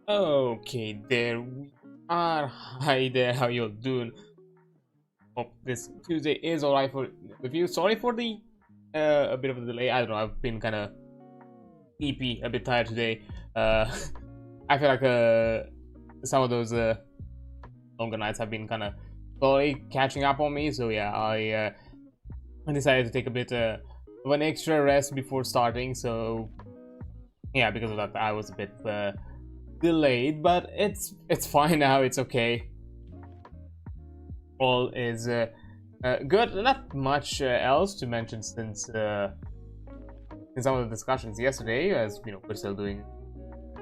Okay, there we are. Hi there, how you doing? Hope this Tuesday is alright with you. Sorry for the a bit of a delay. I don't know. I've been kind of sleepy, a bit tired today. Uh, I feel like some of those longer nights have been kind of slowly catching up on me. So yeah, I decided to take a bit of an extra rest before starting. So yeah, because of that, I was a bit delayed, but it's fine now. It's okay. All is good. Not much else to mention since in some of the discussions yesterday, as you know, we're still doing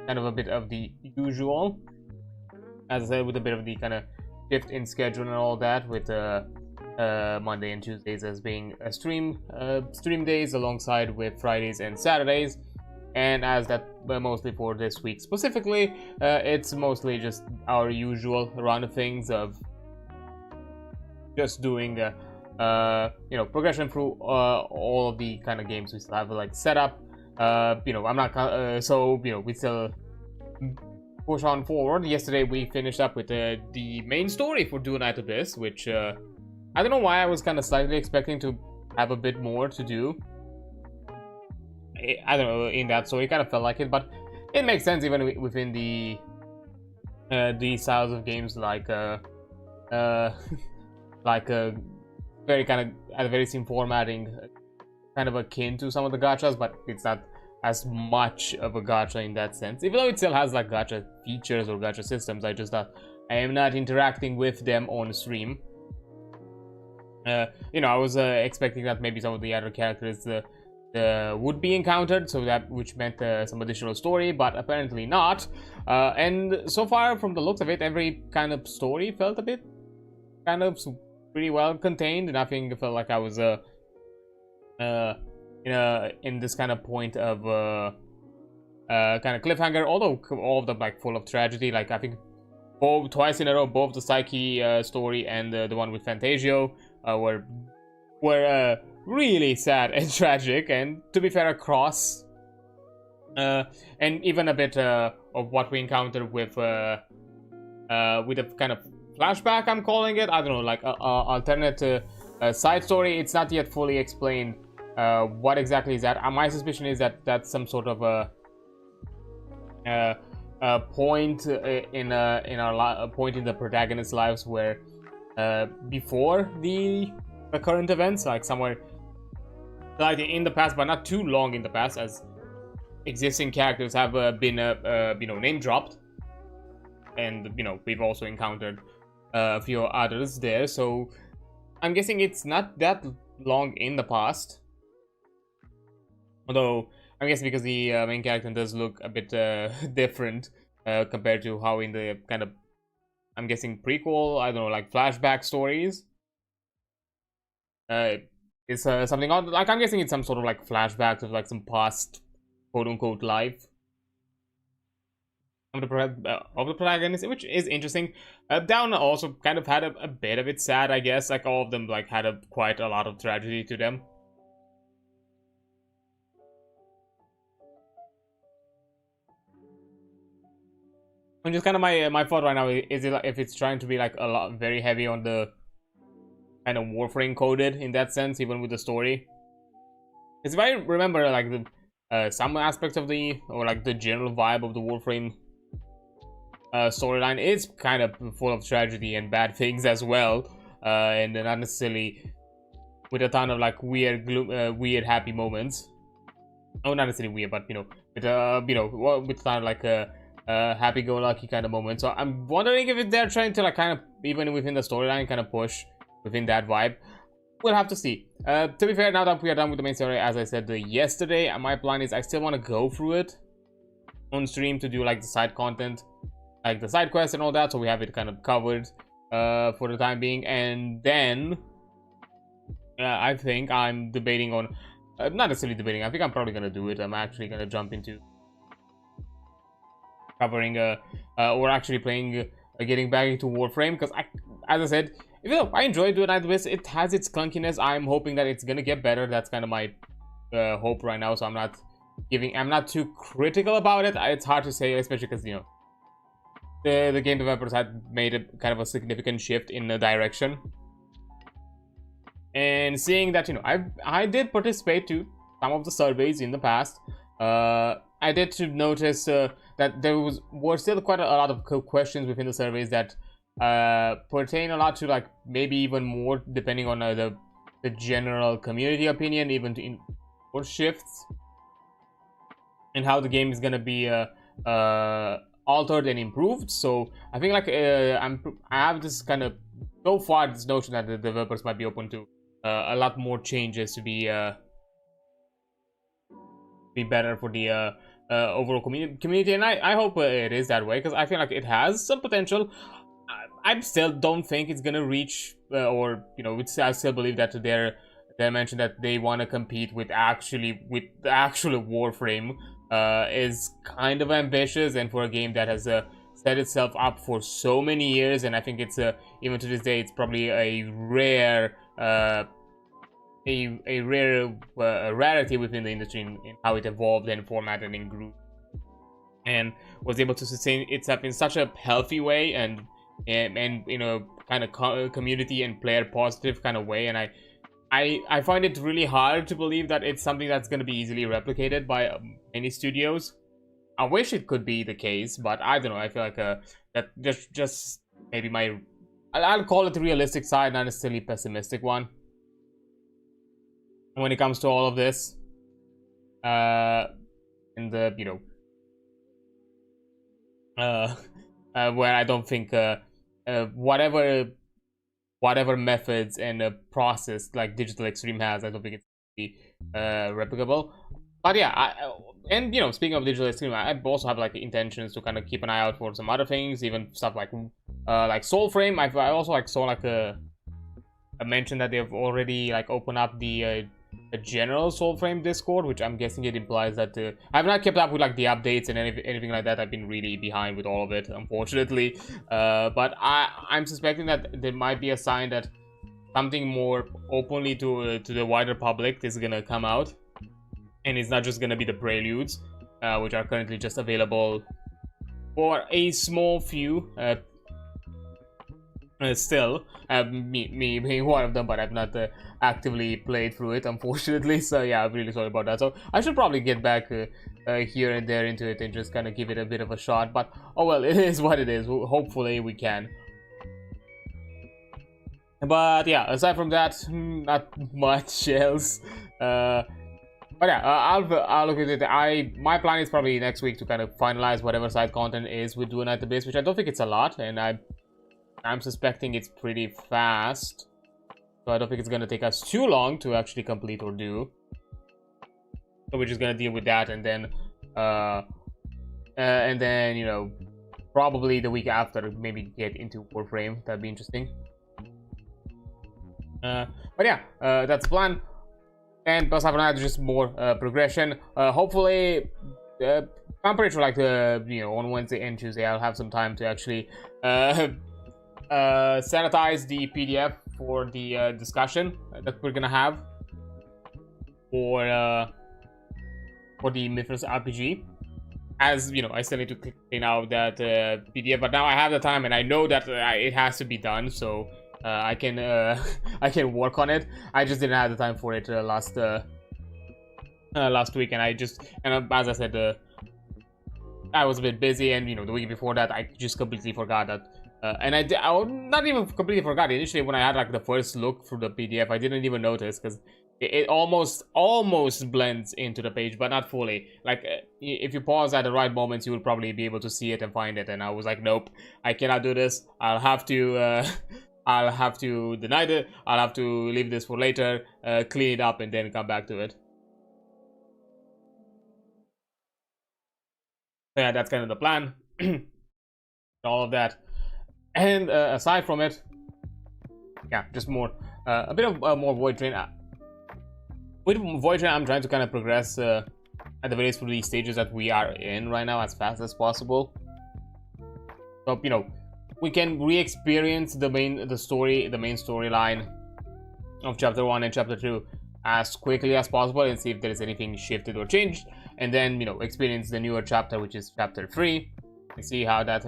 kind of a bit of the usual, as I said, with a bit of the kind of shift in schedule and all that, with Monday and Tuesdays as being stream days, alongside with Fridays and Saturdays. And as that mostly for this week specifically, it's mostly just our usual run of things of just doing you know, progression through all of the kind of games we still have like set up. You know, I'm not so you know, we still push on forward. Yesterday we finished up with the main story for Do Night Abyss, which I don't know why I was kind of slightly expecting to have a bit more to do. I don't know, in that story, it kind of felt like it, but it makes sense even within the styles of games like like a very kind of at a very same formatting, kind of akin to some of the gachas, but it's not as much of a gacha in that sense. Even though it still has like gacha features or gacha systems, I just thought I am not interacting with them on stream. You know, I was expecting that maybe some of the other characters would be encountered, so that which meant some additional story, but apparently not. And so far, from the looks of it, every kind of story felt a bit kind of pretty well contained. Nothing felt like I was in this kind of point of kind of cliffhanger. Although all of them like full of tragedy. Like I think both twice in a row, both the Psyche story and the one with Fantasio were really sad and tragic, and to be fair, across and even a bit of what we encountered with a kind of flashback, I'm calling it. I don't know, like alternate side story. It's not yet fully explained what exactly is that. My suspicion is that that's some sort of a point in our point in the protagonist's lives where before the current events, like somewhere like in the past, but not too long in the past, as existing characters have been you know, name dropped, and you know, we've also encountered a few others there. So I'm guessing it's not that long in the past, although I'm guessing because the main character does look a bit different compared to how in the kind of, I'm guessing, prequel, I don't know, like flashback stories. It's something on, like, I'm guessing it's some sort of like flashbacks of like some past quote-unquote life of the protagonist, which is interesting. Down also kind of had a bit of it sad, I guess. Like all of them like had quite a lot of tragedy to them. And just kind of my thought right now is it like, if it's trying to be like a lot very heavy on the kind of Warframe coded in that sense, even with the story. Because if I remember, like the some aspects of the, or like the general vibe of the Warframe storyline is kind of full of tragedy and bad things as well, and not necessarily with a ton of like weird weird happy moments. Oh, not necessarily weird, but you know, with you know, with a ton of like happy-go-lucky kind of moment. So I'm wondering if they're trying to like kind of, even within the storyline, kind of push within that vibe. We'll have to see. To be fair, now that we are done with the main story, as I said yesterday, my plan is I still want to go through it on stream to do like the side content, like the side quests and all that, so we have it kind of covered for the time being. And then I think I'm debating on, not necessarily debating, I think I'm probably gonna do it. I'm actually gonna jump into covering or actually playing getting back into Warframe, because as I said, even though I enjoy Do Night Abyss, it has its clunkiness. I'm hoping that it's gonna get better. That's kind of my hope right now, so I'm not too critical about it. It's hard to say, especially because, you know, the game developers had made a kind of a significant shift in the direction. And seeing that, you know, I did participate to some of the surveys in the past. I did to notice that there were still quite a lot of questions within the surveys that pertain a lot to, like, maybe even more depending on the general community opinion, even to more shifts and how the game is gonna be altered and improved. So I think, like, I have this kind of, so far, this notion that the developers might be open to a lot more changes to be better for the overall community, and I hope it is that way, because I feel like it has some potential. I still don't think it's gonna reach, or, you know, I still believe that they mentioned that they want to compete with the actual Warframe is kind of ambitious, and for a game that has set itself up for so many years, and I think it's even to this day it's probably a rare rarity within the industry in how it evolved and formatted and grew, and was able to sustain itself in such a healthy way, and you know, kind of community and player positive kind of way. And I find it really hard to believe that it's something that's going to be easily replicated by many studios. I wish it could be the case, but I don't know. I feel like that just maybe I'll call it the realistic side, not necessarily pessimistic one, when it comes to all of this. And the, you know, where I don't think whatever methods and process like Digital Extreme has, I don't think it's replicable. But yeah, and, you know, speaking of Digital Extreme, I also have, like, intentions to kind of keep an eye out for some other things, even stuff like Soulframe. I also, like, saw, like, a mention that they've already, like, opened up the general Soulframe Discord, which I'm guessing it implies that I've not kept up with, like, the updates and anything like that. I've been really behind with all of it, unfortunately. But I'm suspecting that there might be a sign that something more openly to the wider public is gonna come out, and it's not just gonna be the preludes, which are currently just available for a small few. Still, me being one of them, but I've not actively played through it, unfortunately. So yeah, I'm really sorry about that. So I should probably get back here and there into it and just kind of give it a bit of a shot. But oh well, it is what it is. Hopefully we can. But yeah, aside from that, not much else. But yeah, I'll look at it. My plan is probably next week to kind of finalize whatever side content is with doing at the base, which I don't think it's a lot, and I'm suspecting it's pretty fast, so I don't think it's gonna take us too long to actually complete or do. So we're just gonna deal with that, and then you know, probably the week after maybe get into Warframe. That'd be interesting. But yeah, that's the plan. And plus, after that, just more progression. Hopefully, I'm pretty sure, like, you know, on Wednesday and Tuesday, I'll have some time to actually sanitize the PDF for the discussion that we're gonna have for the Mythos RPG. As you know, I still need to clean out that PDF, but now I have the time, and I know that it has to be done, so I can work on it. I just didn't have the time for it last week, and as I said, I was a bit busy, and, you know, the week before that, I just completely forgot that. And I not even completely forgot. Initially, when I had, like, the first look through the PDF, I didn't even notice, because it almost blends into the page, but not fully. Like, if you pause at the right moments, you will probably be able to see it and find it. And I was like, nope, I cannot do this. I'll have to deny it. I'll have to leave this for later, clean it up, and then come back to it. So yeah, that's kind of the plan. All of that. And aside from it, yeah, just more, a bit of more Void Train. With Void Train, I'm trying to kind of progress at the very least through the stages that we are in right now as fast as possible. So, you know, we can re-experience the main storyline of Chapter 1 and Chapter 2 as quickly as possible and see if there is anything shifted or changed. And then, you know, experience the newer chapter, which is Chapter 3, and see how that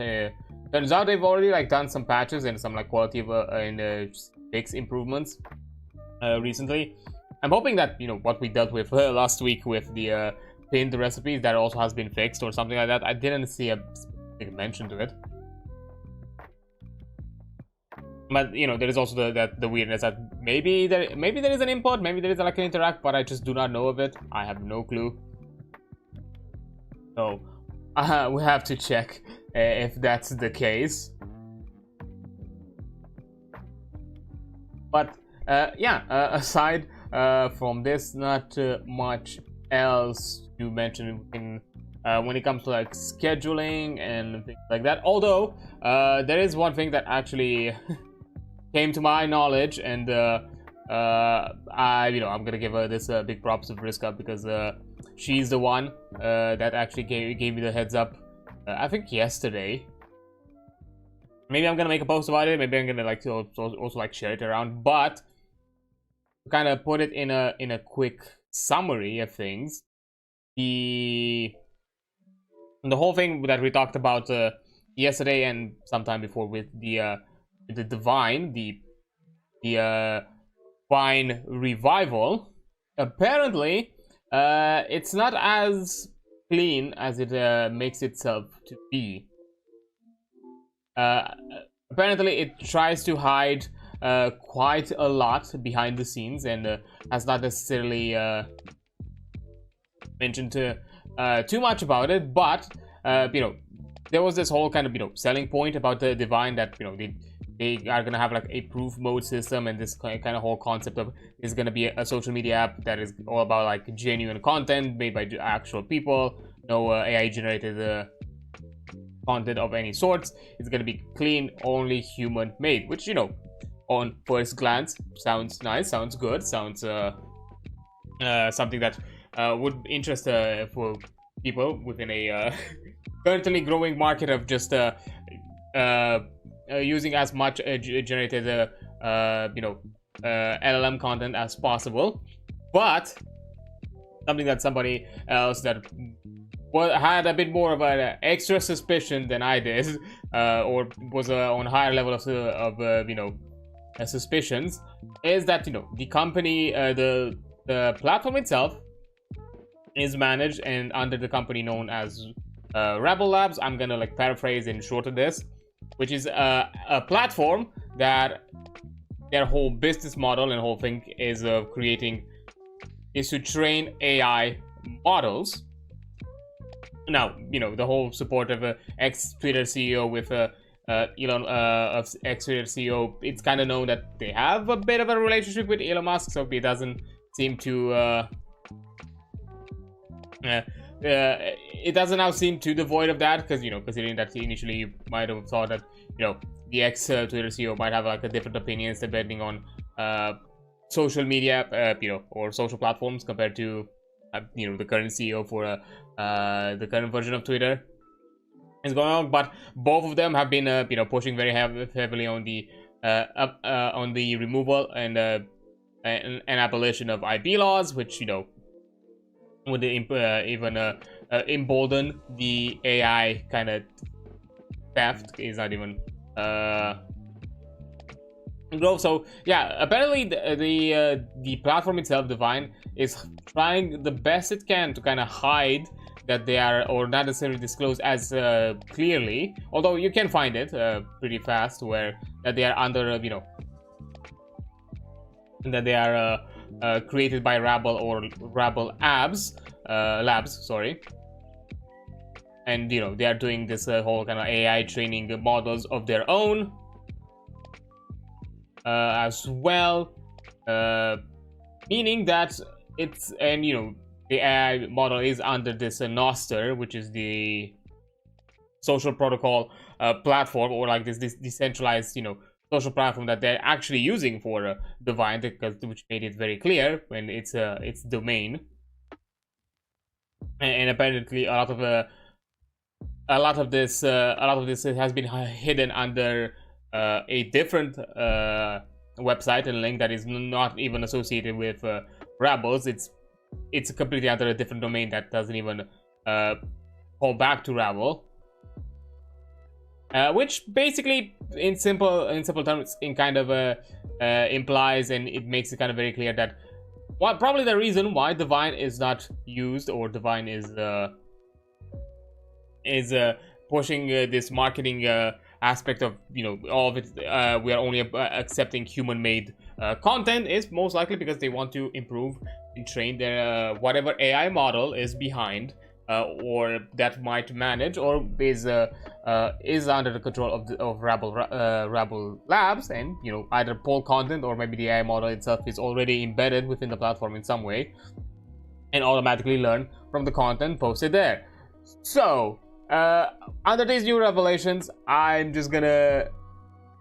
Turns out they've already like done some patches and some like quality of and fix improvements recently. I'm hoping that, you know, what we dealt with last week with the pinned recipes, that also has been fixed or something like that. I didn't see a specific mention to it. But, you know, there is also the weirdness that maybe there is an import, maybe there is like an interact, but I just do not know of it. I have no clue. So we have to check if that's the case. But yeah, aside from this, not much else to mention in when it comes to like scheduling and things like that. Although there is one thing that actually came to my knowledge, and I'm gonna give her this big props of Vriska, because she's the one that actually gave me the heads up. I think yesterday. Maybe I'm gonna make a post about it. Maybe I'm gonna like to also like share it around. But to kind of put it in a quick summary of things, the whole thing that we talked about yesterday and sometime before with the divine, the Vine revival, apparently it's not as clean as it makes itself to be. Apparently it tries to hide quite a lot behind the scenes, and has not necessarily mentioned too much about it. But you know, there was this whole kind of, you know, selling point about the divine, that, you know, they are gonna have like a proof mode system, and this kind of whole concept of is gonna be a social media app that is all about like genuine content made by actual people, no AI generated content of any sorts. It's gonna be clean, only human made, which, you know, on first glance sounds nice, sounds good, sounds something that would interest for people within a currently growing market of just using as much generated you know, LLM content as possible. But something that somebody else that had a bit more of an extra suspicion than I did, or was on a higher level of you know, suspicions, is that, you know, the company, the platform itself is managed and under the company known as Rebel Labs. I'm gonna like paraphrase and shorten this, which is a platform that their whole business model and whole thing is to train AI models. Now, you know, the whole support of ex-Twitter CEO with Elon, of ex-Twitter CEO, it's kind of known that they have a bit of a relationship with Elon Musk, so it doesn't seem to it doesn't now seem too devoid of that, because, you know, considering that initially you might have thought that, you know, the ex-Twitter CEO might have like a different opinions depending on social media, you know, or social platforms compared to you know, the current CEO for the current version of Twitter is going on. But both of them have been you know, pushing very heavily on the removal and abolition of IP laws, which, you know, would even embolden the AI kind of theft. Is not even growth. So yeah, apparently the platform itself, Divine, is trying the best it can to kind of hide that they are, or not necessarily disclose as clearly, although you can find it pretty fast, where that they are under you know, that they are created by Rabble or Rabble labs, sorry. And, you know, they are doing this whole kind of AI training models of their own as well, meaning that it's, and, you know, the AI model is under this Nostr, which is the social protocol platform, or like this decentralized, you know, social platform that they're actually using for Divine, because which made it very clear when it's domain. And apparently a lot of this has been hidden under a different website and link that is not even associated with Rebels. It's completely under a different domain that doesn't even call back to Rabble. which basically in simple terms in kind of implies, and it makes it kind of very clear that probably the reason why Divine is not used, or Divine is pushing this marketing aspect of, you know, all of it, we are only accepting human-made content, is most likely because they want to improve and train their whatever AI model is behind, or that might manage, or is under the control of Rabble Labs, and, you know, either pull content, or maybe the AI model itself is already embedded within the platform in some way and automatically learn from the content posted there. So under these new revelations, I'm just gonna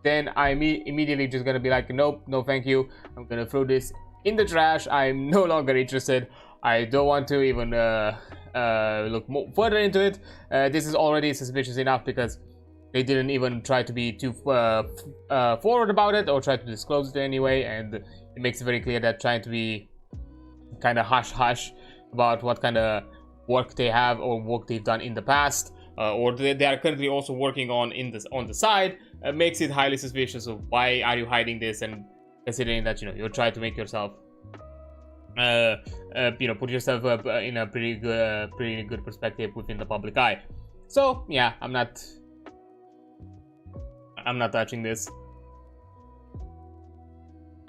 immediately just gonna be like, nope, no thank you, I'm gonna throw this in the trash. I'm no longer interested. I don't want to even look further into it. This is already suspicious enough because they didn't even try to be too forward about it, or try to disclose it anyway, and it makes it very clear that trying to be kind of hush-hush about what kind of work they have or work they've done in the past, or they are currently also working on the side, makes it highly suspicious of why are you hiding this, and considering that, you know, you're trying to make yourself you know, put yourself up in a pretty good perspective within the public eye. So yeah, I'm not touching this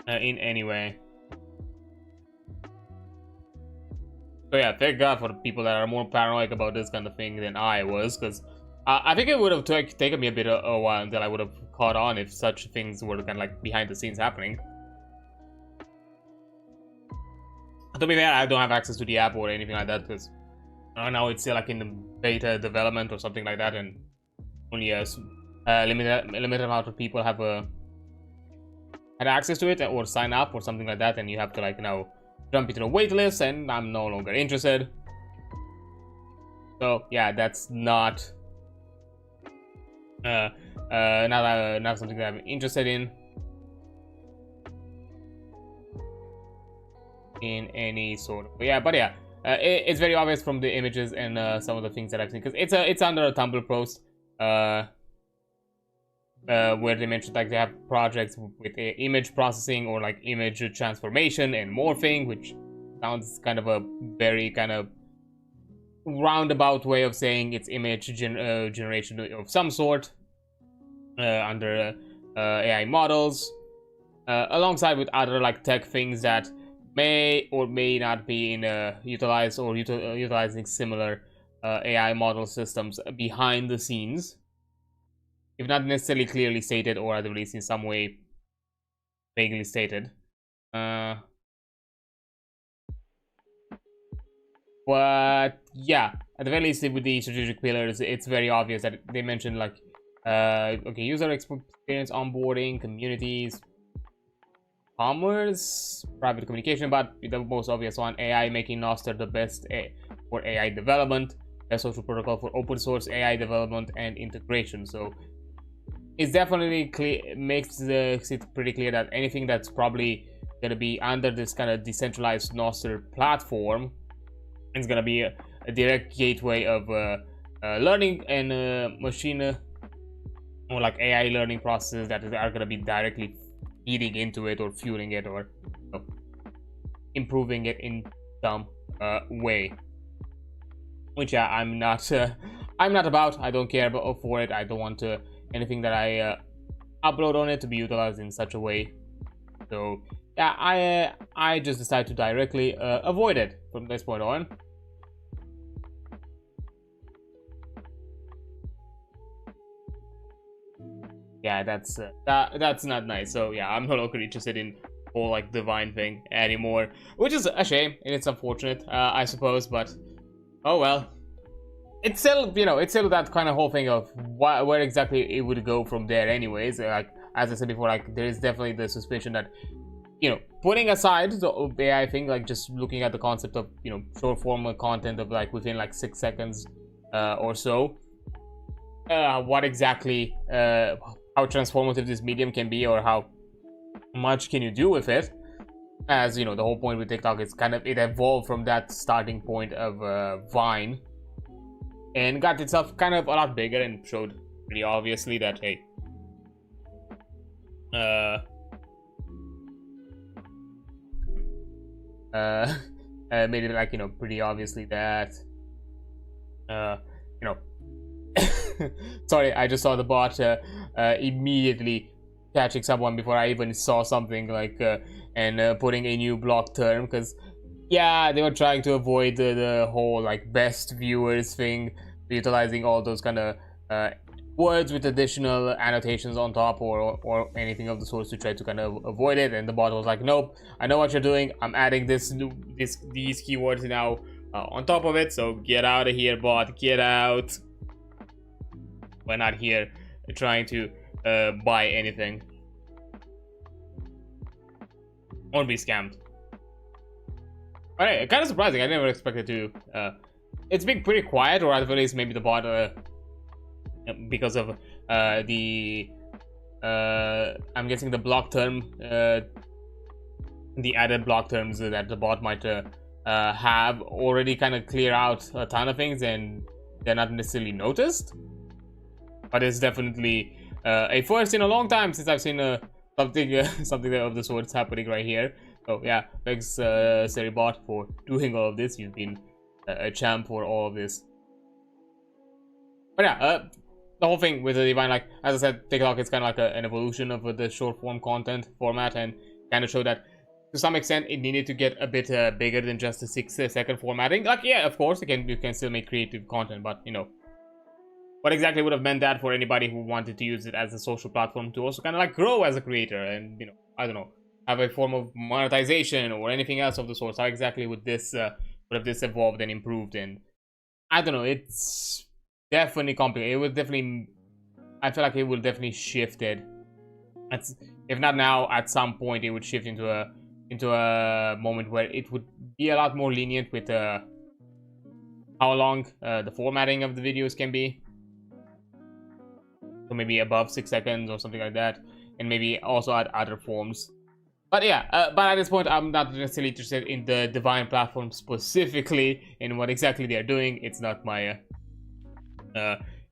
in any way. So yeah, thank God for the people that are more paranoid about this kind of thing than I was, because I think it would have taken me a bit of a while until I would have caught on if such things were kind of like behind the scenes happening. To be fair, I don't have access to the app or anything like that, because now it's still like in the beta development or something like that, and only a limited amount of people have had access to it or sign up or something like that, and you have to like now jump into the wait list, and I'm no longer interested. So yeah, that's not something that I'm interested in any sort of, yeah. But yeah, it's very obvious from the images and some of the things that I've seen, because it's under a Tumblr post where they mentioned like they have projects with image processing or like image transformation and morphing, which sounds kind of a very kind of roundabout way of saying it's image generation of some sort under AI models, alongside with other like tech things that may or may not be utilized or utilizing similar AI model systems behind the scenes, if not necessarily clearly stated, or at least in some way vaguely stated. But yeah, at the very least with the strategic pillars, it's very obvious that they mentioned like okay, user experience, onboarding, communities, commerce, private communication, but the most obvious one, AI, making Nostr the best for AI development, a social protocol for open source AI development and integration. So it's definitely makes it pretty clear that anything that's probably going to be under this kind of decentralized Nostr platform is going to be a direct gateway of learning and machine or like AI learning processes that are going to be directly feeding into it or fueling it, or improving it in some way, which yeah, I'm not about. I don't care about for it. I don't want anything that I upload on it to be utilized in such a way. So yeah, I just decided to directly avoid it from this point on. Yeah, that's not nice. So yeah, I'm no longer interested in whole like Divine thing anymore, which is a shame and it's unfortunate, I suppose. But oh well, it's still, you know, it's still that kind of whole thing of where exactly it would go from there. Anyways, like as I said before, like there is definitely the suspicion that, you know, putting aside the AI thing, like just looking at the concept of, you know, short form content of like within like 6 seconds or so, what exactly how transformative this medium can be, or how much can you do with it. As you know, the whole point with TikTok is kind of it evolved from that starting point of Vine and got itself kind of a lot bigger and showed pretty obviously that, hey, made it like, you know, pretty obviously that, you know, sorry, I just saw the bot immediately catching someone before I even saw something, like, and putting a new block term, because, yeah, they were trying to avoid the whole, like, best viewers thing, utilizing all those kind of words with additional annotations on top or anything of the sort to try to kind of avoid it, and the bot was like, nope, I know what you're doing, I'm adding these keywords now on top of it, so get out of here, bot, get out. We're not here trying to buy anything or be scammed. Alright, kind of surprising, I never expected to. It's been pretty quiet, or at least maybe the bot, because of the I'm guessing the block term, the added block terms that the bot might have already kind of clear out a ton of things, and they're not necessarily noticed. But it's definitely a first in a long time since I've seen something something of the sorts happening right here. So yeah, thanks Seribot for doing all of this. You've been a champ for all of this. But yeah, the whole thing with the Divine, like, as I said, TikTok is kind of like an evolution of the short form content format, and kind of show that to some extent it needed to get a bit bigger than just a 6-second formatting. Like, yeah, of course you can still make creative content, but you know, what exactly would have meant that for anybody who wanted to use it as a social platform to also kind of like grow as a creator, and, you know, I don't know, have a form of monetization or anything else of the sort? How exactly would this would have this evolved and improved? And I don't know, it's definitely complicated. It would definitely, I feel like it will definitely shifted. If not now, at some point it would shift into a moment where it would be a lot more lenient with how long the formatting of the videos can be. So maybe above 6 seconds or something like that, and maybe also add other forms. But yeah, but at this point I'm not necessarily interested in the Divine platform specifically, in what exactly they are doing. It's not my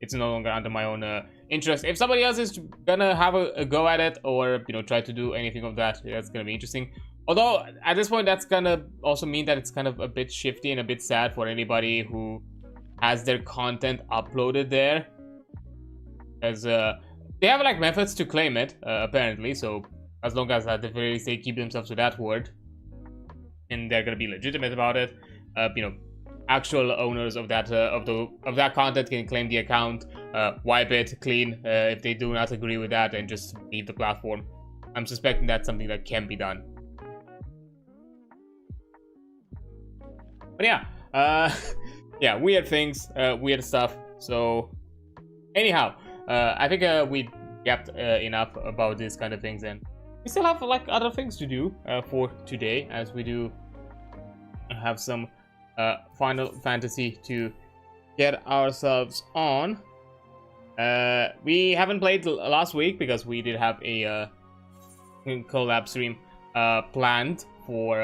it's no longer under my own interest. If somebody else is gonna have a go at it, or, you know, try to do anything of that, that's gonna be interesting. Although at this point that's gonna also mean that it's kind of a bit shifty and a bit sad for anybody who has their content uploaded there, as they have like methods to claim it apparently. So as long as at the very least they keep themselves to that word and they're gonna be legitimate about it, you know, actual owners of that of that content can claim the account, wipe it clean if they do not agree with that, and just leave the platform. I'm suspecting that's something that can be done. But yeah, yeah, weird things, weird stuff. So anyhow, I think we yapped enough about these kind of things, and we still have like other things to do for today, as we do have some Final Fantasy to get ourselves on. We haven't played last week because we did have a collab stream planned for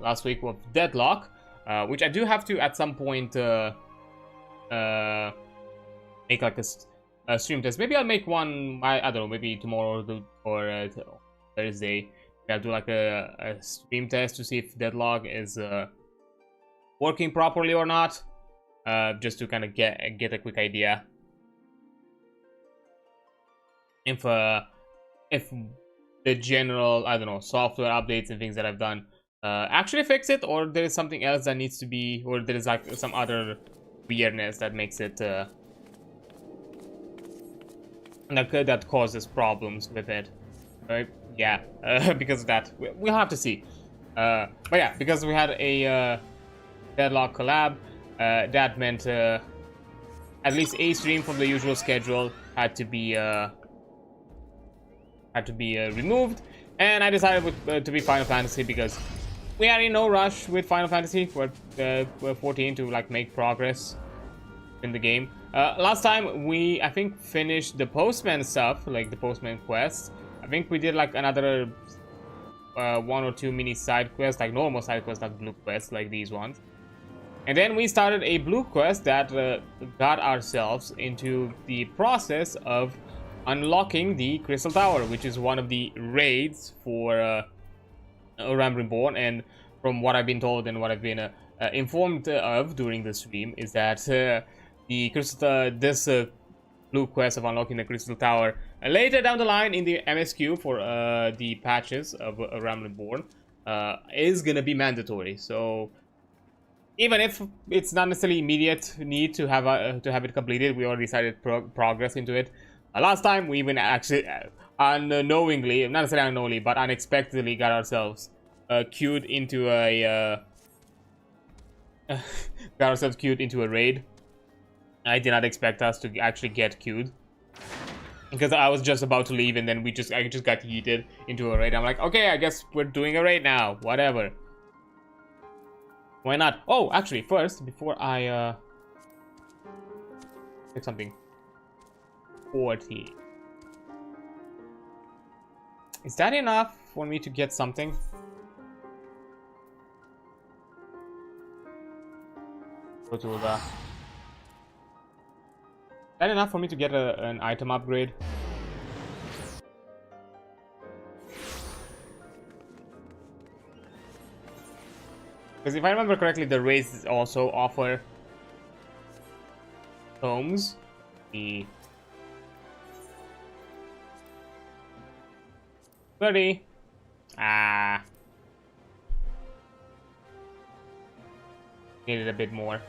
last week with Deadlock, which I do have to at some point make like a stream test. Maybe I'll make one, I don't know, maybe tomorrow or Thursday. I'll do like a stream test to see if Deadlock is working properly or not, just to kind of get a quick idea if the general, I don't know, software updates and things that I've done actually fix it, or there is something else that needs to be, or there is like some other weirdness that makes it that causes problems with it, right? Yeah, because of that, we'll have to see. But yeah, because we had a Deadlock collab, that meant at least a stream from the usual schedule had to be removed, and I decided to be Final Fantasy because we are in no rush with Final Fantasy. We're 14 to like make progress in the game. Last time we, I think, finished the postman stuff, like the postman quests. I think we did like another 1 or 2 mini side quests, like normal side quests, not blue quests like these ones. And then we started a blue quest that got ourselves into the process of unlocking the Crystal Tower, which is one of the raids for Arealm Reborn. And from what I've been told and what I've been informed of during the stream is that the Crystal this blue quest of unlocking the Crystal Tower later down the line in the MSQ for the patches of Arealm Reborn is gonna be mandatory. So even if it's not necessarily immediate need to have it completed, we already decided progress into it. Last time we even actually unknowingly, not necessarily unknowingly, but unexpectedly got ourselves queued into a raid. I did not expect us to actually get queued because I was just about to leave, and then I just got yeeted into a raid. I'm like, okay, I guess we're doing a raid now. Whatever. Why not? Oh, actually, first, before I take something. 40. Is that enough for me to get something? Go to the. Is that enough for me to get an item upgrade? Because if I remember correctly, the raids also offer homes. The 30. Needed a bit more.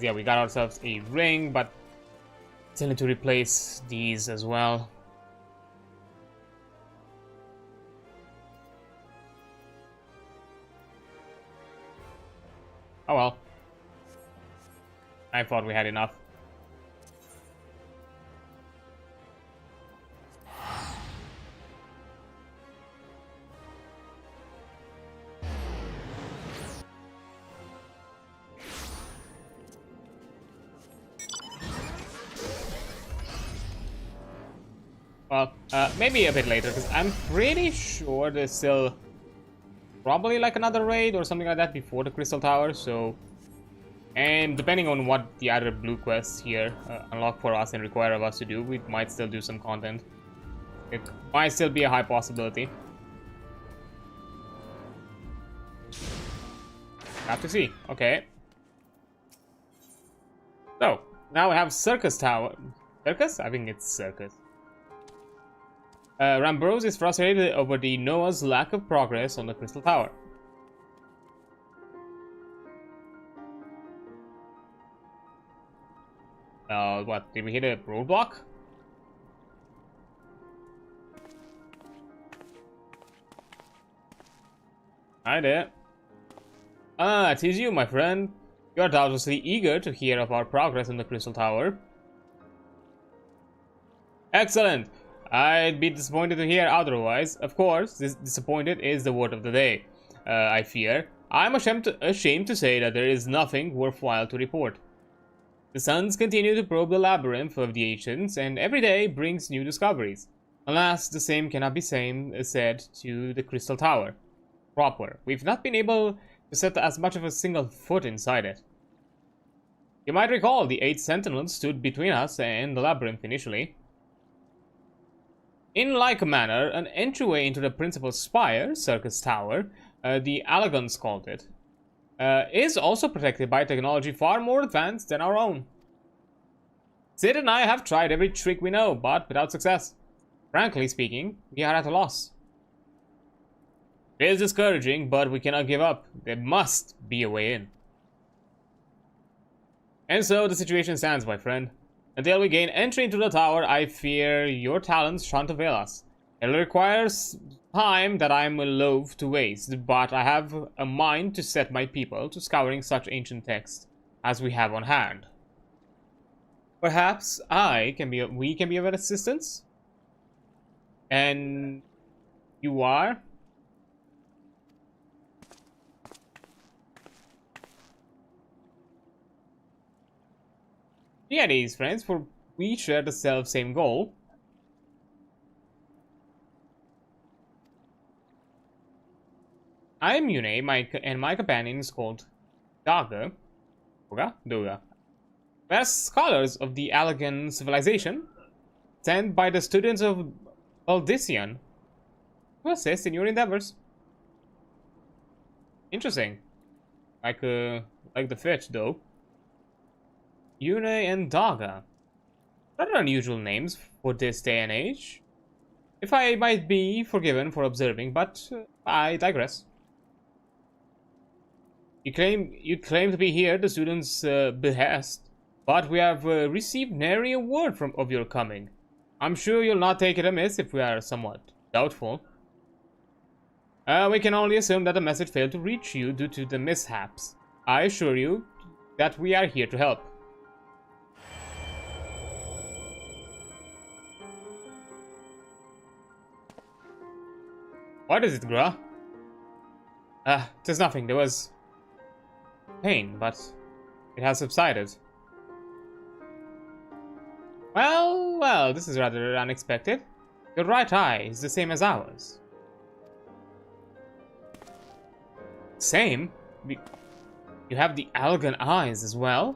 Yeah, we got ourselves a ring, but still need to replace these as well. Oh well. I thought we had enough. Well, maybe a bit later, because I'm pretty sure there's still probably like another raid or something like that before the Crystal Tower, so... And depending on what the other blue quests here unlock for us and require of us to do, we might still do some content. It might still be a high possibility. Have to see. Okay. So, now we have Circus Tower. Circus? I think it's Circus. Rambrose is frustrated over the Noah's lack of progress on the Crystal Tower. What? Did we hit a roadblock? I did. Ah, it is you, my friend. You are doubtlessly eager to hear of our progress in the Crystal Tower. Excellent! I'd be disappointed to hear otherwise. Of course, this disappointed is the word of the day, I fear. I'm ashamed to say that there is nothing worthwhile to report. The suns continue to probe the labyrinth of the ancients, and every day brings new discoveries. Alas, the same cannot be said to the Crystal Tower proper. We've not been able to set as much of a single foot inside it. You might recall the 8 sentinels stood between us and the labyrinth initially. In like manner, an entryway into the principal spire, Circus Tower, the Alagons called it, is also protected by technology far more advanced than our own. Sid and I have tried every trick we know, but without success. Frankly speaking, we are at a loss. It is discouraging, but we cannot give up. There must be a way in. And so the situation stands, my friend. Until we gain entry into the tower, I fear your talents shan't avail us. It requires time that I'm loath to waste, but I have a mind to set my people to scouring such ancient texts as we have on hand. Perhaps we can be of assistance? And you are? Yeah, these friends, for we share the same goal. I am Yune, and my companion is called Daga. Doga. We are scholars of the Allegan civilization, sent by the students of Baldissian to assist in your endeavors. Interesting. Like the fish, though. Yune and Daga. Rather unusual names for this day and age. If I might be forgiven for observing, but I digress. You claim to be here at the students' behest, but we have received nary a word of your coming. I'm sure you'll not take it amiss if we are somewhat doubtful. We can only assume that the message failed to reach you due to the mishaps. I assure you that we are here to help. What is it, Gra? Tis nothing. There was pain, but it has subsided. Well, this is rather unexpected. Your right eye is the same as ours. Same? You have the Allegan eyes as well?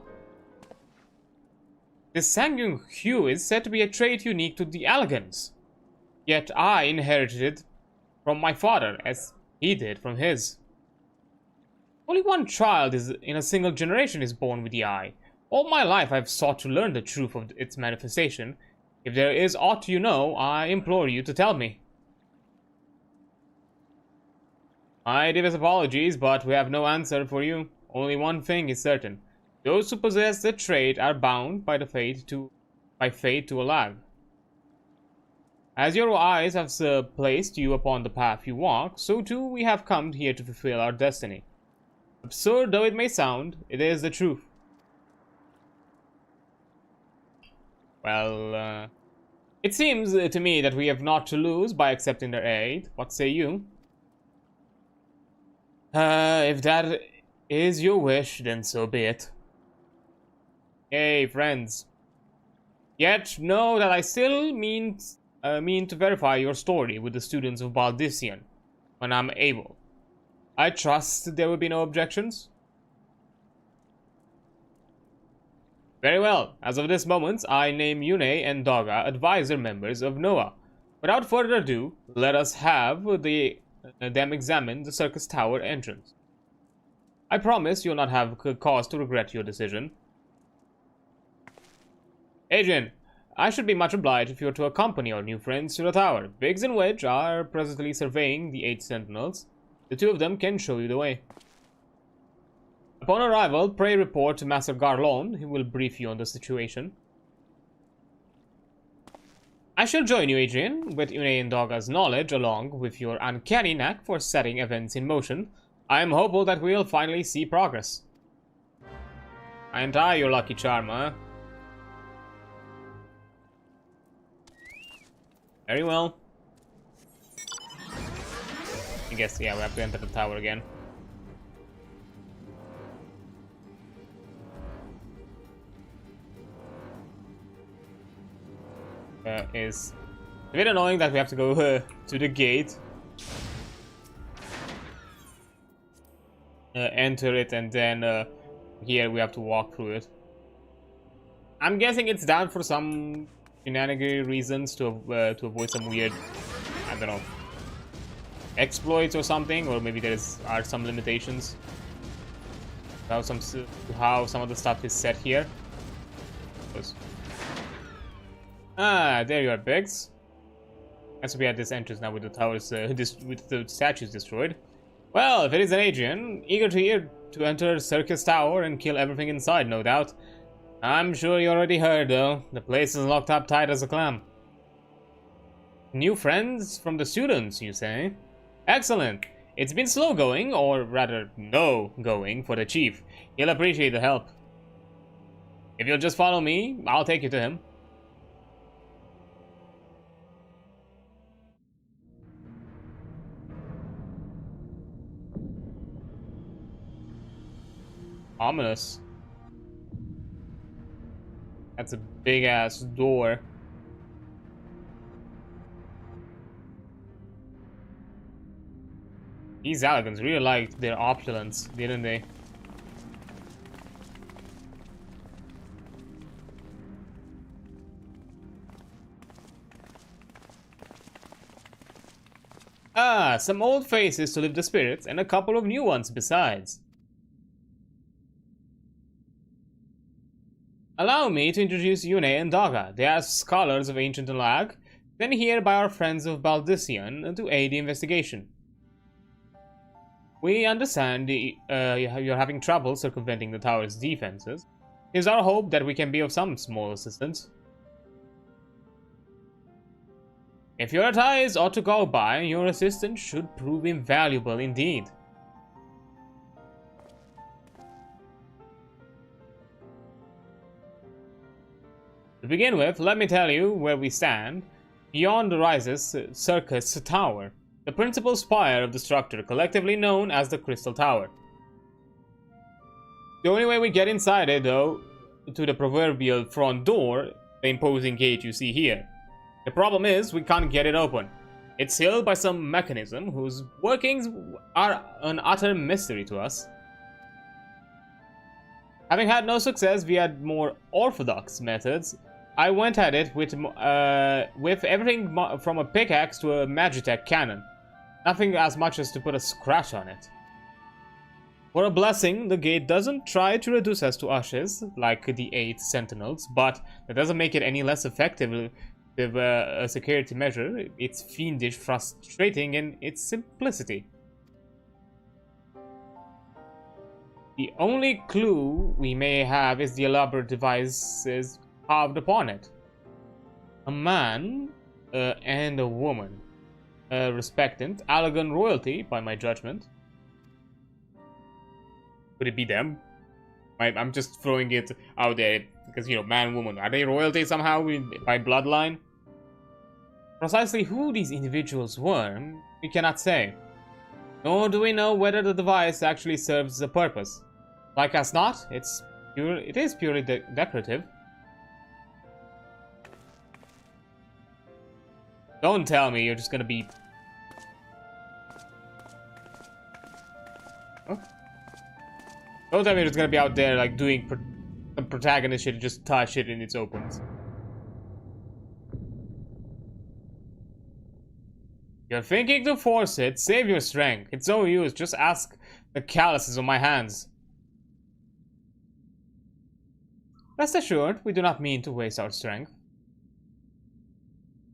This sanguine hue is said to be a trait unique to the Allegans. Yet I inherited it from my father, as he did from his. Only one child in a single generation is born with the eye. All my life I've sought to learn the truth of its manifestation. If there is aught you know, I implore you to tell me. My deepest apologies, but we have no answer for you. Only one thing is certain. Those who possess the trait are bound by fate to a lag. As your eyes have placed you upon the path you walk, so too we have come here to fulfill our destiny. Absurd though it may sound, it is the truth. Well, it seems to me that we have naught to lose by accepting their aid. What say you? If that is your wish, then so be it. Hey, friends. Yet know that I still mean to verify your story with the students of Baldissian when I'm able. I trust there will be no objections. Very well. As of this moment, I name Yune and Daga advisor members of Noah. Without further ado, let us have them examine the circus tower entrance. I promise you'll not have cause to regret your decision. Adrian, I should be much obliged if you were to accompany our new friends to the tower. Biggs and Wedge are presently surveying the 8 sentinels. The two of them can show you the way. Upon arrival, pray report to Master Garlon. He will brief you on the situation. I shall join you, Adrian, with Une and Daga's knowledge, along with your uncanny knack for setting events in motion. I am hopeful that we'll finally see progress. Ain't I your lucky charm, huh? Very well. I guess, yeah, we have to enter the tower again. Is a bit annoying that we have to go to the gate, enter it, and then here we have to walk through it. I'm guessing it's down for some shenanigan reasons to avoid some weird, I don't know, exploits or something, or maybe are some limitations. How some of the stuff is set here. There you are, Biggs. Guess we at this entrance now with the towers, with the statues destroyed. Well, if it is an Adrian, eager to enter Circus Tower and kill everything inside, no doubt. I'm sure you already heard, though. The place is locked up tight as a clam. New friends from the students, you say? Excellent. It's been slow going, or rather, no going, for the chief. He'll appreciate the help. If you'll just follow me, I'll take you to him. Ominous. That's a big ass door. These Alagans really liked their opulence, didn't they? Ah, some old faces to lift the spirits, and a couple of new ones besides. Allow me to introduce Yune and Daga. They are scholars of ancient Alag, sent here by our friends of Baldician to aid the investigation. We understand you're having trouble circumventing the tower's defenses. It is our hope that we can be of some small assistance. If your ties ought to go by, your assistance should prove invaluable indeed. To begin with, let me tell you where we stand. Beyond rises Circus Tower, the principal spire of the structure, collectively known as the Crystal Tower. The only way we get inside it, though, to the proverbial front door, the imposing gate you see here. The problem is, we can't get it open. It's sealed by some mechanism whose workings are an utter mystery to us. Having had no success via more orthodox methods, I went at it with everything from a pickaxe to a Magitech cannon. Nothing as much as to put a scratch on it. For a blessing, the gate doesn't try to reduce us to ashes, like the 8 sentinels, but that doesn't make it any less effective with a security measure. It's fiendish, frustrating in its simplicity. The only clue we may have is the elaborate devices carved upon it. A man and a woman. Respectant Alagan royalty, by my judgment. Could it be them? I'm just throwing it out there because, you know, man, woman. Are they royalty somehow by bloodline? Precisely who these individuals were, we cannot say. Nor do we know whether the device actually serves a purpose. Like as not, it is purely decorative. Don't tell me you're just gonna be... Huh? Don't tell me you're just gonna be out there, like, doing some protagonist shit and just touch it and it opens. You're thinking to force it, save your strength. It's no use, just ask the calluses on my hands. Rest assured, we do not mean to waste our strength.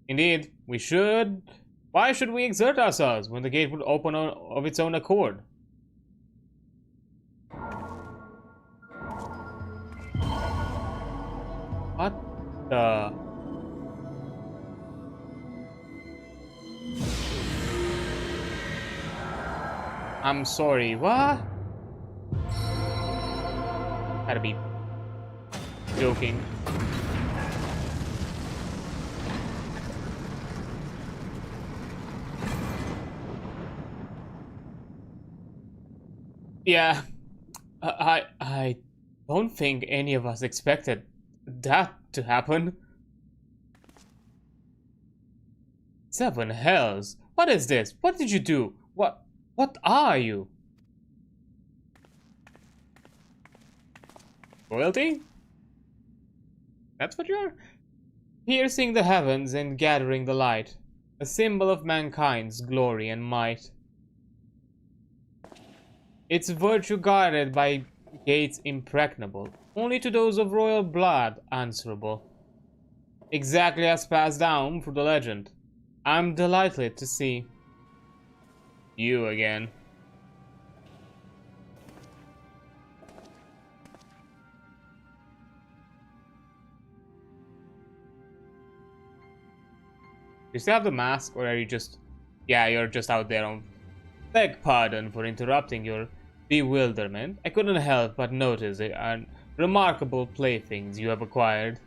Indeed, we should. Why should we exert ourselves when the gate would open of its own accord? What the... I'm sorry, what? Gotta be joking. Yeah, I don't think any of us expected that to happen. 7 hells! What is this? What did you do? What are you? Royalty? That's what you are? Piercing the heavens and gathering the light, a symbol of mankind's glory and might. Its virtue guarded by gates impregnable, only to those of royal blood answerable. Exactly as passed down through the legend. I'm delighted to see you again. You still have the mask, or are you just... Yeah, you're just out there on... Beg pardon for interrupting your bewilderment. I couldn't help but notice the remarkable playthings you have acquired.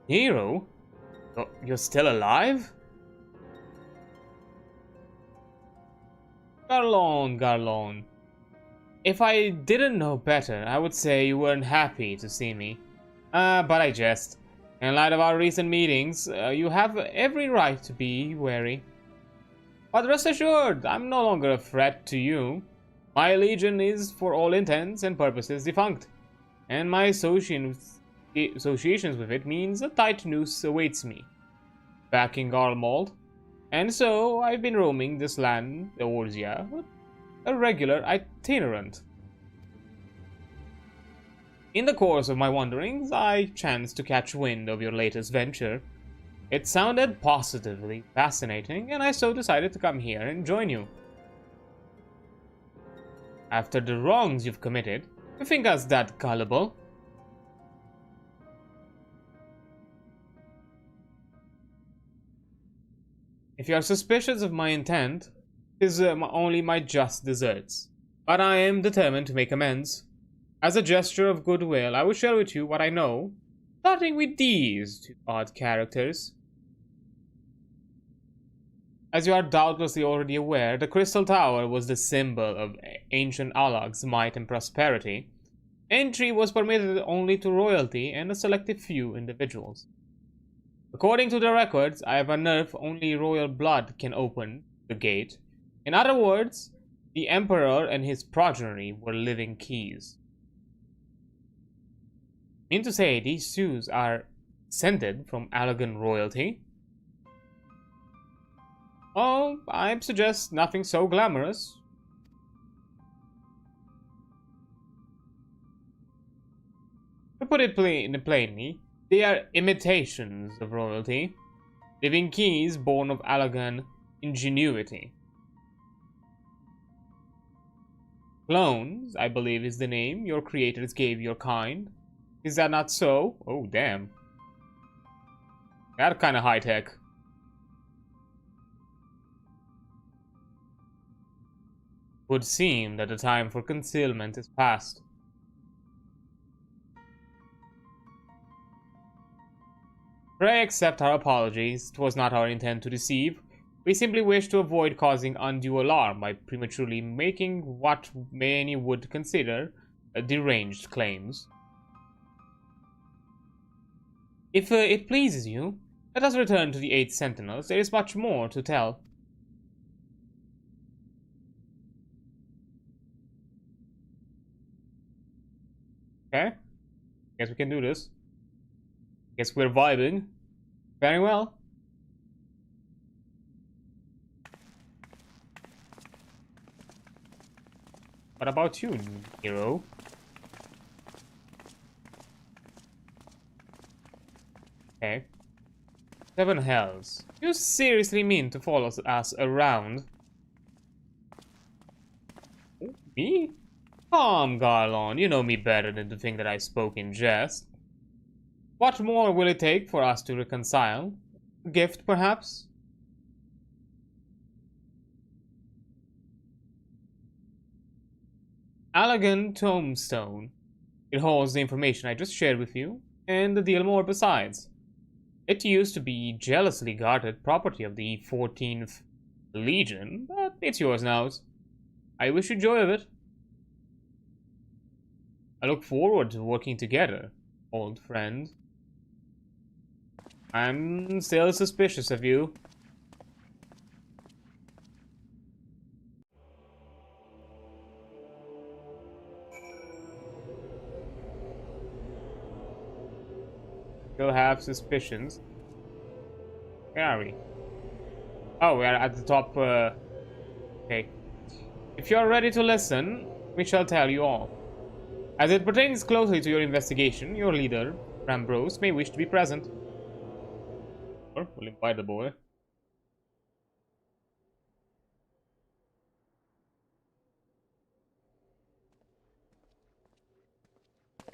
Hero? Oh, you're still alive? Garlon. If I didn't know better, I would say you weren't happy to see me. But I jest. In light of our recent meetings, you have every right to be wary. But rest assured, I'm no longer a threat to you. My legion is, for all intents and purposes, defunct, and my associations with it means a tight noose awaits me, back in Garlemald. And so I've been roaming this land, the Orzia, a regular itinerant. In the course of my wanderings, I chanced to catch wind of your latest venture. It sounded positively fascinating, and I so decided to come here and join you. After the wrongs you've committed, you think us that gullible? If you are suspicious of my intent, it is only my just deserts. But I am determined to make amends. As a gesture of goodwill, I will share with you what I know, starting with these two odd characters. As you are doubtlessly already aware, the Crystal Tower was the symbol of ancient Alag's might and prosperity. Entry was permitted only to royalty and a selective few individuals. According to the records I have unearthed, only royal blood can open the gate. In other words, the Emperor and his progeny were living keys. Mean to say, these shoes are descended from Alagan royalty? Oh, I suggest nothing so glamorous. To put it plainly, they are imitations of royalty, living keys born of Alagan ingenuity. Clones, I believe, is the name your creators gave your kind. Is that not so? Oh, damn. That kind of high-tech. Would seem that the time for concealment is past. Pray accept our apologies. It was not our intent to deceive. We simply wish to avoid causing undue alarm by prematurely making what many would consider deranged claims. If it pleases you, let us return to the 8 Sentinels. There is much more to tell. Okay. Guess we can do this. Guess we're vibing. Very well. What about you, hero? Okay. 7 hells. You seriously mean to follow us around? Me? Calm, Garlon. You know me better than to think that I spoke in jest. What more will it take for us to reconcile? A gift, perhaps? Alagan Tombstone. It holds the information I just shared with you, and a deal more besides. It used to be jealously guarded property of the 14th Legion, but it's yours now. I wish you joy of it. I look forward to working together, old friend. I'm still suspicious of you. Still have suspicions. Where are we? Oh, we are at the top. Okay. If you are ready to listen, we shall tell you all. As it pertains closely to your investigation, your leader, Rambrose, may wish to be present. Or we'll invite the boy.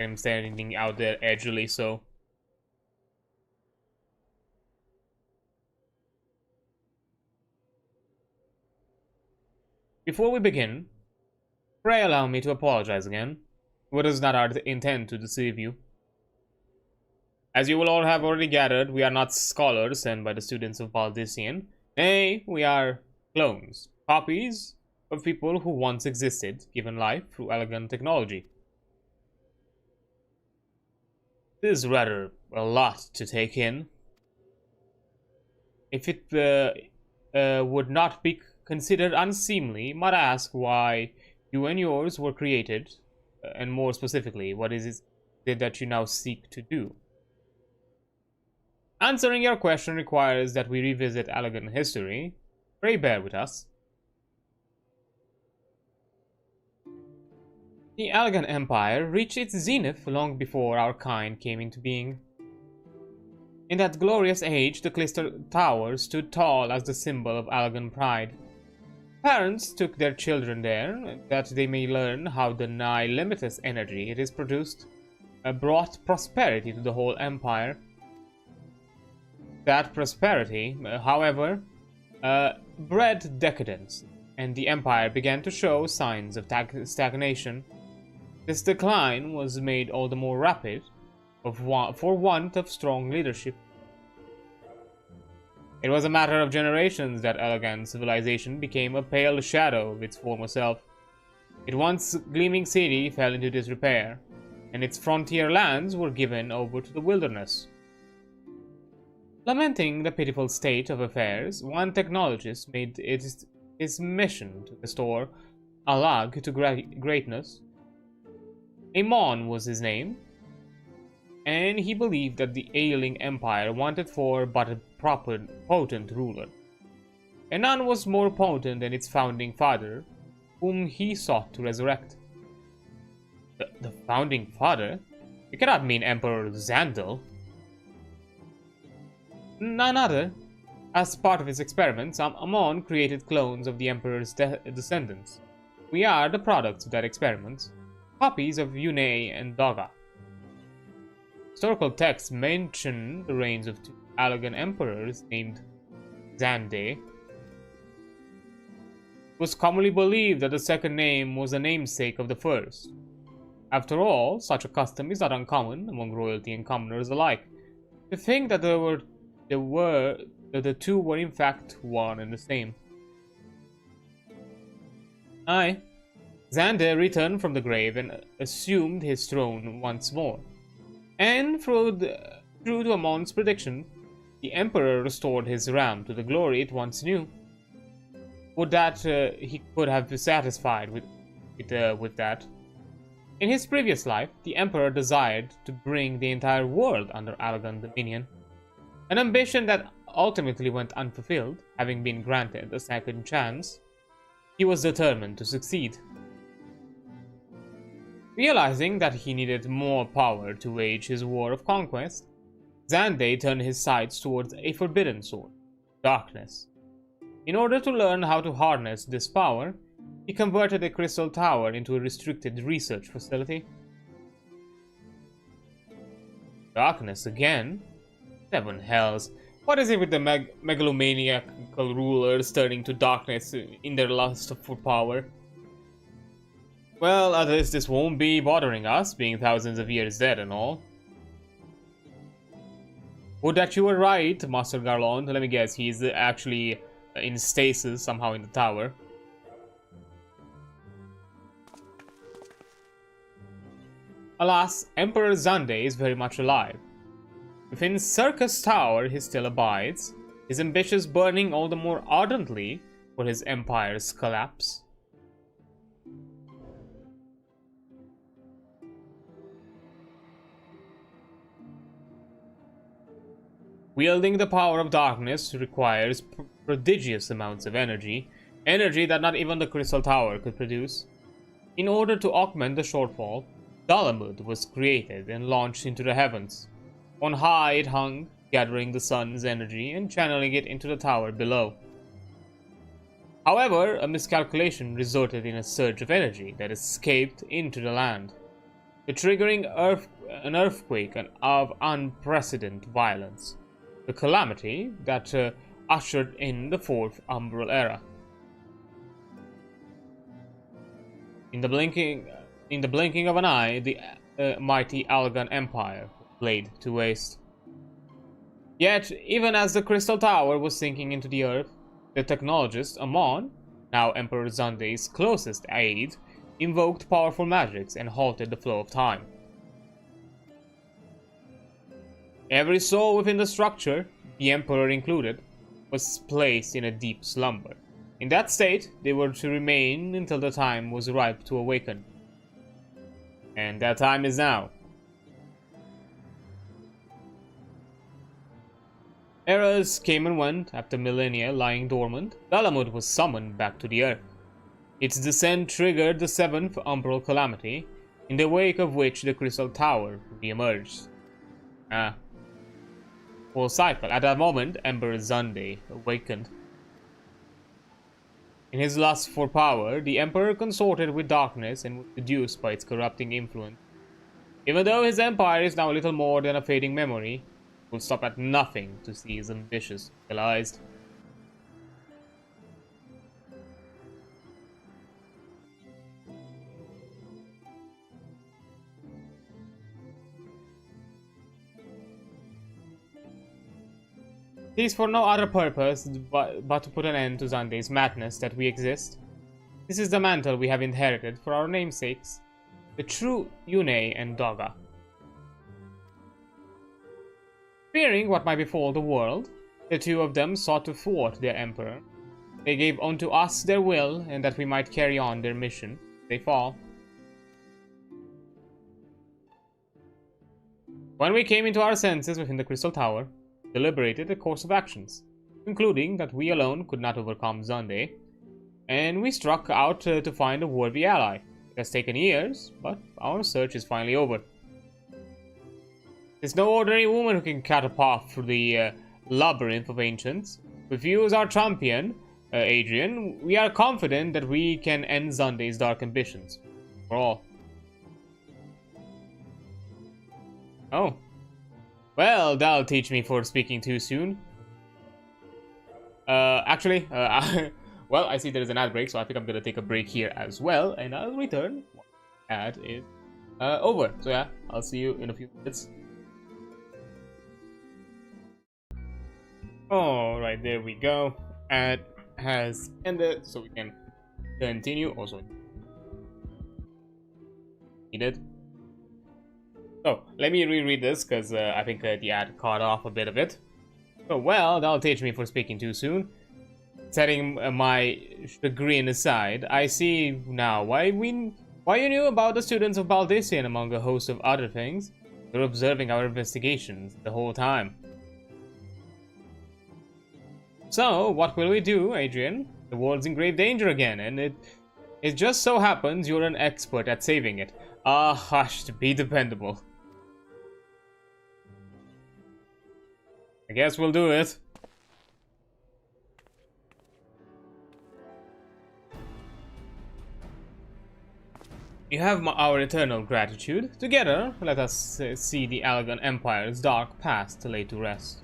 I'm standing out there edgily, so. Before we begin, pray allow me to apologize again. It is not our intent to deceive you. As you will all have already gathered, we are not scholars sent by the students of Baldician. Nay, we are clones, copies of people who once existed, given life through elegant technology. This is rather a lot to take in. If it would not be considered unseemly, might I ask why you and yours were created, and more specifically, what is it that you now seek to do? Answering your question requires that we revisit elegant history. Pray bear with us. The Elegant Empire reached its zenith long before our kind came into being. In that glorious age, the Crystal Tower stood tall as the symbol of Elegant pride. Parents took their children there, that they may learn how the nigh limitless energy it is produced brought prosperity to the whole empire. That prosperity, however, bred decadence, and the empire began to show signs of stagnation. This decline was made all the more rapid for want of strong leadership. It was a matter of generations that elegant civilization became a pale shadow of its former self. Its once gleaming city fell into disrepair, and its frontier lands were given over to the wilderness. Lamenting the pitiful state of affairs, one technologist made it his mission to restore Alag to greatness. Amon was his name, and he believed that the ailing empire wanted for but a proper, potent ruler. And none was more potent than its founding father, whom he sought to resurrect. The founding father? You cannot mean Emperor Xandel. None other. As part of his experiments, Amon created clones of the Emperor's descendants. We are the products of that experiment, copies of Yunei and Daga. Historical texts mention the reigns of two elegant emperors named Xande. It was commonly believed that the second name was a namesake of the first. After all, such a custom is not uncommon among royalty and commoners alike. To think that the two were in fact one and the same. Aye, Xande returned from the grave and assumed his throne once more. And true to Amon's prediction, the Emperor restored his realm to the glory it once knew. Would that he could have been satisfied with that. In his previous life, the Emperor desired to bring the entire world under elegant dominion, an ambition that ultimately went unfulfilled, having been granted a second chance. He was determined to succeed. Realizing that he needed more power to wage his war of conquest, Xande turned his sights towards a forbidden sword, darkness. In order to learn how to harness this power, he converted the Crystal Tower into a restricted research facility. Darkness again? Seven hells. What is it with the megalomaniacal rulers turning to darkness in their lust for power? Well, at least this won't be bothering us, being thousands of years dead and all. Would that you were right, Master Garland. Let me guess, he's actually in stasis somehow in the tower. Alas, Emperor Xande is very much alive. Within Circus Tower he still abides, his ambitions burning all the more ardently for his empire's collapse. Wielding the power of darkness requires prodigious amounts of energy that not even the Crystal Tower could produce. In order to augment the shortfall, Dalamud was created and launched into the heavens. On high it hung, gathering the sun's energy and channeling it into the tower below. However, a miscalculation resulted in a surge of energy that escaped into the land, triggering an earthquake of unprecedented violence, the calamity that ushered in the Fourth Umbral Era. In the blinking of an eye, the mighty Algan Empire laid to waste. Yet, even as the Crystal Tower was sinking into the earth, the technologist, Amon, now Emperor Zunday's closest aide, invoked powerful magics and halted the flow of time. Every soul within the structure, the Emperor included, was placed in a deep slumber. In that state, they were to remain until the time was ripe to awaken. And that time is now. Eras came and went after millennia lying dormant. Dalamud was summoned back to the earth. Its descent triggered the 7th umbral calamity, in the wake of which the Crystal Tower re-emerged. Full cycle. At that moment, Emperor Zunday awakened. In his lust for power, the Emperor consorted with darkness and was seduced by its corrupting influence. Even though his empire is now little more than a fading memory, he will stop at nothing to see his ambitions realized. It is for no other purpose but to put an end to Zunday's madness that we exist. This is the mantle we have inherited for our namesakes, the true Yune and Doga. Fearing what might befall the world, the two of them sought to thwart their emperor. They gave unto us their will, and that we might carry on their mission. They fall. When we came into our senses within the Crystal Tower, deliberated a course of actions, concluding that we alone could not overcome Zunday, and we struck out to find a worthy ally. It has taken years, but our search is finally over. There's no ordinary woman who can cut a path through the labyrinth of ancients. With you as our champion, Adrian, we are confident that we can end Zunday's dark ambitions. For all. Oh. Well, that'll teach me for speaking too soon. Actually, well, I see there is an ad break, so I think I'm gonna take a break here as well, and I'll return when the ad is over. So yeah, I'll see you in a few minutes. Alright, there we go. Ad has ended, so we can continue. Also needed. So, let me reread this, because I think the ad cut off a bit of it. So, well, that'll teach me for speaking too soon. Setting my chagrin aside, I see now why you knew about the students of Baldician among a host of other things. You're observing our investigations the whole time. So, what will we do, Adrian? The world's in grave danger again, and it just so happens you're an expert at saving it. Ah, hush, be dependable. I guess we'll do it. You have our eternal gratitude. Together, let us see the Allegan Empire's dark past laid to rest.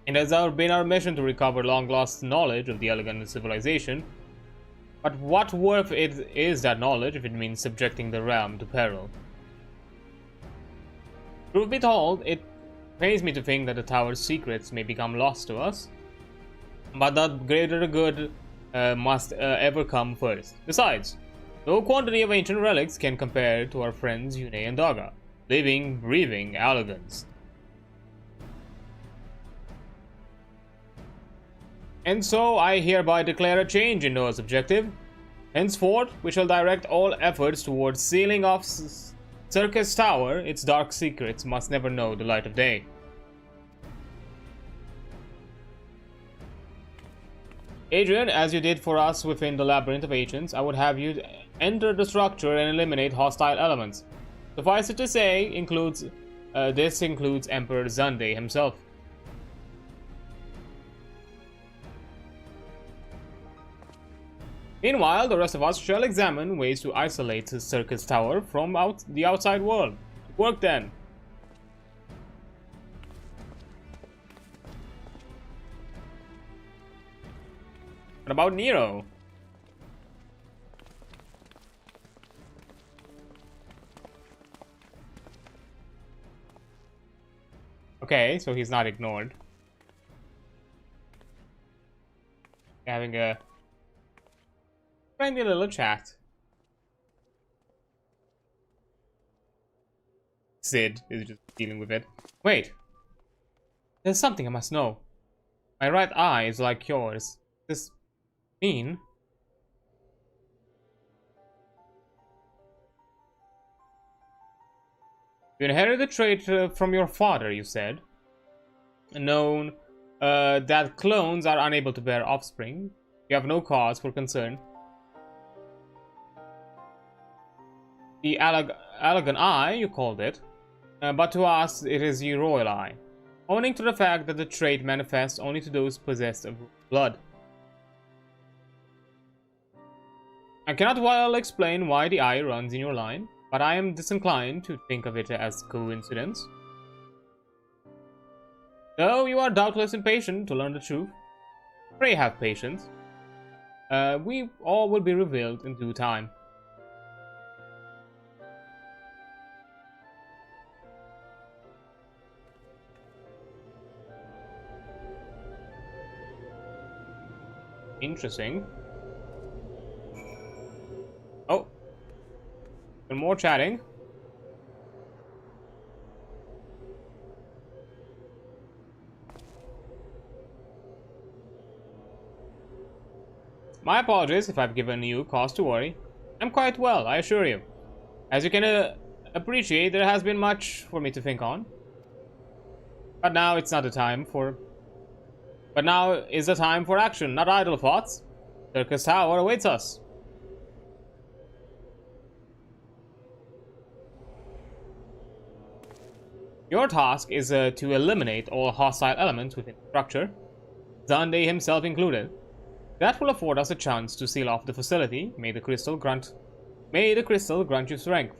It has been our mission to recover long-lost knowledge of the Allegan civilization. But what worth is that knowledge if it means subjecting the realm to peril? Truth be told, it pains me to think that the tower's secrets may become lost to us. But that greater good must ever come first. Besides, no quantity of ancient relics can compare to our friends Yune and Daga, living, breathing Allegans. And so I hereby declare a change in Noah's objective. Henceforth, we shall direct all efforts towards sealing off Circus Tower. Its dark secrets must never know the light of day. Adrian, as you did for us within the Labyrinth of Ancients, I would have you enter the structure and eliminate hostile elements. Suffice it to say, this includes Emperor Zunday himself. Meanwhile, the rest of us shall examine ways to isolate the Circus Tower from the outside world. Work then! What about Nero? Okay, so he's not ignored. Having a friendly little chat. Sid is just dealing with it. Wait. There's something I must know. My right eye is like yours. Does this mean? You inherited the trait from your father, you said. Known that clones are unable to bear offspring. You have no cause for concern. The Allegan Eye, you called it. But to us, it is the Royal Eye. Owing to the fact that the trait manifests only to those possessed of blood. I cannot well explain why the eye runs in your line, but I am disinclined to think of it as coincidence. Though you are doubtless impatient to learn the truth, pray have patience. We all will be revealed in due time. Interesting. Oh. And more chatting. My apologies if I've given you cause to worry. I'm quite well, I assure you. As you can appreciate, there has been much for me to think on. But now it's not the time for... But now is the time for action, not idle thoughts. Circus Tower awaits us. Your task is to eliminate all hostile elements within the structure, Zande himself included. That will afford us a chance to seal off the facility. May the crystal grant you strength.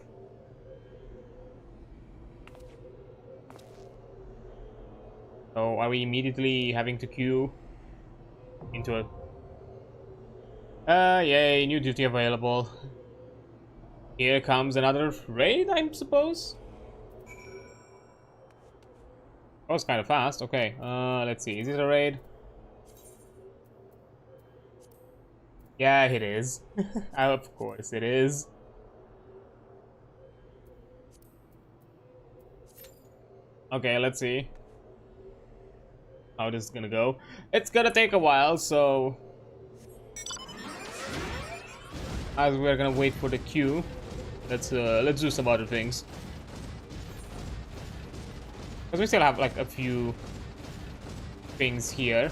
So are we immediately having to queue into a... yay, new duty available. Here comes another raid, I suppose? That was kind of fast. Okay, let's see. Is it a raid? Yeah, it is. Of course it is. Okay, let's see how this is gonna go. It's gonna take a while, so as we're gonna wait for the queue, let's do some other things. Because we still have like a few things here.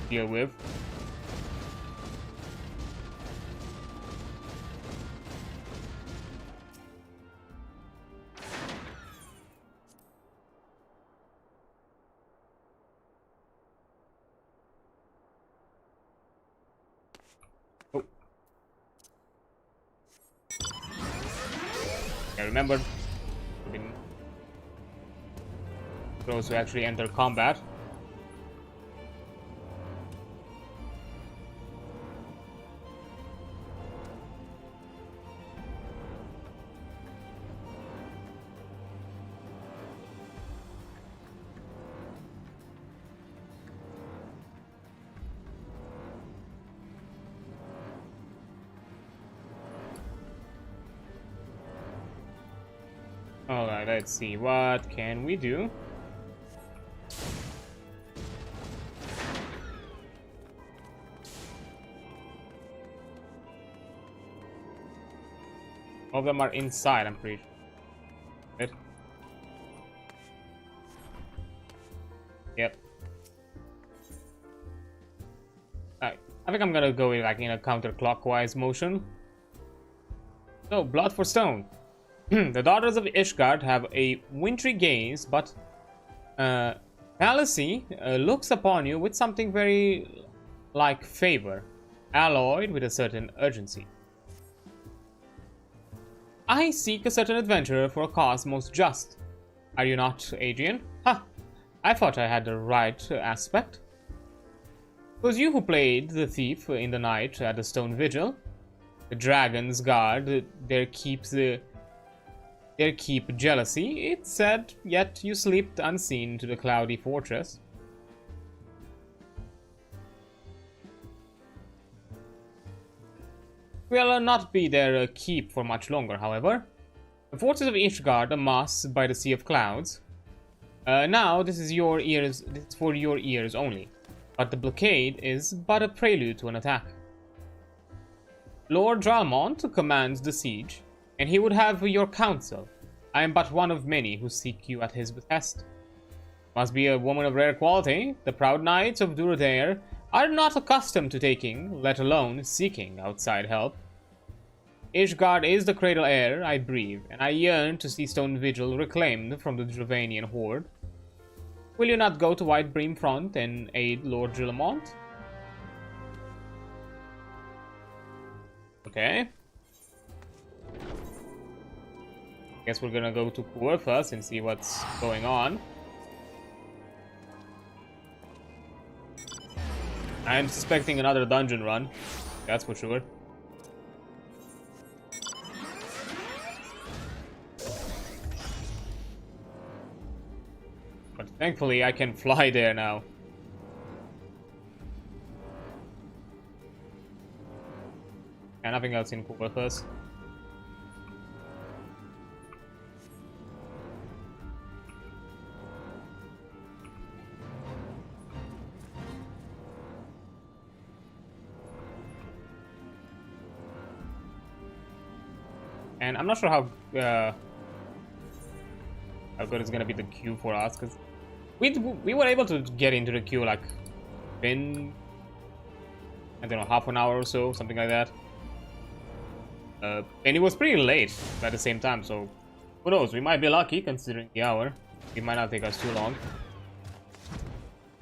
Deal with. Oh. I remember we've been close to actually enter combat. Alright, let's see. What can we do? All of them are inside, I'm pretty sure. Yep. Alright, I think I'm gonna go in, like in a counterclockwise motion. So, blood for stone. The daughters of Ishgard have a wintry gaze, but Palacy looks upon you with something very like favor, alloyed with a certain urgency. I seek a certain adventurer for a cause most just. Are you not, Adrian? Ha! I thought I had the right aspect. It was you who played the thief in the night at the Stone Vigil. The Dragon's Guard, their keep jealousy, it said, yet you slipped unseen to the cloudy fortress. Will not be their keep for much longer, however. The forces of Ishgard amass by the Sea of Clouds. Now, this is your ears. This is for your ears only. But the blockade is but a prelude to an attack. Lord Dralmont commands the siege, and he would have your counsel. I am but one of many who seek you at his behest. Must be a woman of rare quality. The proud knights of Durodair are not accustomed to taking, let alone seeking, outside help. Ishgard is the cradle air I breathe, and I yearn to see Stone Vigil reclaimed from the Dravanian horde. Will you not go to White Bream Front and aid Lord Dralmont? Okay. Guess we're gonna go to Kur first and see what's going on. I'm suspecting another dungeon run. That's for sure. But thankfully I can fly there now. And nothing else in Kur first. And I'm not sure how good it's gonna be the queue for us, because we were able to get into the queue like in, I don't know, half an hour or so, something like that. And it was pretty late at the same time, so who knows, we might be lucky considering the hour. It might not take us too long.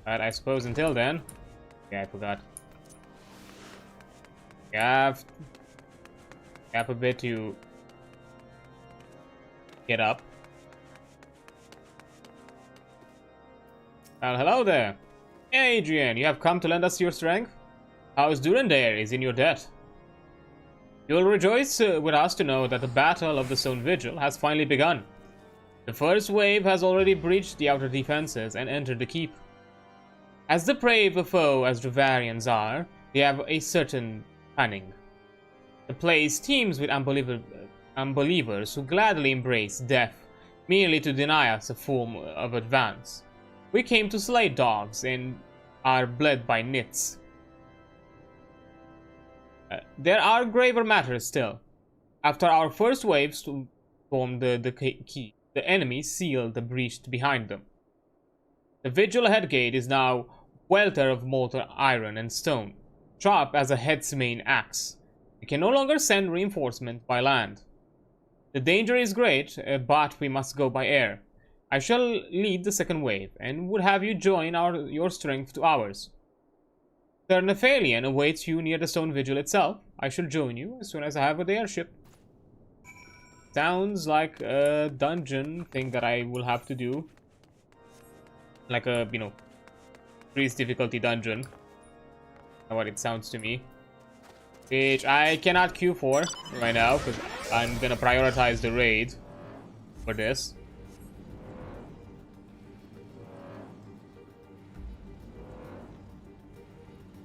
But I suppose until then, yeah, I forgot. You have a bit to get up. Well, hello there. Hey, Adrian, you have come to lend us your strength? How's Durodair is in your debt? You'll rejoice with us to know that the Battle of the Stone Vigil has finally begun. The first wave has already breached the outer defenses and entered the keep. As the brave a foe as Dravarians are, they have a certain cunning. The place teems with unbelievers who gladly embrace death merely to deny us a form of advance. We came to slay dogs and are bled by nits. There are graver matters still. After our first wave stormed the keep, the enemy sealed the breach behind them. The Vigil headgate is now welter of molten iron and stone, sharp as a headsman axe. We can no longer send reinforcements by land. The danger is great, but we must go by air. I shall lead the second wave, and would have you join your strength to ours. Sir Nephalian awaits you near the Stone Vigil itself. I shall join you as soon as I have the airship. Sounds like a dungeon thing that I will have to do. Like a, you know, increased difficulty dungeon. That's what it sounds to me. Which I cannot queue for right now, because I'm gonna prioritize the raid for this.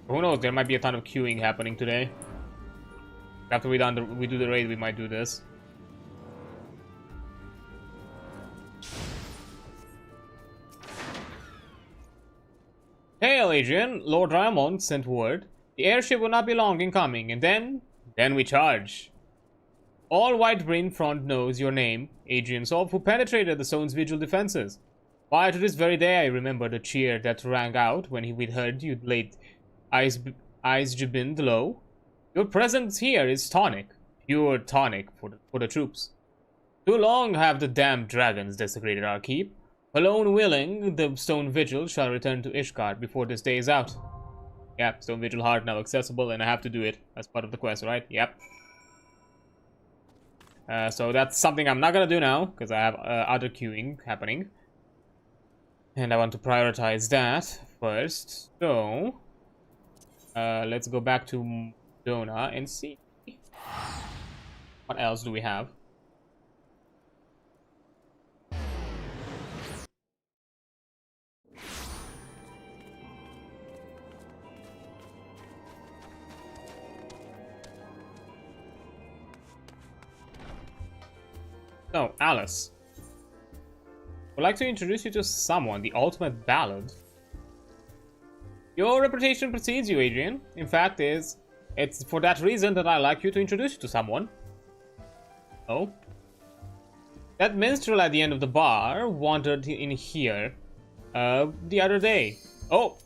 Who knows, there might be a ton of queuing happening today. After we do the raid, we might do this. Hail, Adrian! Lord Dralmont sent word. The airship will not be long in coming, and then we charge. All White Bream Front knows your name, Adreansulph, who penetrated the Stone's Vigil defenses. Why, to this very day I remember the cheer that rang out when we heard you laid Eisgebind low. Your presence here is tonic, pure tonic for the troops. Too long have the damned dragons desecrated our keep. Alone willing, the Stone Vigil shall return to Ishgard before this day is out. Yep, Stone Vigil Heart now accessible, and I have to do it as part of the quest, right? Yep. So that's something I'm not gonna do now, because I have other queuing happening. And I want to prioritize that first. So, let's go back to Dona and see What else do we have? So, Alice. Would like to introduce you to someone, the ultimate ballad. Your reputation precedes you, Adrian. In fact, it's for that reason that I like you to introduce you to someone. Oh? That minstrel at the end of the bar wandered in here the other day. Oh!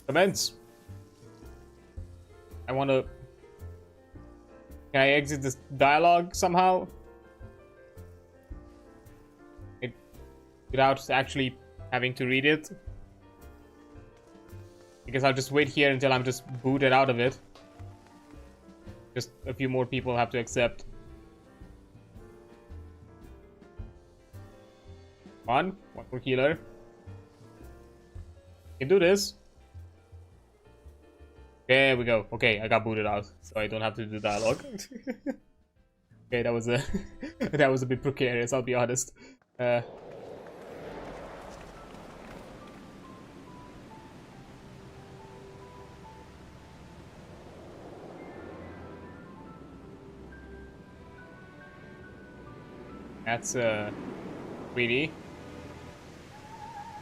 Commence. I want to... Can I exit this dialogue somehow? Without actually having to read it? I guess I'll just wait here until I'm just booted out of it. Just a few more people have to accept. One more healer. Can do this. There we go. Okay, I got booted out, so I don't have to do dialogue. Okay, that was a that was a bit precarious, I'll be honest. That's greedy.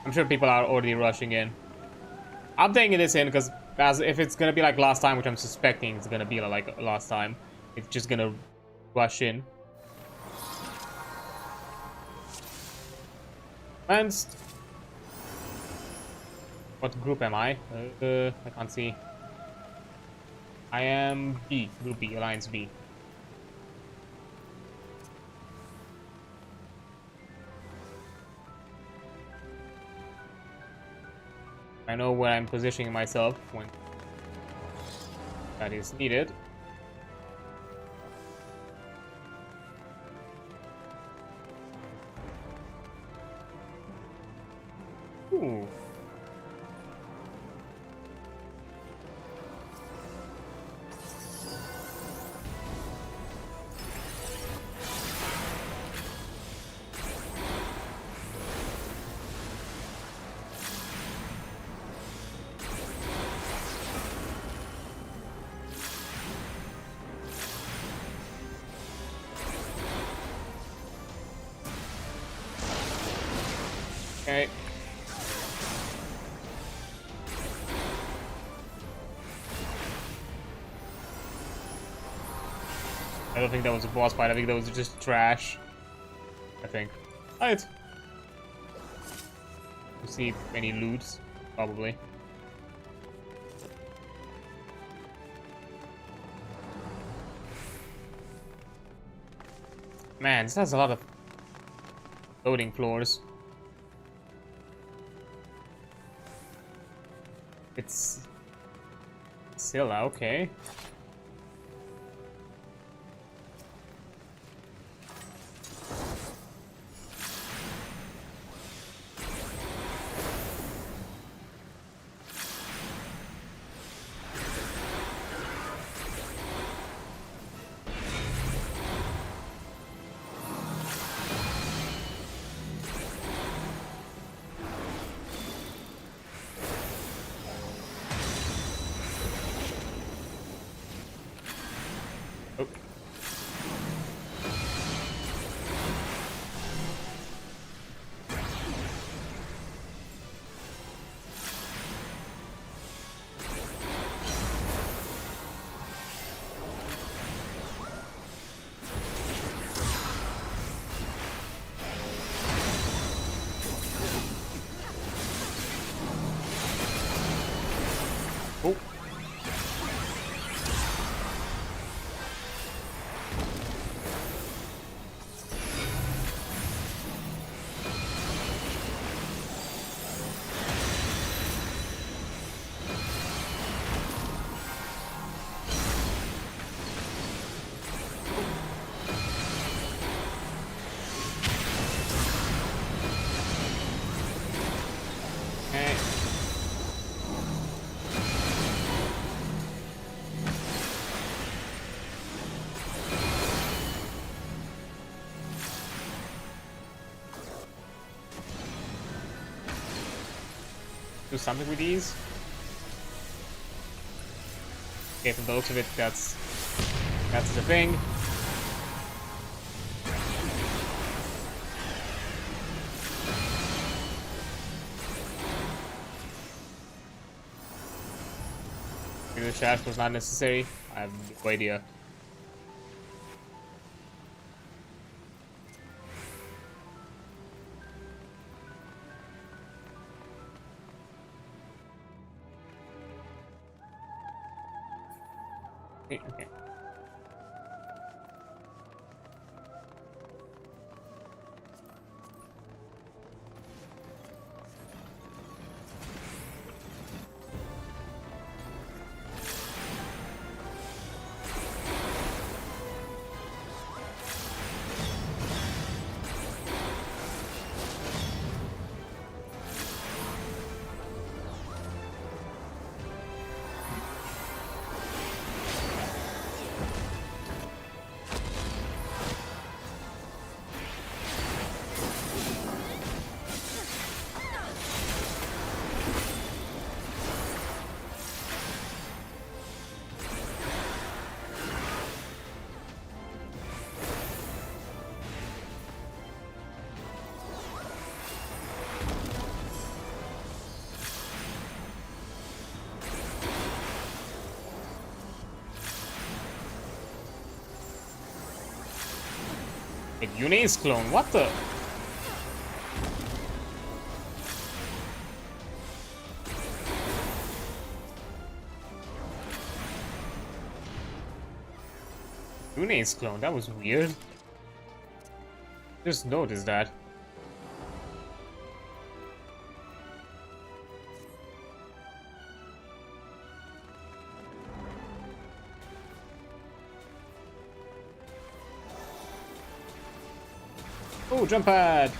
I'm sure people are already rushing in. I'm taking this in because as if it's gonna be like last time, which I'm suspecting it's gonna be like last time, it's just gonna rush in. And what group am I? I can't see. I am B, Group B, Alliance B. I know where I'm positioning myself when that is needed. Ooh. Okay. I don't think that was a boss fight. I think that was just trash. I think. Alright. We'll see any loots, probably. Man, this has a lot of loading floors. It's Scylla, okay. Oh. Oh. Okay. do something with these. Okay, from the looks of it, that's the thing. Maybe the shaft was not necessary. I have no idea. Okay. Wait, Yune's clone, what the? Yune's clone, that was weird. Just noticed that. Oh, jump pad!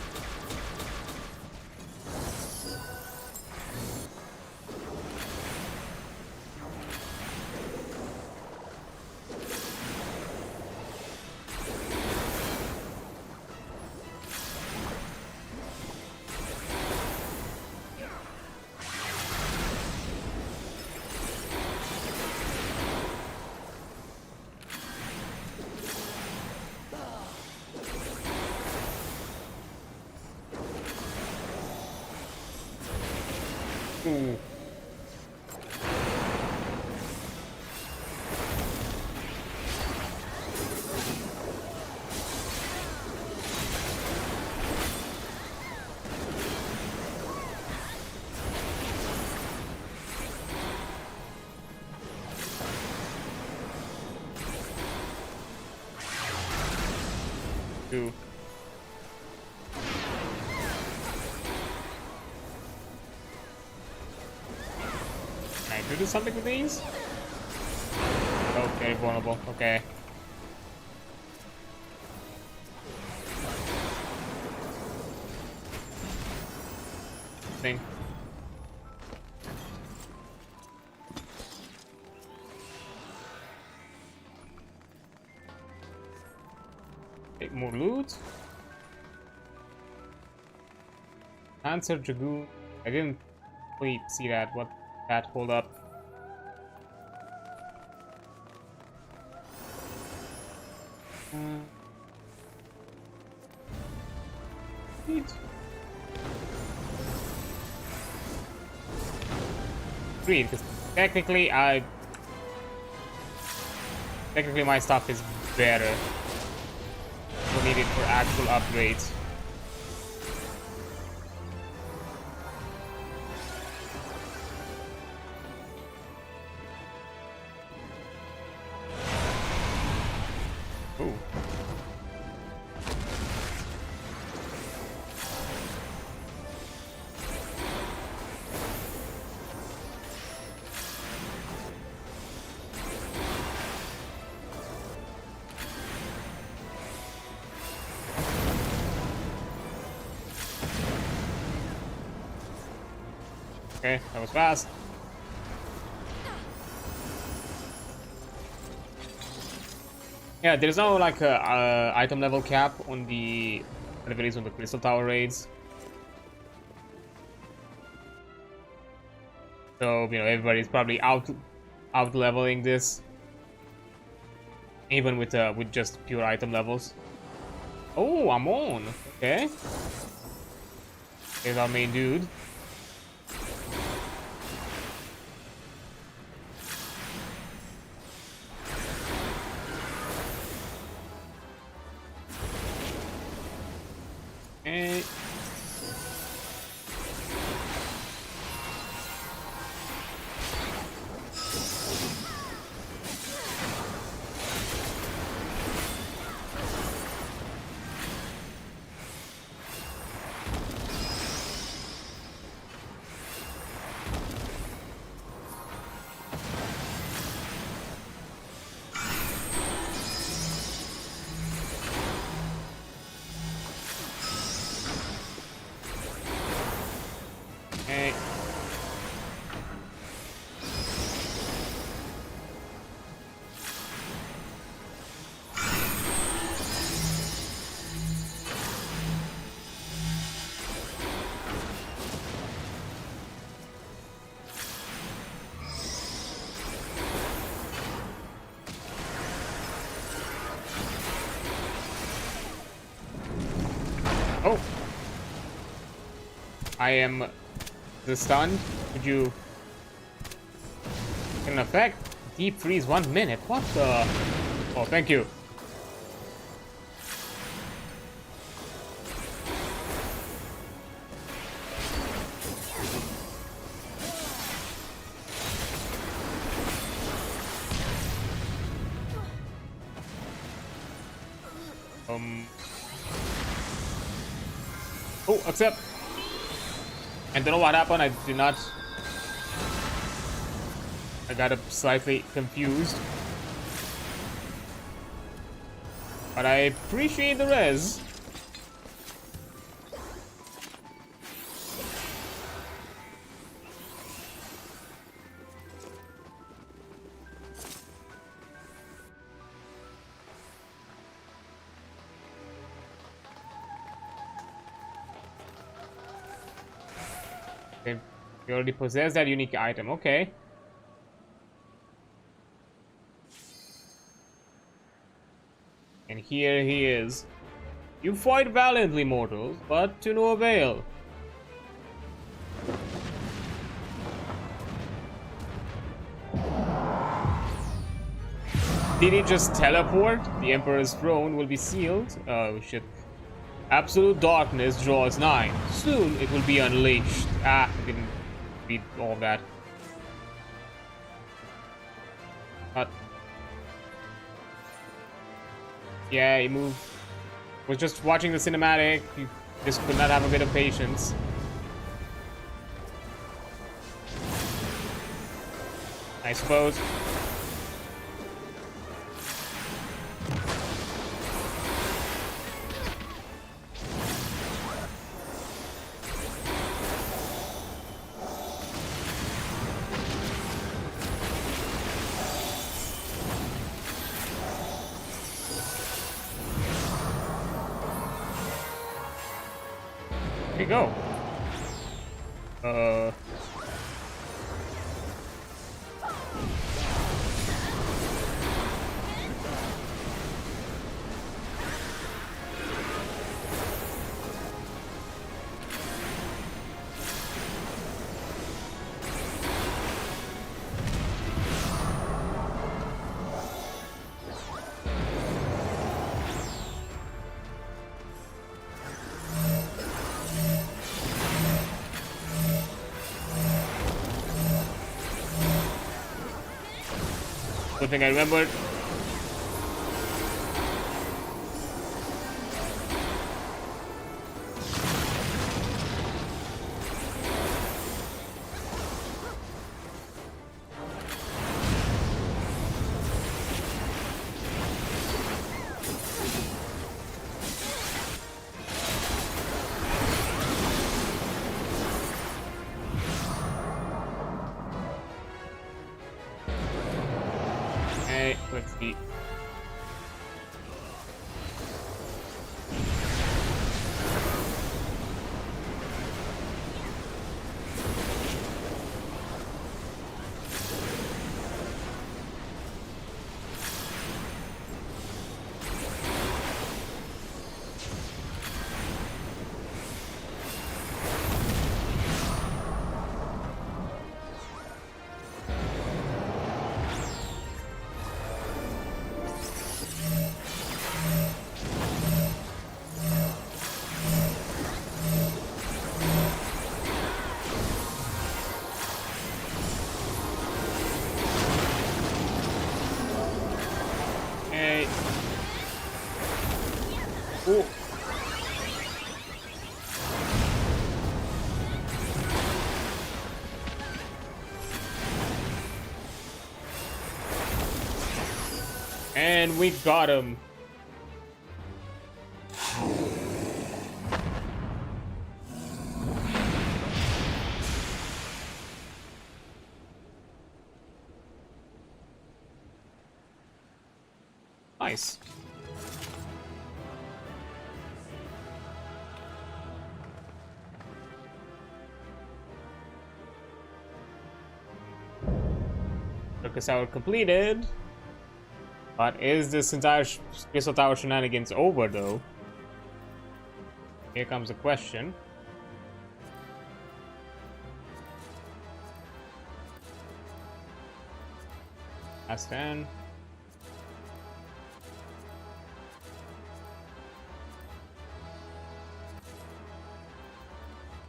Ooh. Ooh. Do something with these? Oh, very vulnerable. Okay. Thing. Take more loot. Answer Dragoon. I didn't really see that. What that? Hold up. Green, because technically my stuff is better. We'll need it for actual upgrades. Ooh. Okay, that was fast. Yeah, there's no like item level cap on the on the crystal tower raids. So, you know, everybody's probably out leveling this, even with just pure item levels. Oh, I'm on. Okay. Here's our main dude. Okay. Okay. Oh. I am stunned. Could you get an effect? Deep freeze 1 minute. What the? Oh, thank you. Oh, accept. I don't know what happened. I did not. I got slightly confused. But I appreciate the res. Okay, we already possess that unique item. Okay. And here he is. You fight valiantly, mortals, but to no avail. Did he just teleport? The Emperor's throne will be sealed. Oh shit. Absolute darkness draws nigh. Soon it will be unleashed. Ah, I didn't read all of that. Yeah, he moved. Was just watching the cinematic. You just could not have a bit of patience. I suppose. There you go. Good thing I remembered. Let's see. Hey. Ooh. And we got him. Nice. Focus hour completed. But is this entire Crystal Tower shenanigans over, though? Here comes the question. Last 10.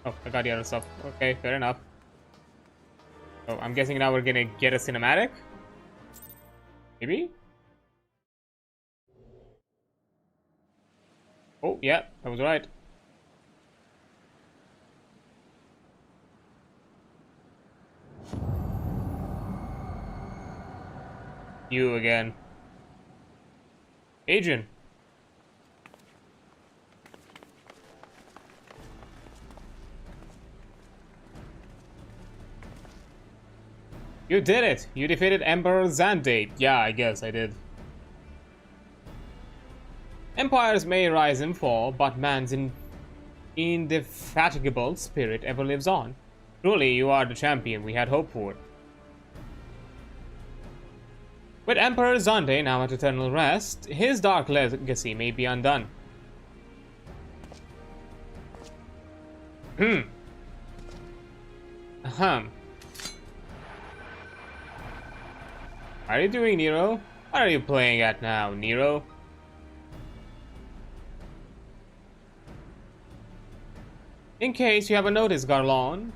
Oh, I got the other stuff. Okay, fair enough. So I'm guessing now we're gonna get a cinematic? Maybe? Oh, yeah, that was right. You again. Adrian. You did it! You defeated Emperor Zandate. Yeah, I guess I did. Empires may rise and fall, but man's indefatigable spirit ever lives on. Truly, you are the champion we had hoped for. With Emperor Zande now at eternal rest, his dark legacy may be undone. Ahem. What are you doing, Nero? What are you playing at now, Nero? In case you haven't noticed, Garlon,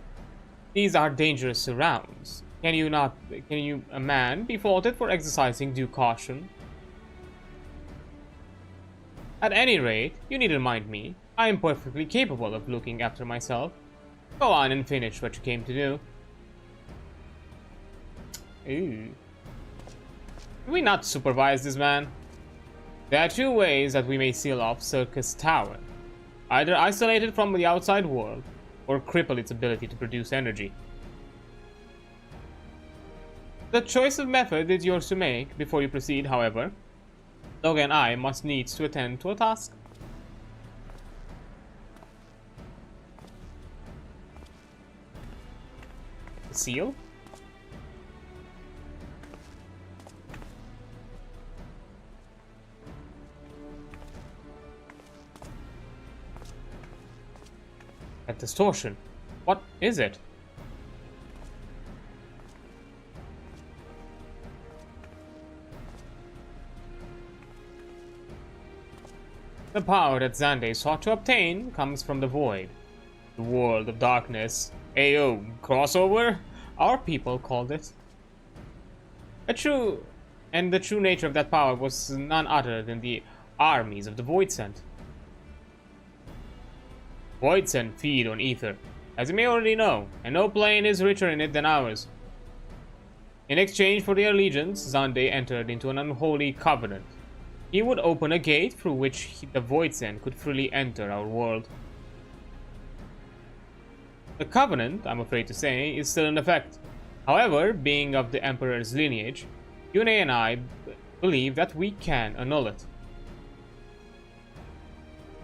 these are dangerous surrounds. Can you, a man, be faulted for exercising due caution? At any rate, you need to remind me, I am perfectly capable of looking after myself. Go on and finish what you came to do. Ooh. Can we not supervise this man? There are two ways that we may seal off Circus Tower. Either isolate it from the outside world, or cripple its ability to produce energy. The choice of method is yours to make. Before you proceed, however, Doga and I must needs to attend to a task. The seal? That distortion. What is it? The power that Zande sought to obtain comes from the void, the world of darkness. Ayo, crossover? Our people called it. The true nature of that power was none other than the armies of the Voidsent. Voidsent feed on ether, as you may already know, and no plane is richer in it than ours. In exchange for their allegiance, Zande entered into an unholy covenant. He would open a gate through which the Voidsent could freely enter our world. The covenant, I'm afraid to say, is still in effect. However, being of the Emperor's lineage, Yune and I believe that we can annul it.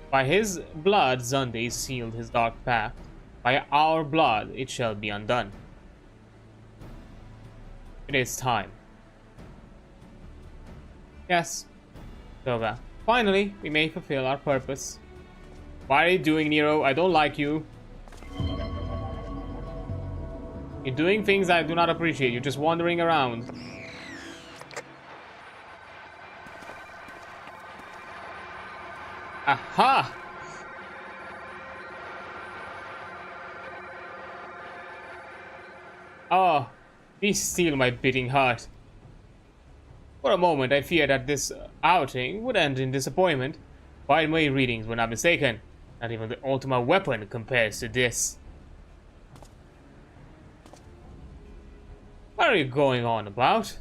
By his blood, Zande sealed his dark pact. By our blood, it shall be undone. It is time. Yes, Doga. Finally, we may fulfill our purpose. What are you doing, Nero? I don't like you. You're doing things I do not appreciate. You're just wandering around. Aha! Oh, please steal my beating heart. For a moment, I feared that this outing would end in disappointment. By my readings were not mistaken. Not even the ultimate weapon compares to this. What are you going on about?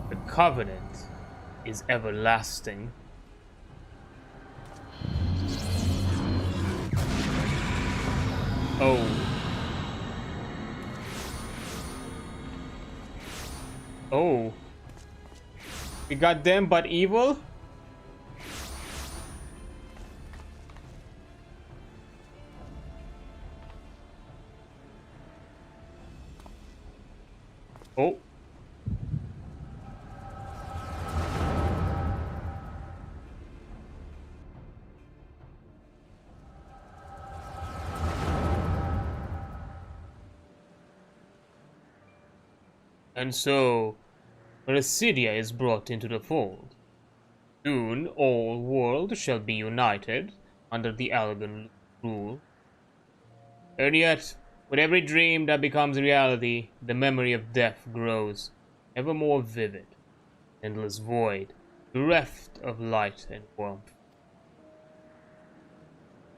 The covenant is everlasting. Oh. Oh. We got them but evil? Oh. And so, Residia is brought into the fold. Soon all world shall be united under the Algon rule. And yet, with every dream that becomes reality, the memory of death grows, ever more vivid, endless void, bereft of light and warmth.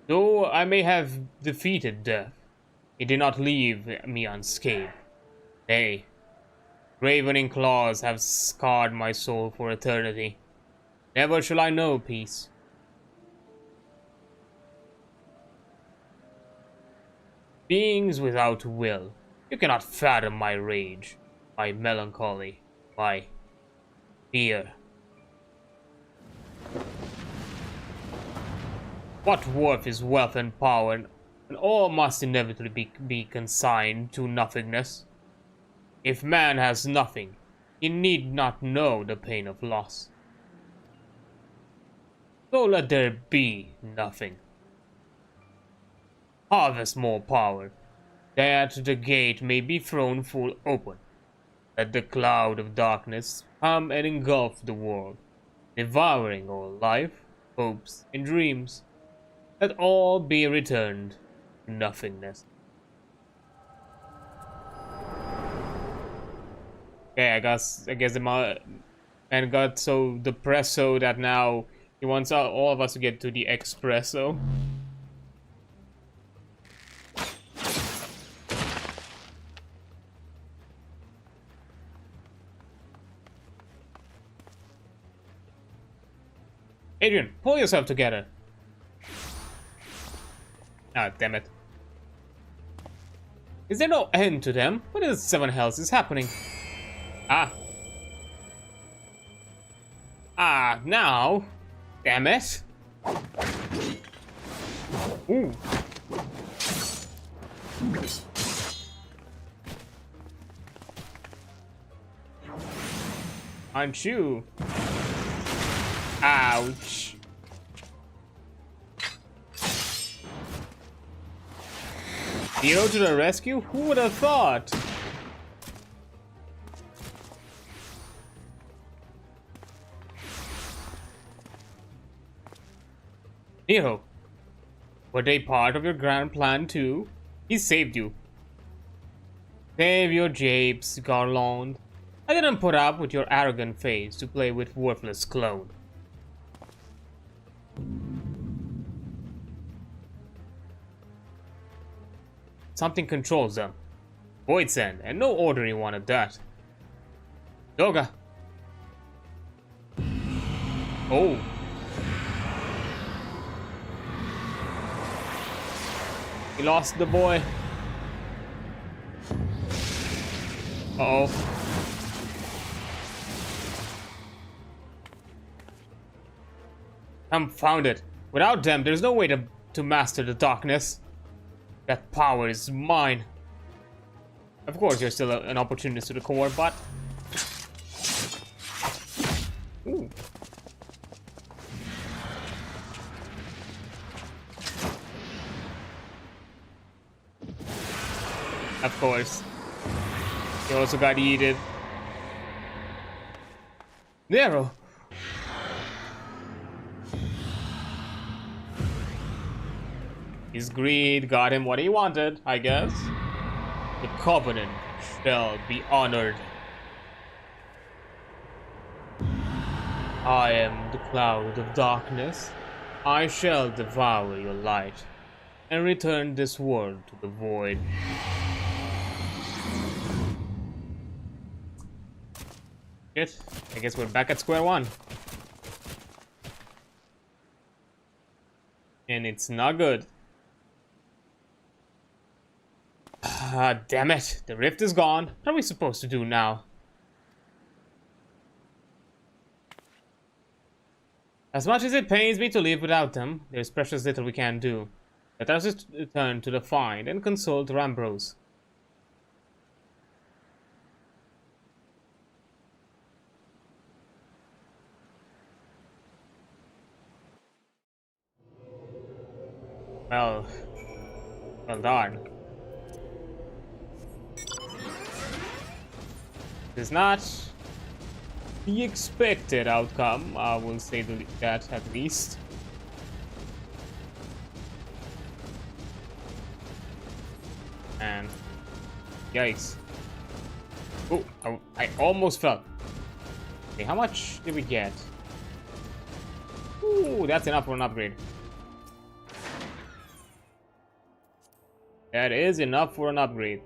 Though I may have defeated death, it did not leave me unscathed. Nay, ravening claws have scarred my soul for eternity. Never shall I know peace. Beings without will, you cannot fathom my rage, my melancholy, my fear. What worth is wealth and power, and all must inevitably be consigned to nothingness? If man has nothing, he need not know the pain of loss. So let there be nothing. Harvest more power, that the gate may be thrown full open. Let the cloud of darkness come and engulf the world, devouring all life, hopes, and dreams. Let all be returned to nothingness. Okay, I guess the man got so depressed so that now he wants all of us to get to the espresso. Adrian, pull yourself together. Ah, damn it. Is there no end to them? What in seven hells is happening? Ah. Ah, now. Damn it. Ooh. Aren't you? Ouch. Hero to the rescue? Who would have thought? Nero, were they part of your grand plan too? He saved you. Save your japes, Garland. I didn't put up with your arrogant face to play with worthless clone. Something controls them. Void Send, and no ordinary one at that. Doga. Oh. He lost the boy. Uh-oh. Confound it. Without them, there's no way to master the darkness. That power is mine. Of course, you're still an opportunist to the core, but... Ooh. Of course. You also got eaten. His greed got him what he wanted, I guess. The Covenant shall be honored. I am the cloud of darkness. I shall devour your light and return this world to the void. Shit, I guess we're back at square one. And it's not good. Ah, damn it. The rift is gone. What are we supposed to do now? As much as it pains me to live without them, there's precious little we can do. Let us return to the find and consult Rambrose. Well darn. It is not the expected outcome, I will say that at least. And yikes. Oh, I almost fell. Okay, how much did we get? Ooh, that's enough for an upgrade. That is enough for an upgrade.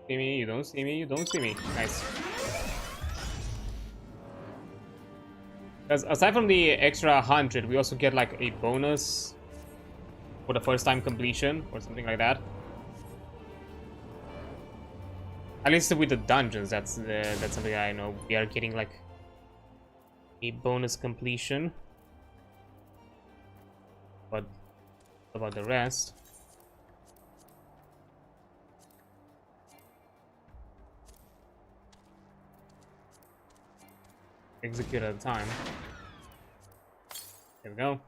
See me, you don't see me, you don't see me. Nice. Because aside from the extra 100, we also get like a bonus for the first time completion or something like that. At least with the dungeons, that's something I know. We are getting like a bonus completion. But about the rest? Execute at a time. There we go.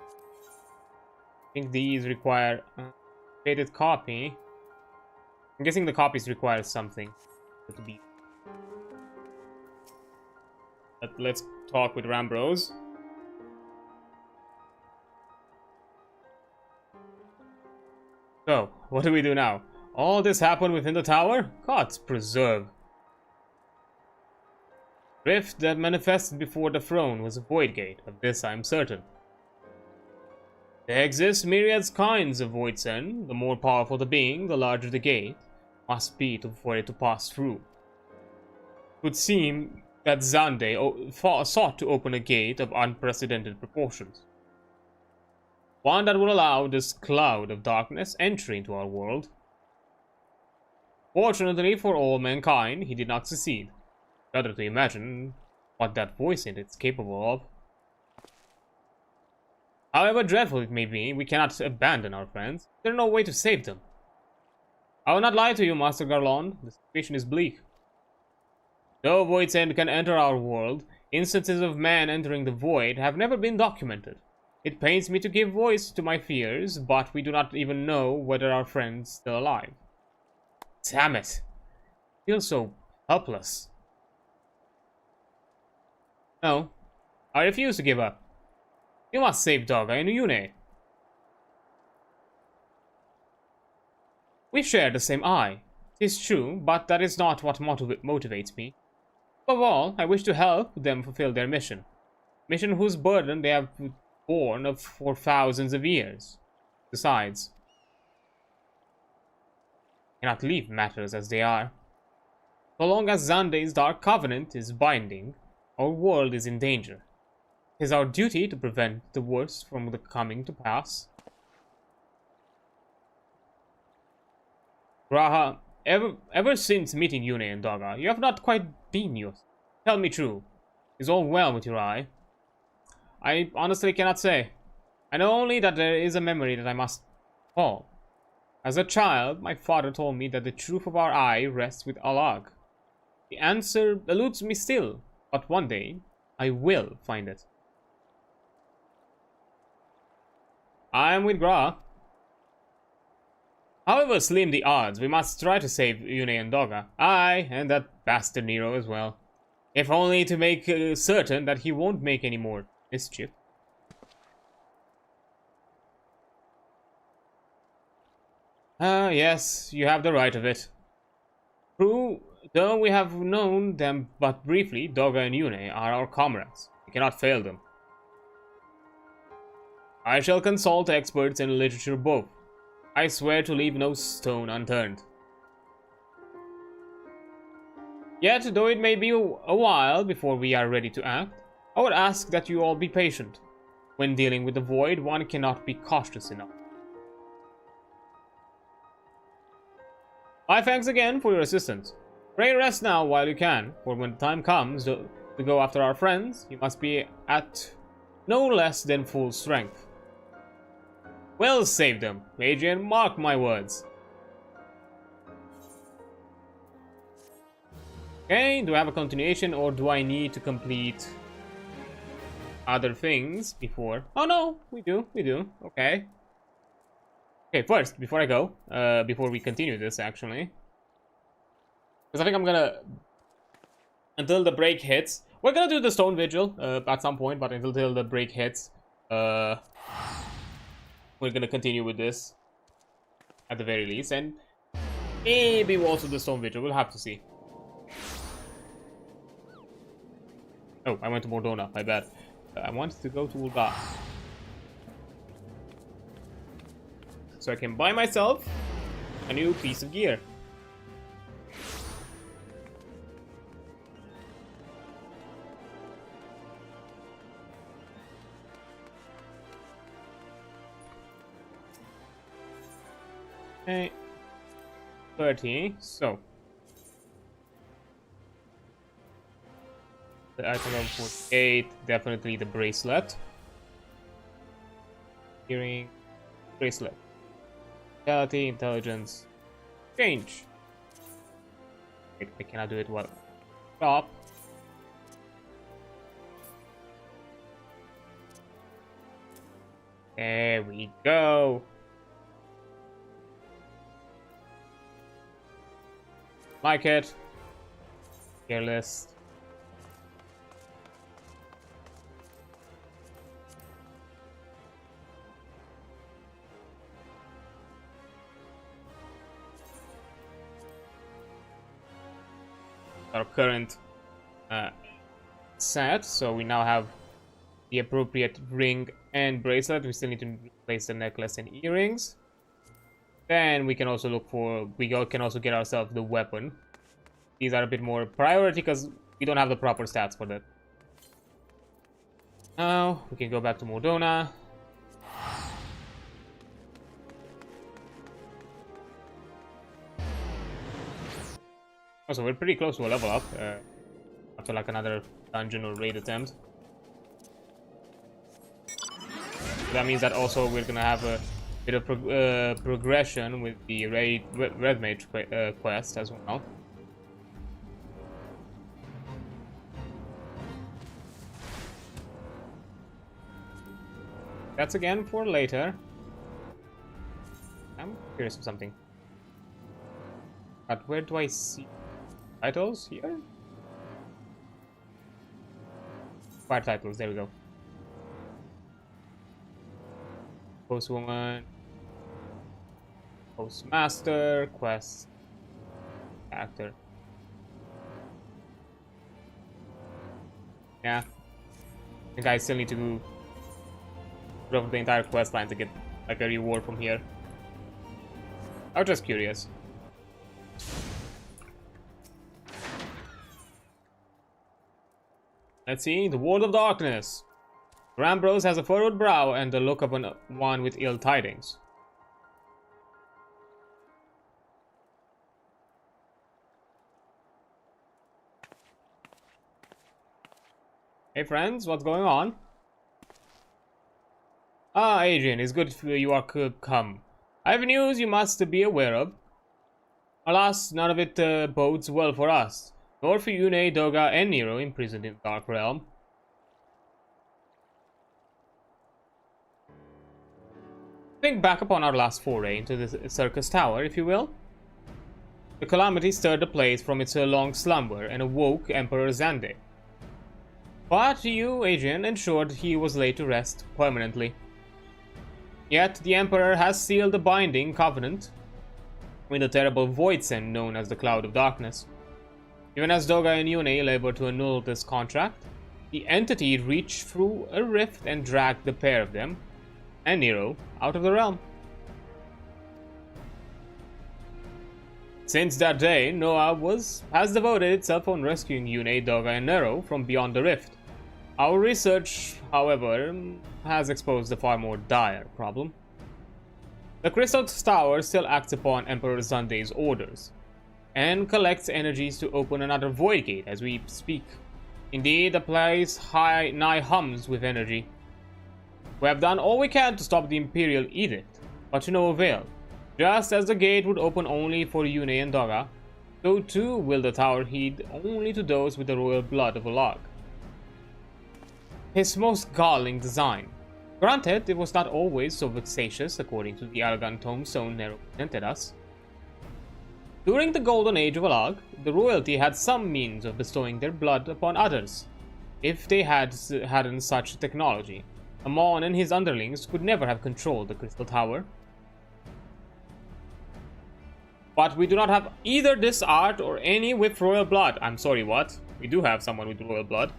I think these require created copy. I'm guessing the copies require something to be. But let's talk with Rambrose. So, what do we do now? All this happened within the tower? Gods preserve. Rift that manifested before the throne was a void gate, of this I am certain. There exist myriad kinds of void sen. The more powerful the being, the larger the gate must be for it to pass through. It would seem that Zande sought to open a gate of unprecedented proportions. One that will allow this cloud of darkness entry into our world. Fortunately for all mankind, he did not succeed. Rather to imagine what that voice is capable of. However dreadful it may be, we cannot abandon our friends. There is no way to save them. I will not lie to you, Master Garlond. The situation is bleak. Though Void's End can enter our world, instances of man entering the Void have never been documented. It pains me to give voice to my fears, but we do not even know whether our friend's still alive. Damn it. I feel so helpless. No, I refuse to give up. You must save Dogga and Yune. We share the same eye. 'Tis true, but that is not what motivates me. Above all, I wish to help them fulfill their mission. Mission whose burden they have borne for thousands of years. Besides, I cannot leave matters as they are. So long as Zande's Dark Covenant is binding, our world is in danger. It is our duty to prevent the worst from coming to pass. Graha, ever since meeting Yune and Dogga, you have not quite been yours. Tell me true. Is all well with your eye? I honestly cannot say. I know only that there is a memory that I must recall. As a child, my father told me that the truth of our eye rests with Alag. The answer eludes me still, but one day, I will find it. I am with Gra. However slim the odds, we must try to save Yune and Dogga. Aye, and that bastard Nero as well. If only to make certain that he won't make any more mischief. Yes, you have the right of it. True, though we have known them but briefly, Doga and Yune are our comrades. We cannot fail them. I shall consult experts in literature both. I swear to leave no stone unturned. Yet, though it may be a while before we are ready to act, I would ask that you all be patient. When dealing with the void, one cannot be cautious enough. My thanks again for your assistance. Pray rest now while you can, for when the time comes to go after our friends, you must be at no less than full strength. We'll save them, Adrian, mark my words. Okay, do I have a continuation or do I need to complete other things before? Oh no, we do, okay. Okay, first, before I go, before we continue this actually, because I think I'm gonna, until the break hits, we're gonna do the Stone Vigil at some point, but until the break hits, we're gonna continue with this at the very least, and maybe also the Stone Vigil, we'll have to see. Oh, I went to Mordona, my bad. I wanted to go to Ulga, so I can buy myself a new piece of gear. Okay, 30, so the item level 48, definitely the bracelet. Hearing, bracelet. Vitality, intelligence, change. Wait, I cannot do it while stop. There we go. Like it. Gear list. Our current set, so we now have the appropriate ring and bracelet. We still need to replace the necklace and earrings. Then we can also look for, can also get ourselves the weapon. These are a bit more priority because we don't have the proper stats for that. Now we can go back to Mordona. Also, we're pretty close to a level up after like another dungeon or raid attempt. That means that also we're gonna have a bit of progression with the red mage quest as well. That's again for later. I'm curious of something. But where do I see titles? Here? Fire titles, there we go. Postwoman, Postmaster, Quest, Actor. Yeah. I think I still need to go over the entire quest line to get like a reward from here. I was just curious. Let's see, the Ward of Darkness. Rambrose has a furrowed brow and the look of one with ill tidings. Hey friends, what's going on? Ah, Adrian, it's good you are come. I have news you must be aware of. Alas, none of it bodes well for us, nor for Yune, Doga, and Nero imprisoned in the Dark Realm. Think back upon our last foray into the circus tower, if you will. The calamity stirred the place from its long slumber and awoke Emperor Zande. But you, Adrian, ensured he was laid to rest permanently. Yet the Emperor has sealed a binding covenant with the terrible voidsent known as the Cloud of Darkness. Even as Doga and Yune labor to annul this contract, the entity reached through a rift and dragged the pair of them, and Nero, out of the realm. Since that day, Noah has devoted itself on rescuing Yune, Doga, and Nero from beyond the rift. Our research, however, has exposed a far more dire problem. The Crystal Tower still acts upon Emperor Zandei's orders, and collects energies to open another void gate as we speak. Indeed, the place nigh hums with energy. We have done all we can to stop the Imperial Edict, but to no avail. Just as the gate would open only for Yune and Doga, so too will the tower heed only to those with the royal blood of a log. His most galling design. Granted, it was not always so vexatious according to the elegant tombstone Nero presented us. During the golden age of Alag, the royalty had some means of bestowing their blood upon others. If they hadn't such technology, Amon and his underlings could never have controlled the Crystal Tower. But we do not have either this art or any with royal blood. I'm sorry, what? We do have someone with royal blood.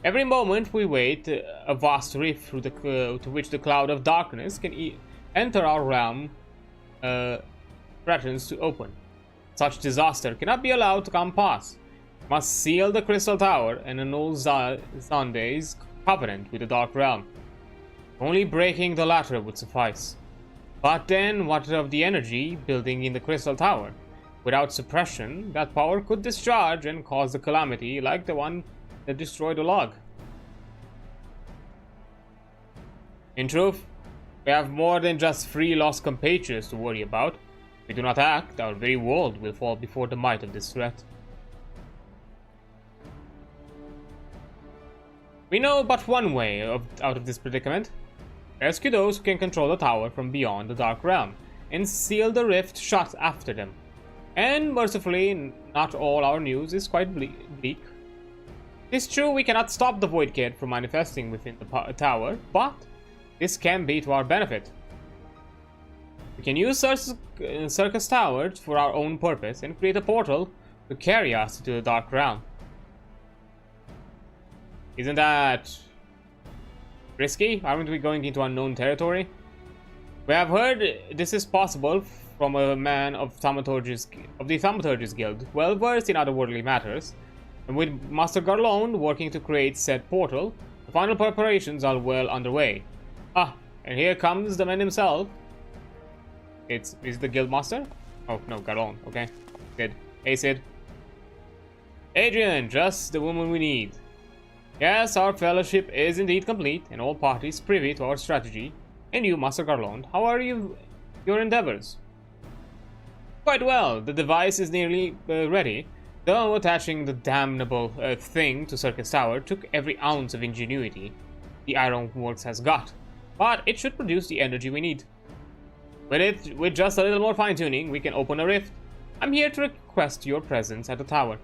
Every moment we wait, a vast rift through to which the Cloud of Darkness can enter our realm threatens to open. Such disaster cannot be allowed to come pass. We must seal the Crystal Tower and annul Zandei's covenant with the Dark Realm. Only breaking the latter would suffice. But then, what of the energy building in the Crystal Tower? Without suppression, that power could discharge and cause a calamity like the one that destroyed the log. In truth, we have more than just 3 lost compatriots to worry about. If we do not act, our very world will fall before the might of this threat. We know but one way out of this predicament. Rescue those who can control the tower from beyond the Dark Realm, and seal the rift shut after them. And mercifully, not all our news is quite bleak. It is true we cannot stop the Void Gate from manifesting within the tower, but this can be to our benefit. We can use Circus Tower for our own purpose and create a portal to carry us to the Dark Realm. Isn't that risky? Aren't we going into unknown territory? We have heard this is possible from a man of the Thaumaturgist Guild, well versed in otherworldly matters, and with Master Garlone working to create said portal, the final preparations are well underway. Ah, and here comes the man himself. Is the guild master? Oh no, Garlone. Okay, good. Hey Sid. Adrian, just the woman we need. Yes, our fellowship is indeed complete, and all parties privy to our strategy. And you, Master Garlone, how are your endeavors? Quite well. The device is nearly ready, though attaching the damnable thing to Circus Tower took every ounce of ingenuity the Ironworks has got. But it should produce the energy we need. With just a little more fine-tuning, we can open a rift. I'm here to request your presence at the tower.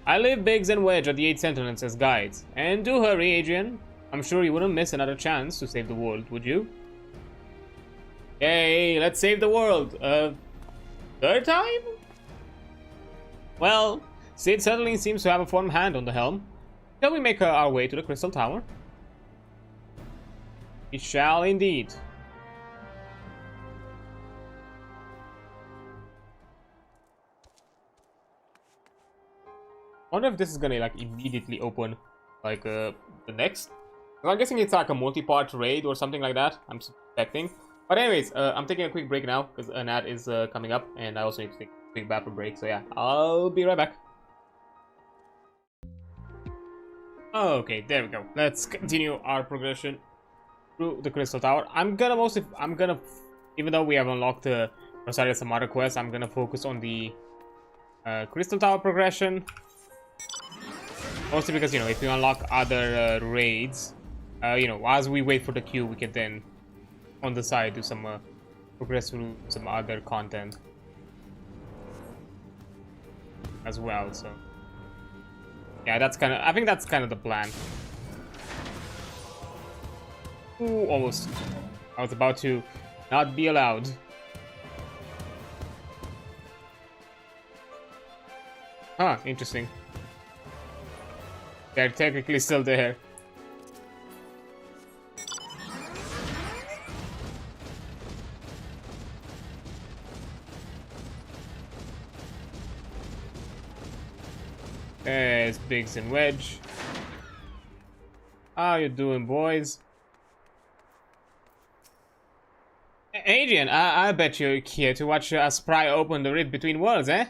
I leave Biggs and Wedge at the 8 Sentinels as guides. And do hurry, Adrian. I'm sure you wouldn't miss another chance to save the world, would you? Yay, let's save the world. Third time? Well, Sid certainly seems to have a firm hand on the helm. Shall we make our way to the Crystal Tower? We shall indeed. I wonder if this is gonna like immediately open like the next. I'm guessing it's like a multi-part raid or something like that. I'm suspecting. But anyways, I'm taking a quick break now because an ad is coming up, and I also need to take a quick bathroom break. So yeah, I'll be right back. Okay, there we go. Let's continue our progression through the Crystal Tower. I'm gonna, even though we have unlocked some other quests, I'm gonna focus on the Crystal Tower progression. Mostly because, you know, if we unlock other raids, you know, as we wait for the queue, we can then, on the side, do some progress through some other content as well. So, Yeah, that's kind of... I think that's kind of the plan. Ooh, almost. I was about to not be allowed. Huh, interesting. They're technically still there. There's Biggs and Wedge. How you doing, boys? Adrian, I bet you're here to watch us pry open the rift between worlds, eh?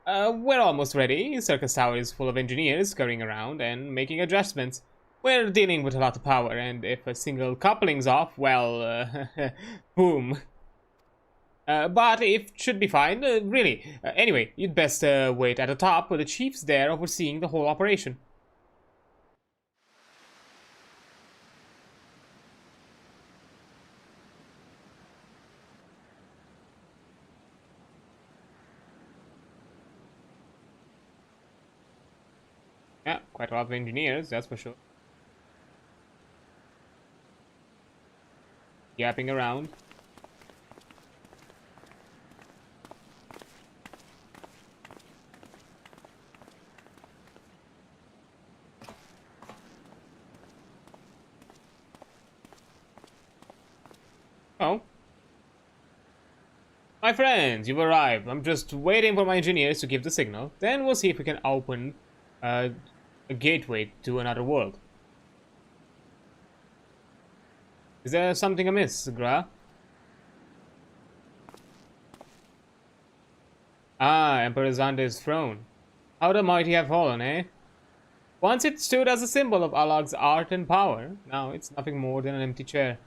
We're almost ready. Circus Tower is full of engineers scurrying around and making adjustments. We're dealing with a lot of power, and if a single coupling's off, well, boom. But it should be fine, really. Anyway, you'd best wait at the top, where the chief's there overseeing the whole operation. Yeah, quite a lot of engineers, that's for sure. Yapping around. Oh. My friends, you've arrived. I'm just waiting for my engineers to give the signal. Then we'll see if we can open a gateway to another world. Is there something amiss, Gra? Ah, Emperor Xande's throne. How the mighty have fallen, eh? Once it stood as a symbol of Alag's art and power. Now it's nothing more than an empty chair.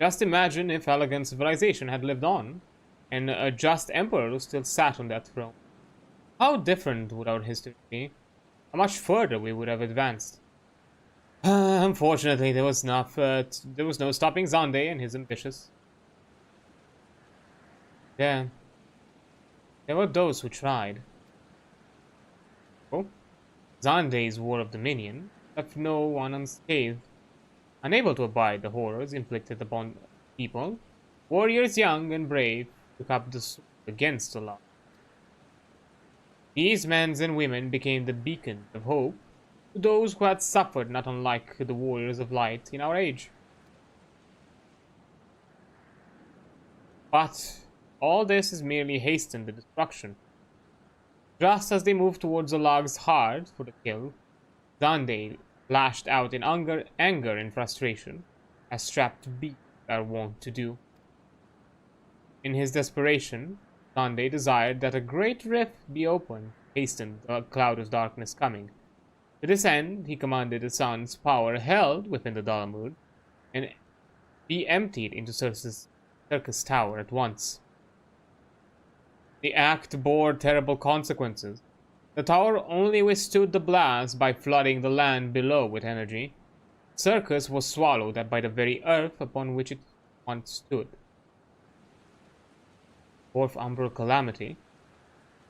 Just imagine if elegant civilization had lived on, and a just emperor still sat on that throne. How different would our history be? How much further we would have advanced. Unfortunately, there was no stopping Xande and his ambitions. Yeah, there were those who tried. Oh, Xande's War of Dominion left no one unscathed. Unable to abide the horrors inflicted upon people, warriors young and brave took up the sword against the law. These men and women became the beacon of hope to those who had suffered not unlike the warriors of light in our age. But all this has merely hastened the destruction. Just as they moved towards the log's heart for the kill, Xande lashed out in anger and frustration, as trapped beasts are wont to do. In his desperation, Xande desired that a great rift be opened, hastened a cloud of darkness coming. To this end, he commanded the sun's power held within the Dalamud, and be emptied into Circus Tower at once. The act bore terrible consequences. The tower only withstood the blast by flooding the land below with energy. Circus was swallowed by the very earth upon which it once stood. Fourth umbral calamity.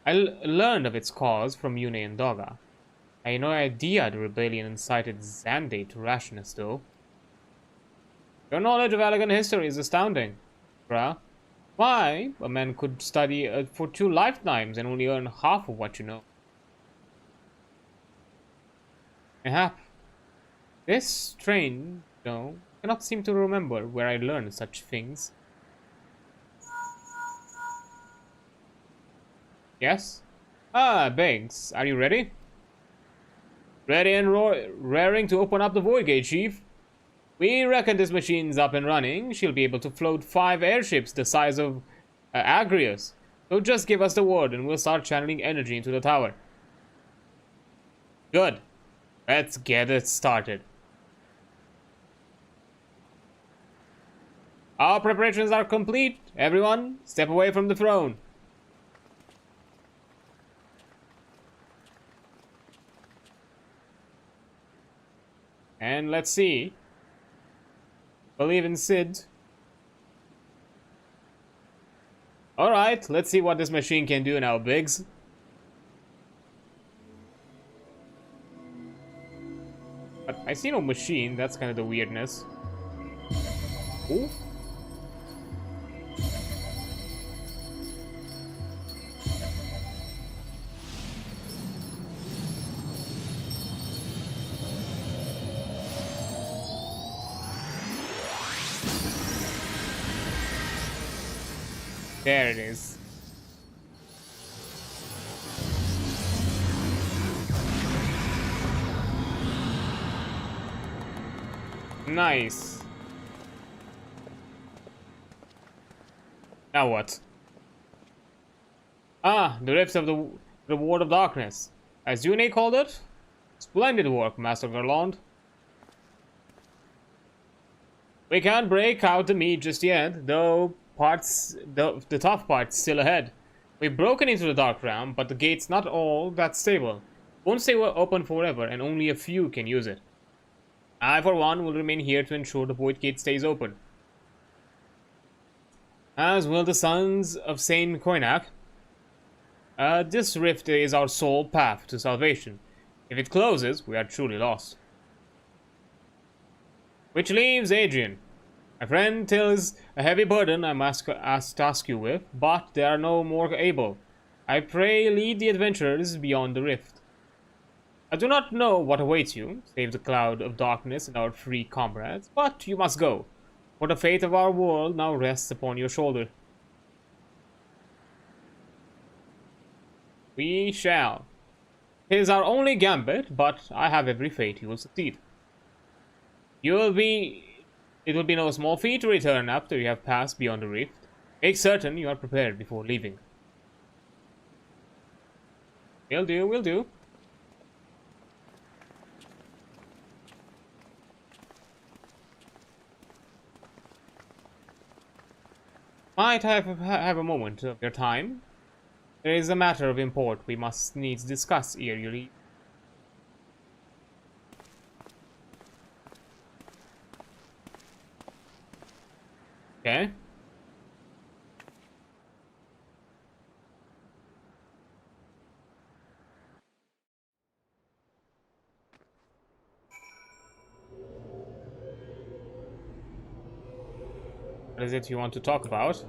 I learned of its cause from Yune and Doga. I had no idea the rebellion incited Xande to rashness, though. Your knowledge of elegant history is astounding, Bra. Why, a man could study for 2 lifetimes and only earn half of what you know. Mayhap. This train, though, cannot seem to remember where I learned such things. Yes? Ah, Biggs, are you ready? Ready and raring to open up the void gate, Chief. We reckon this machine's up and running. She'll be able to float 5 airships the size of Agrius. So just give us the word and we'll start channeling energy into the tower. Good. Let's get it started. Our preparations are complete. Everyone, step away from the throne. And let's see. Believe in Sid. Alright, let's see what this machine can do now, Biggs. I see no machine. That's kind of the weirdness. Ooh. There it is. Nice. Now what? Ah, the Rift of the Reward of Darkness. As Yune called it? Splendid work, Master Garland. We can't break out the meat just yet, though the tough part's still ahead. We've broken into the Dark Realm, but the gate's not all that stable. Won't stay open forever, and only a few can use it. I, for one, will remain here to ensure the Void Gate stays open. As will the sons of Saint Koinak. This rift is our sole path to salvation. If it closes, we are truly lost. Which leaves Adrian. My friend tells a heavy burden I must task you with, but they are no more able. I pray lead the adventurers beyond the rift. I do not know what awaits you, save the cloud of darkness and our free comrades, but you must go, for the fate of our world now rests upon your shoulder. We shall. 'Tis our only gambit, but I have every faith you will succeed. It will be no small feat to return after you have passed beyond the rift. Make certain you are prepared before leaving. Will do, will do. Might I have a moment of your time? There is a matter of import we must needs discuss ere you leave. Okay. What is it you want to talk about?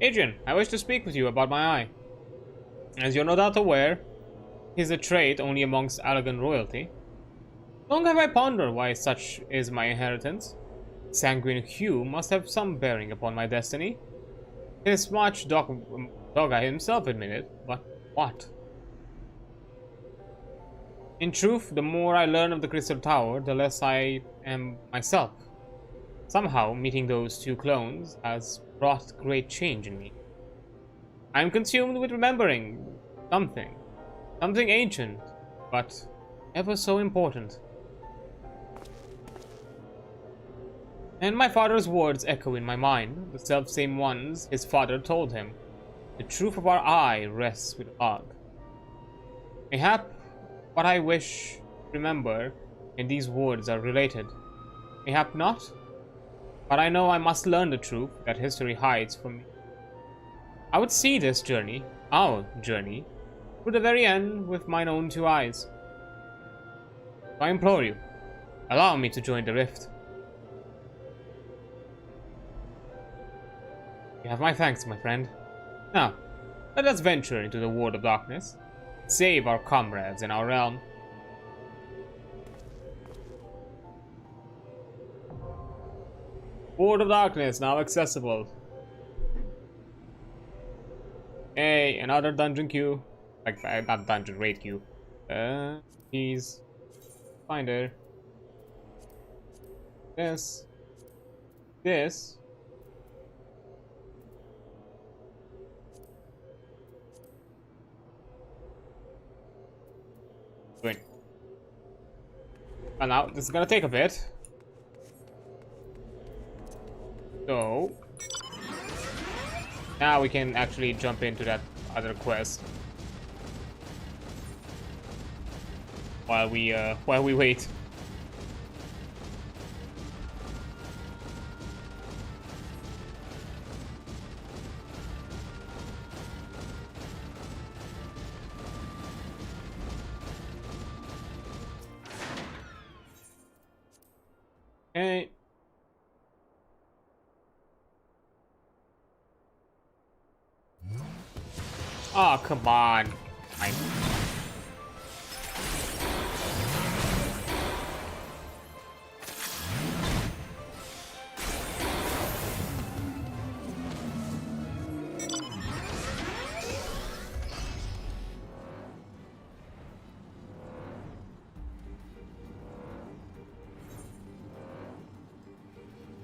Adrian, I wish to speak with you about my eye. As you're no doubt aware, is a trait only amongst Allegan royalty. Long have I pondered why such is my inheritance. Sanguine hue must have some bearing upon my destiny. This much Doga himself admitted, but what? In truth, the more I learn of the Crystal Tower, the less I am myself. Somehow, meeting those two clones has brought great change in me. I am consumed with remembering something. Something ancient, but ever so important. And my father's words echo in my mind, the self-same ones his father told him. The truth of our eye rests with God. Mayhap what I wish remember in these words are related. Mayhap not, but I know I must learn the truth that history hides from me. I would see this journey, our journey, to the very end with mine own two eyes. So I implore you, allow me to join the rift. You have my thanks, my friend. Now, let us venture into the world of darkness. Save our comrades in our realm. World of Darkness now accessible. Hey, another dungeon queue. Like, not dungeon, raid queue. Keys. Finder. This. This. Good. And now, this is gonna take a bit. So now we can actually jump into that other quest while we wait. Okay. Oh, come on. Fine.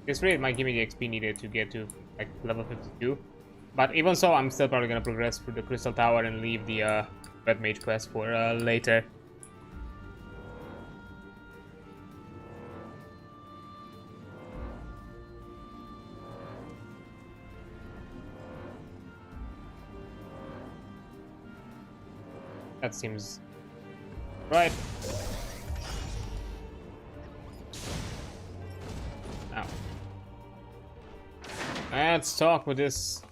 This raid might give me the XP needed to get to like level 52. But even so, I'm still probably gonna progress through the Crystal Tower and leave the Red Mage quest for later. That seems right. Now, let's talk with this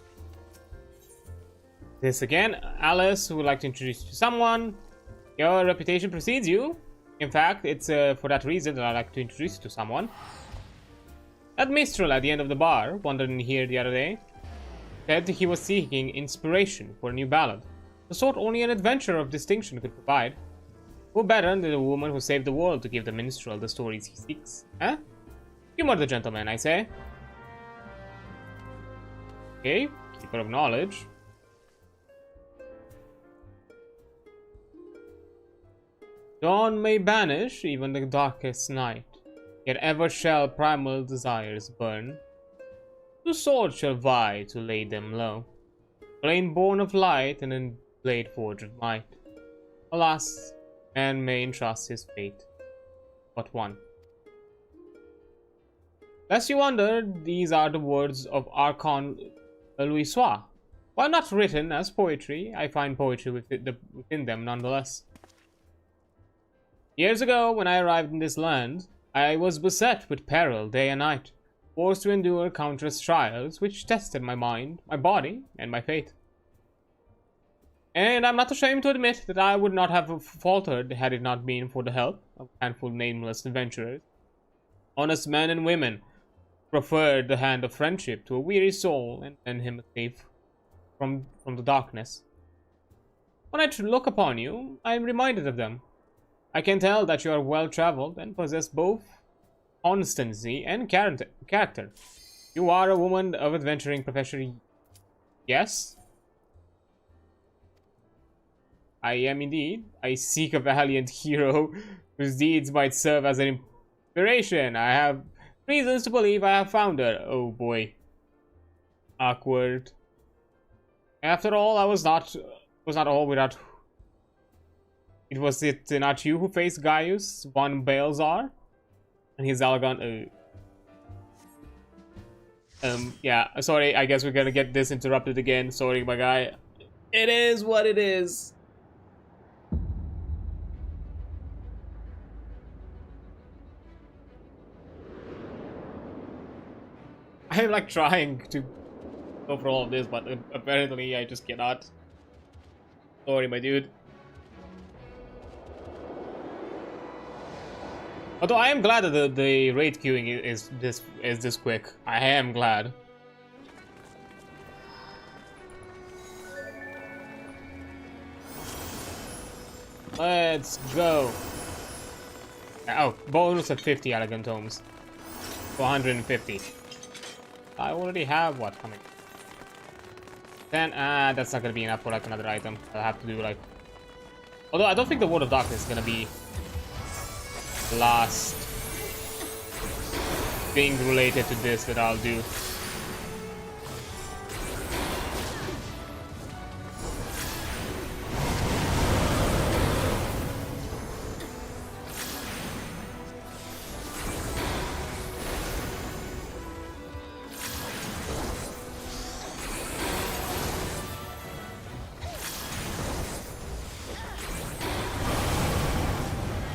again. Alice, who would like to introduce you to someone. Your reputation precedes you. In fact, it's for that reason that I'd like to introduce you to someone. That minstrel at the end of the bar wandered in here the other day. Said he was seeking inspiration for a new ballad, the sort only an adventurer of distinction could provide. Who better than the woman who saved the world to give the minstrel the stories he seeks? Huh? Humor the gentleman, I say. Okay, keeper of knowledge. Dawn may banish even the darkest night, yet ever shall primal desires burn. Two swords shall vie to lay them low, blade born of light and a blade forged of might. Alas, man may entrust his fate but one. Lest you wonder, these are the words of Archon Louisois. While not written as poetry, I find poetry within them nonetheless. Years ago, when I arrived in this land, I was beset with peril day and night, forced to endure countless trials which tested my mind, my body, and my fate. And I'm not ashamed to admit that I would not have faltered had it not been for the help of a handful of nameless adventurers. Honest men and women preferred the hand of friendship to a weary soul and send him safe from the darkness. When I look upon you, I am reminded of them. I can tell that you are well-traveled and possess both constancy and character. You are a woman of adventuring profession, yes? I am indeed. I seek a valiant hero whose deeds might serve as an inspiration. I have reasons to believe I have found her. Oh boy. Awkward. After all, I was not all without. It was not you who faced Gaius von Balzar and his elegant. Yeah. Sorry. I guess we're gonna get this interrupted again. Sorry, my guy. It is what it is. I'm like trying to go for all of this, but apparently I just cannot. Sorry, my dude. Although I am glad that the raid queuing is this quick. I am glad. Let's go. Oh, bonus at 50 elegant tomes. 450. I already have what coming? Then that's not gonna be enough for like another item. I'll have to do like. Although I don't think the Word of Darkness is gonna be the last thing related to this that I'll do.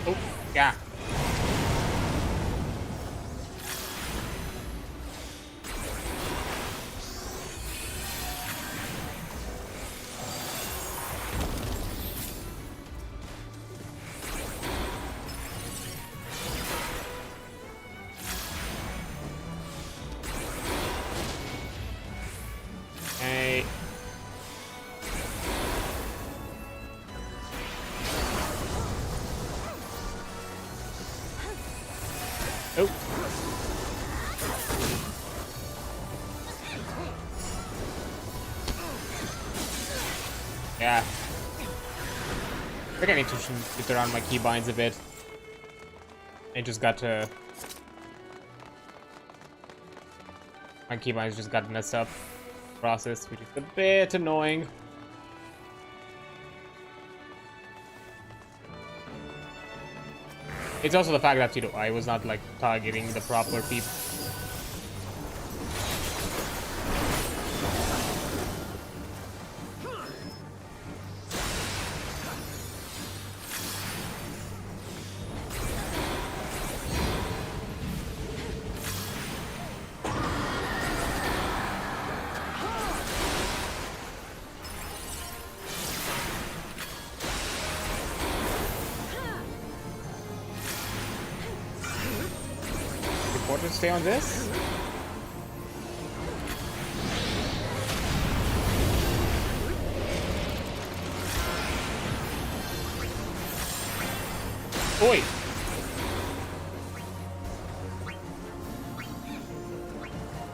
Oh, yeah. Yeah. I think I need to shift around my keybinds a bit. I just got my keybinds just got messed up process, which is a bit annoying. It's also the fact that, you know, I was not like targeting the proper people. Important to stay on this. Oi!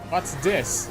What's this?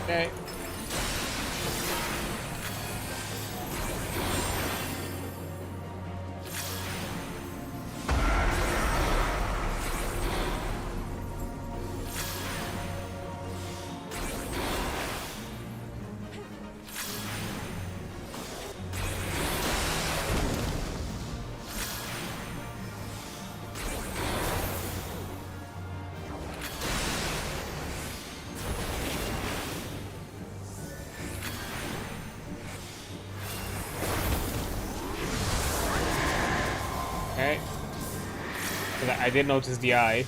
Okay. Okay. I did notice the eye.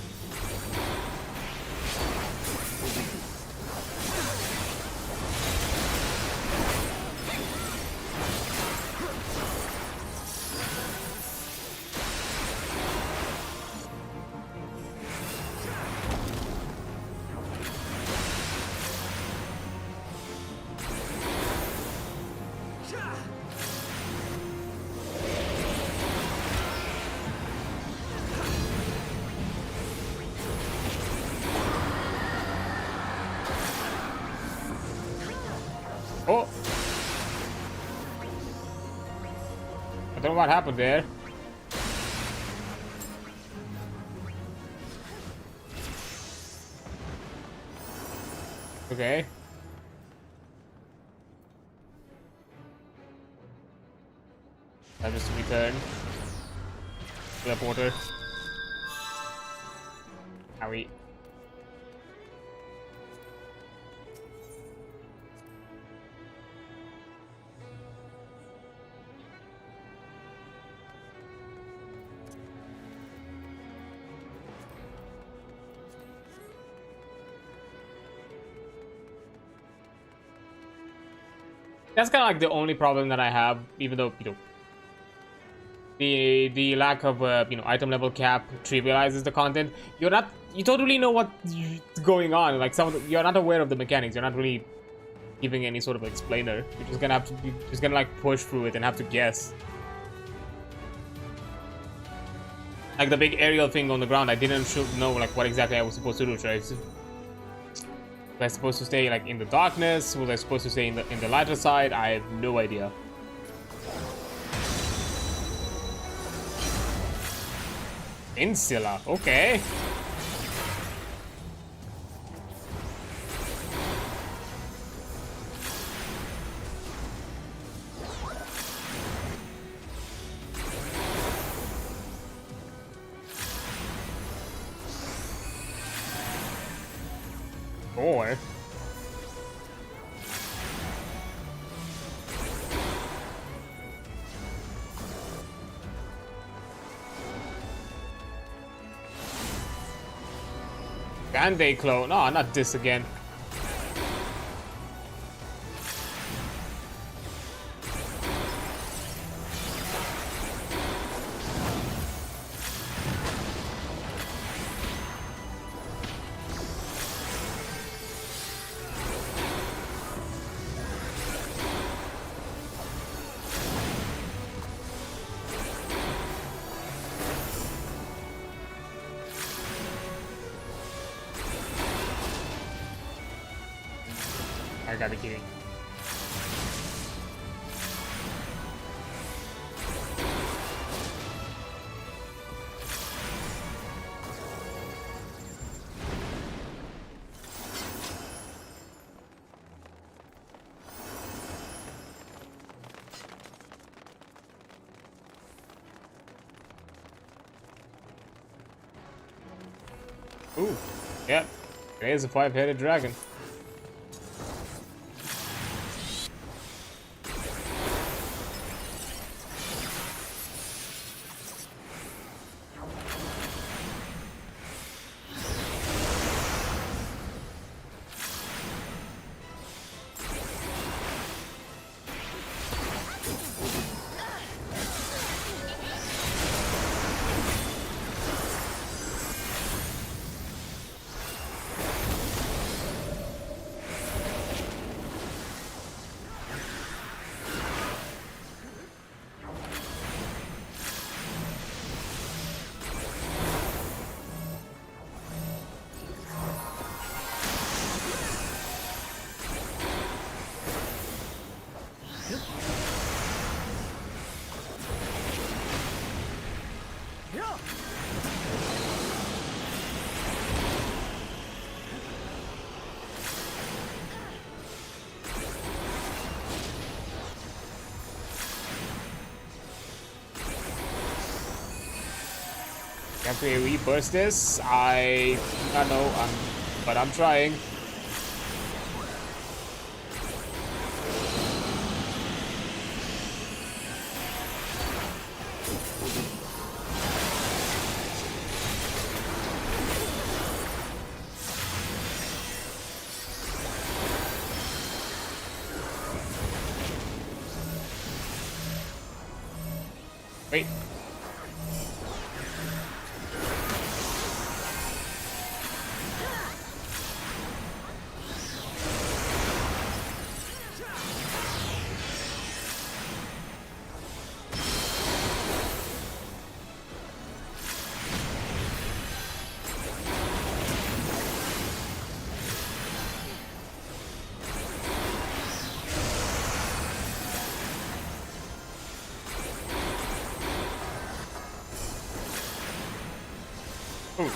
Oh! I don't know what happened there. Okay. I'll just return. Teleporter. Owie. That's kind of like the only problem that I have, even though, you know, the lack of you know, item level cap trivializes the content. You don't really know what's going on. Like you're not aware of the mechanics. You're not really giving any sort of explainer. You're just gonna have to just gonna like push through it and have to guess. Like the big aerial thing on the ground, I didn't know like what exactly I was supposed to do. Was I supposed to stay like in the darkness? Was I supposed to stay in the lighter side? I have no idea. Insula, okay. Can they clone? No, not this again. I gotta be kidding. Ooh, yep. There's a 5-headed dragon. Can we reverse this? I don't know, but I'm trying. Wait. Ooh.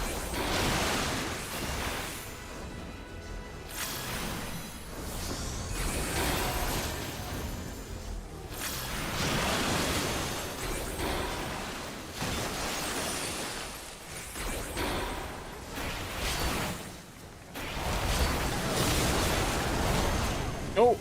Oh.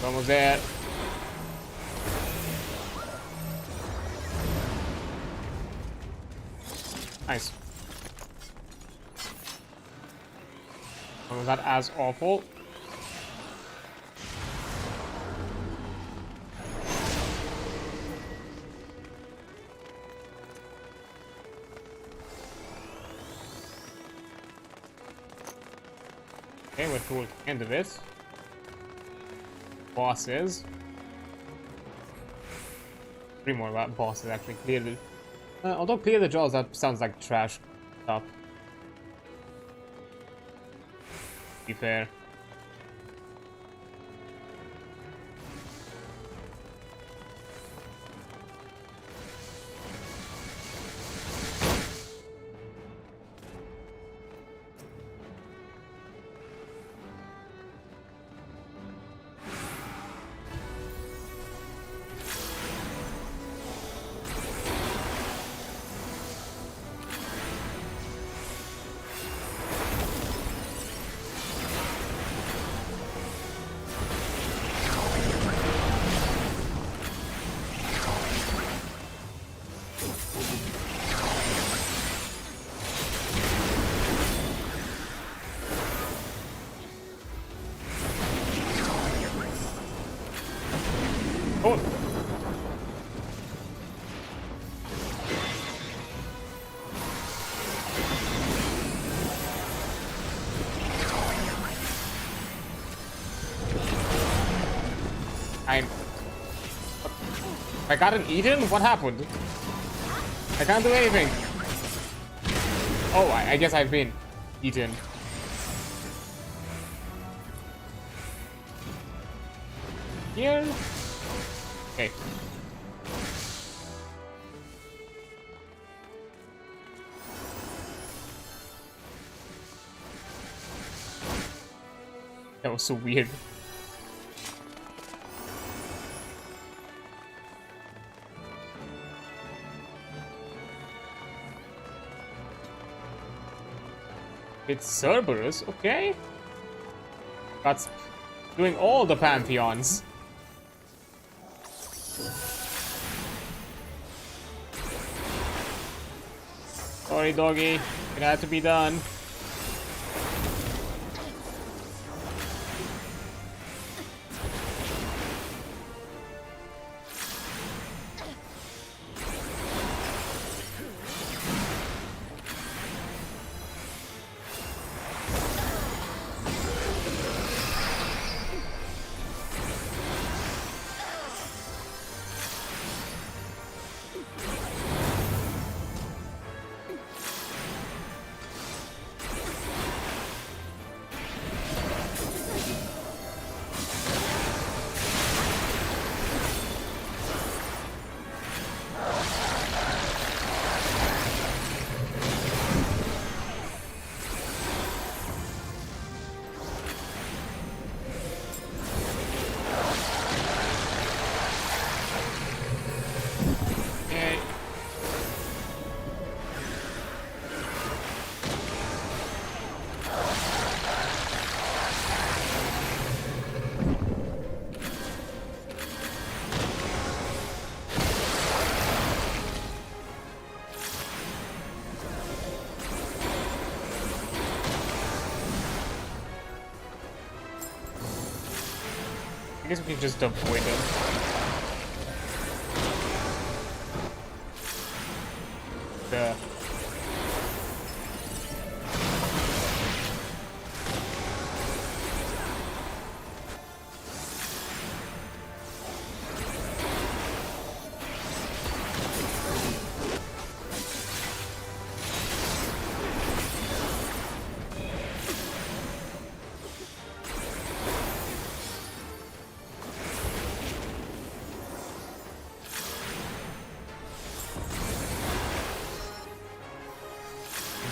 Almost there. Nice. Was that as awful? Okay, we're towards the end of it. Bosses. 3 more bosses actually. Clear the although clear the jaws, that sounds like trash stuff. To be fair. I got an eaten? What happened? I can't do anything. Oh, I guess I've been eaten. Here? Okay. That was so weird. It's Cerberus, okay. That's doing all the pantheons. Sorry, doggy. It had to be done. I guess we can just avoid them.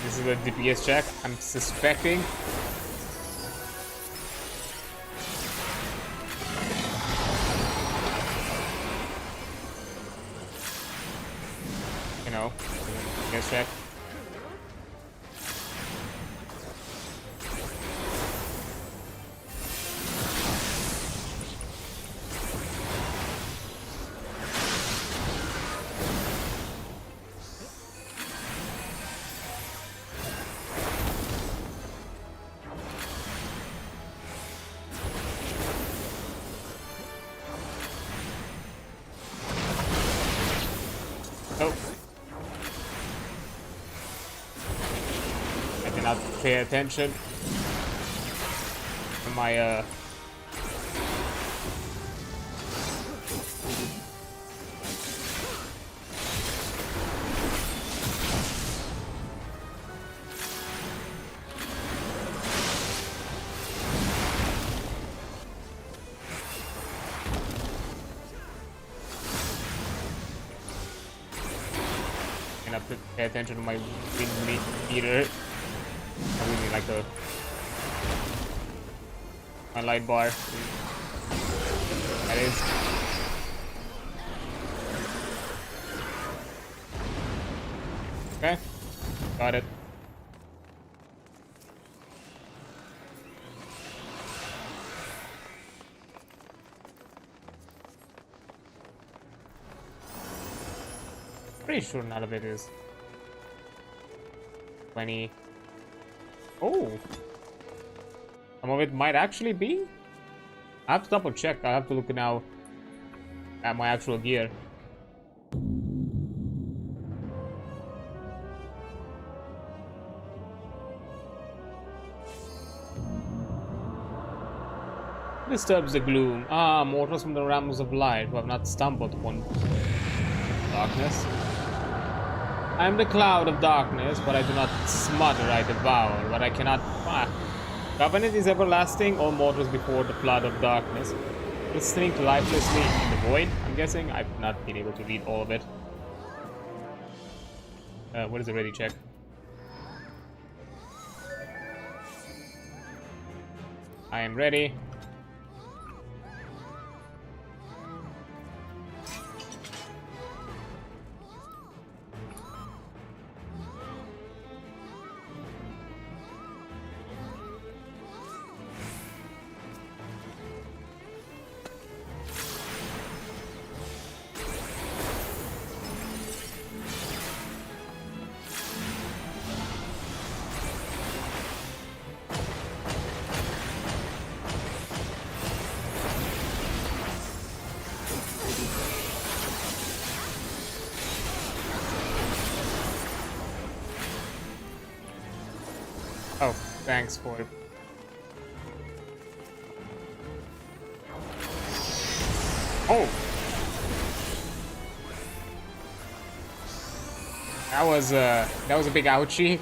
This is a DPS check, I'm suspecting. You know, DPS check. Oh. I did not pay attention to my have to pay attention to my wind meter. I really like my light bar. That is. Okay, got it. Pretty sure none of it is 20. Oh, some of it might actually be. I have to double check. I have to look now at my actual gear. Disturbs the gloom. Ah, mortals from the realms of light who have not stumbled upon darkness. I am the cloud of darkness, but I do not smother, I devour, but I cannot... Covenant is everlasting, all mortals before the flood of darkness. Listening to lifelessly in the void, I'm guessing. I've not been able to read all of it. What is the ready check? I am ready. Oh, thanks for it. Oh! That was a big ouchie.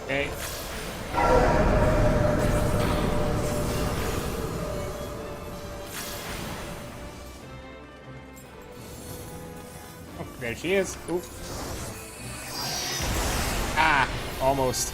Okay. Oh, there she is. Oop. Ah, almost.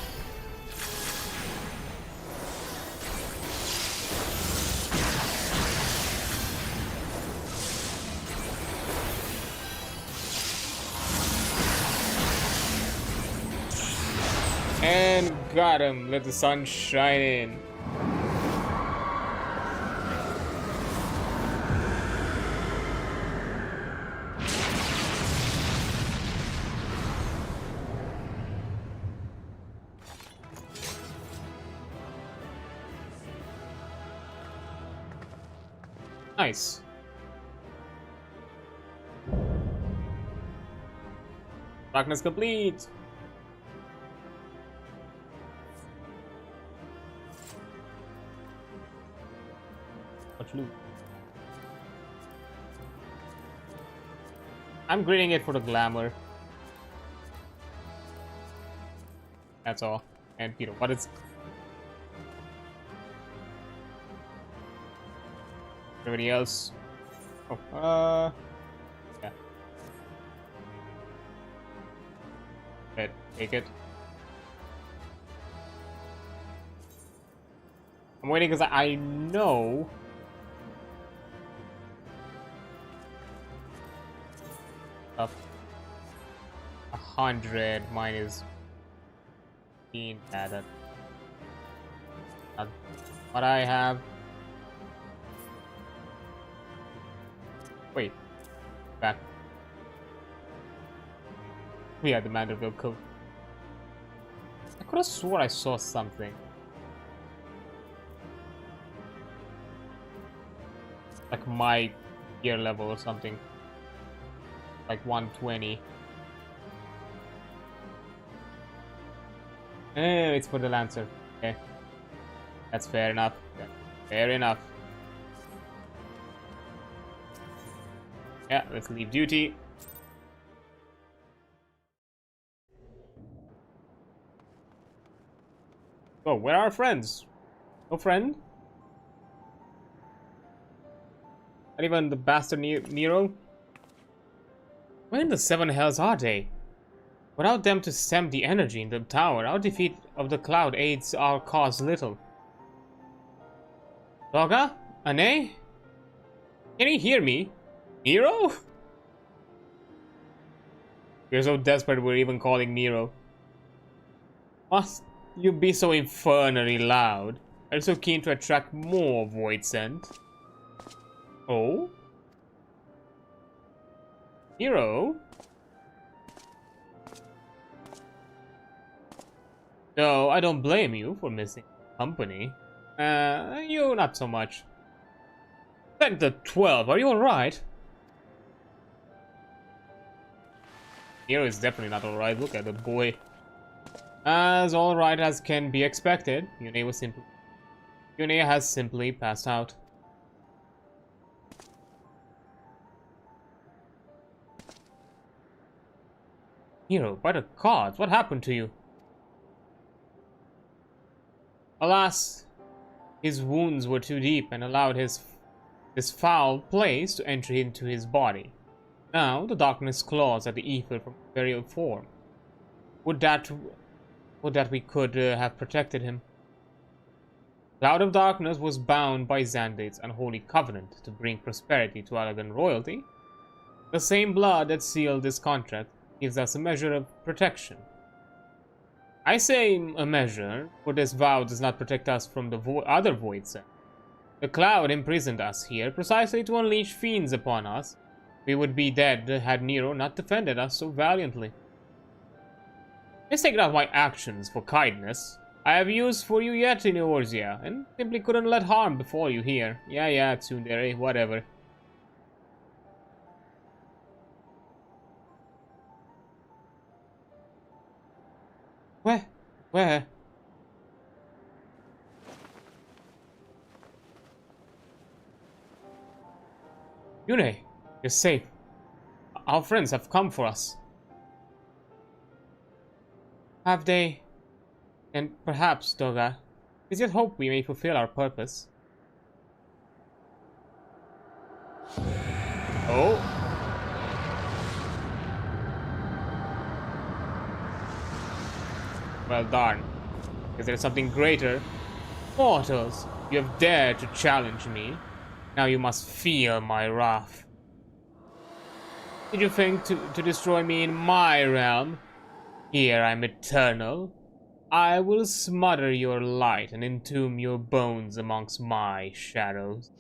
And got him. Let the sun shine in. Nice. Darkness complete. Loot. I'm grading it for the glamour. That's all. And you know what is everybody else? Oh, yeah. But take it. I'm waiting because I know. 100. Mine is 15. Yeah, that's not what I have. Wait. Back. We had the Manderville code. I could have swore I saw something. Like my gear level or something. Like 120. It's for the Lancer. Okay. That's fair enough. Yeah, fair enough. Yeah, let's leave duty. Oh, where are our friends? No friend? Not even the bastard Nero? Where in the seven hells are they? Without them to stem the energy in the tower, our defeat of the cloud aids our cause little. Dogga? Ane? Can you hear me? Nero? We're so desperate we're even calling Nero. Must you be so infernally loud? Are you so keen to attract more void scent? Oh? Nero? No, I don't blame you for missing company. You not so much. Sector 12, are you alright? Nero is definitely not alright, look at the boy. As alright as can be expected, Yune has simply passed out. Nero, by the gods, what happened to you? Alas, his wounds were too deep and allowed this foul place to enter into his body. Now the darkness claws at the ether from very form. Would that we could have protected him. Cloud of Darkness was bound by Xandate's unholy covenant to bring prosperity to Alagan royalty. The same blood that sealed this contract gives us a measure of protection. I say a measure, for this vow does not protect us from the other voids. The cloud imprisoned us here precisely to unleash fiends upon us. We would be dead had Nero not defended us so valiantly. Mistake not my actions for kindness. I have use for you yet in Eorzea, and simply couldn't let harm befall you here. Yeah, tsundere, whatever. Where? Yune, you're safe. Our friends have come for us. Have they? And perhaps, Dogga, is yet hope we may fulfill our purpose. Oh? Well, darn. Is there something greater? Mortals, you have dared to challenge me. Now you must feel my wrath. Did you think to destroy me in my realm? Here I'm eternal. I will smother your light and entomb your bones amongst my shadows.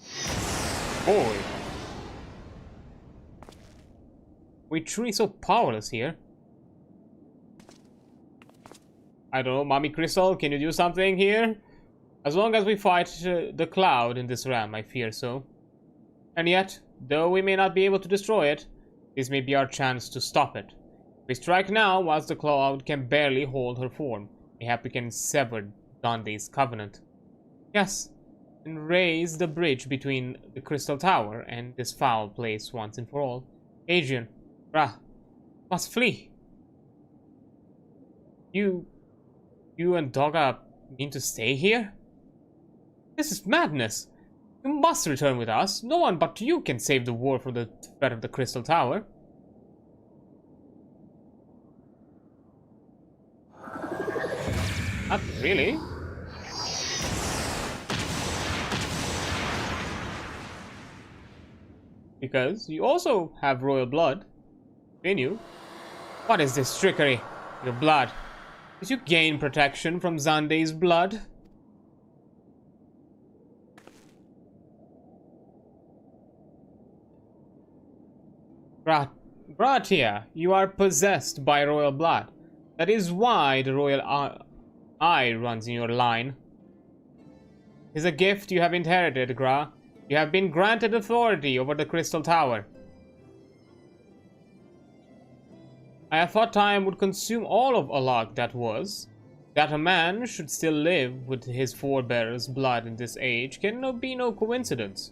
Boy. We truly so powerless here. I don't know, Mommy Crystal, can you do something here? As long as we fight the cloud in this realm, I fear so. And yet, though we may not be able to destroy it, this may be our chance to stop it. We strike now whilst the cloud can barely hold her form. Mayhap we can sever Dande's covenant. Yes, and raise the bridge between the Crystal Tower and this foul place once and for all. Adrian, Ra, must flee. You and Dogga mean to stay here? This is madness. You must return with us. No one but you can save the world from the threat of the Crystal Tower. Not really. Because you also have royal blood in you. What is this trickery? Your blood. Did you gain protection from Xande's blood? Gratia, you are possessed by royal blood. That is why the royal eye runs in your line. It is a gift you have inherited, Gra. You have been granted authority over the Crystal Tower. I have thought time would consume all of Alag that was. That a man should still live with his forebears' blood in this age can be no coincidence.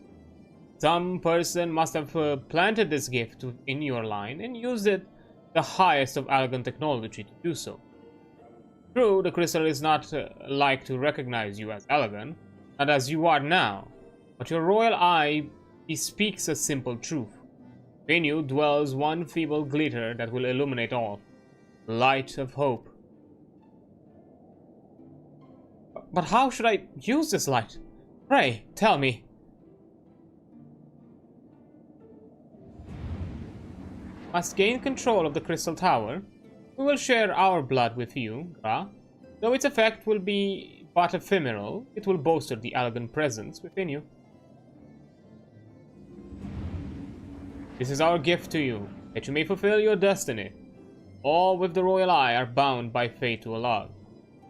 Some person must have planted this gift in your line and used it the highest of Algan technology to do so. True, the crystal is not like to recognize you as Algan, not as you are now, but your royal eye bespeaks a simple truth. In you dwells one feeble glitter that will illuminate all. Light of hope. But how should I use this light? Pray, tell me. Must gain control of the Crystal Tower. We will share our blood with you, Gra. Though its effect will be but ephemeral, it will bolster the elegant presence within you. This is our gift to you, that you may fulfill your destiny. All with the royal eye are bound by fate to Alag.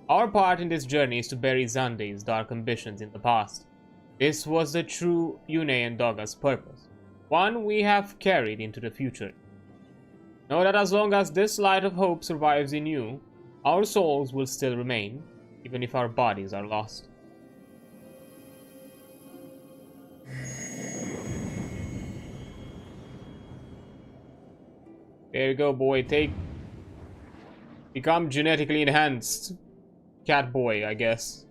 Our part in this journey is to bury Xande's dark ambitions in the past. This was the true Yune and Doga's purpose, one we have carried into the future. Know that as long as this light of hope survives in you, our souls will still remain, even if our bodies are lost. There you go, boy. Become genetically enhanced cat boy, I guess.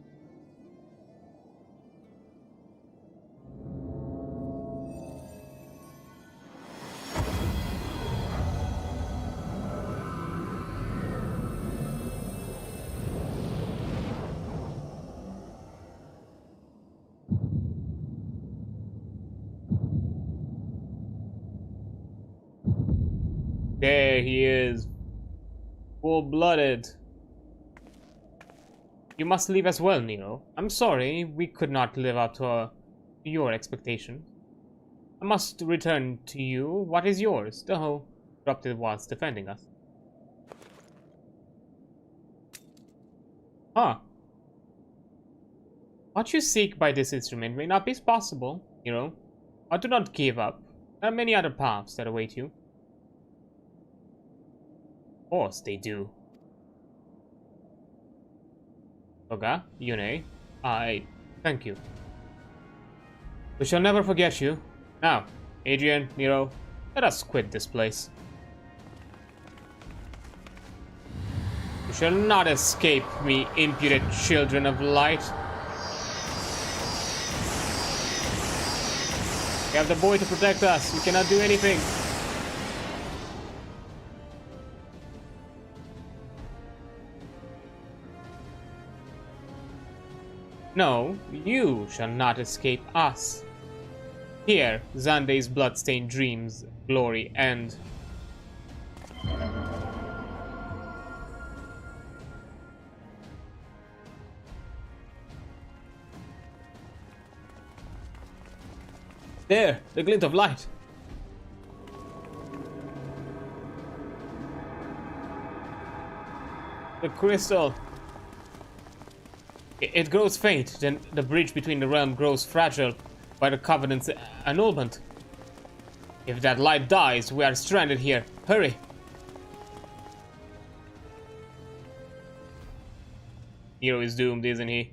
There he is. Full-blooded. You must leave as well, Nero. I'm sorry, we could not live up to your expectations. I must return to you what is yours, though corrupted whilst defending us. Huh. What you seek by this instrument may not be possible, Nero. But do not give up. There are many other paths that await you. Of course they do. Oga, Yune, I thank you. We shall never forget you. Now, Adrian, Nero, let us quit this place. You shall not escape me, impudent children of light. We have the boy to protect us. We cannot do anything. No, you shall not escape us. Here, Xande's bloodstained dreams, glory end. There, the glint of light. The crystal. It grows faint, then the bridge between the realm grows fragile by the Covenant's annulment. If that light dies, we are stranded here. Hurry! Nero is doomed, isn't he?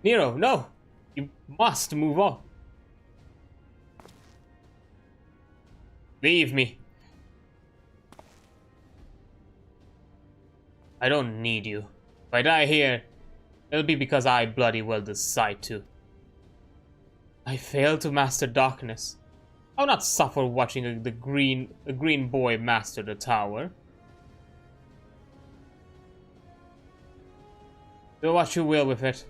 Nero, no! You must move on. Leave me. I don't need you. If I die here, it'll be because I bloody well decide to. I failed to master darkness. I will not suffer watching the green boy master the tower. Do what you will with it.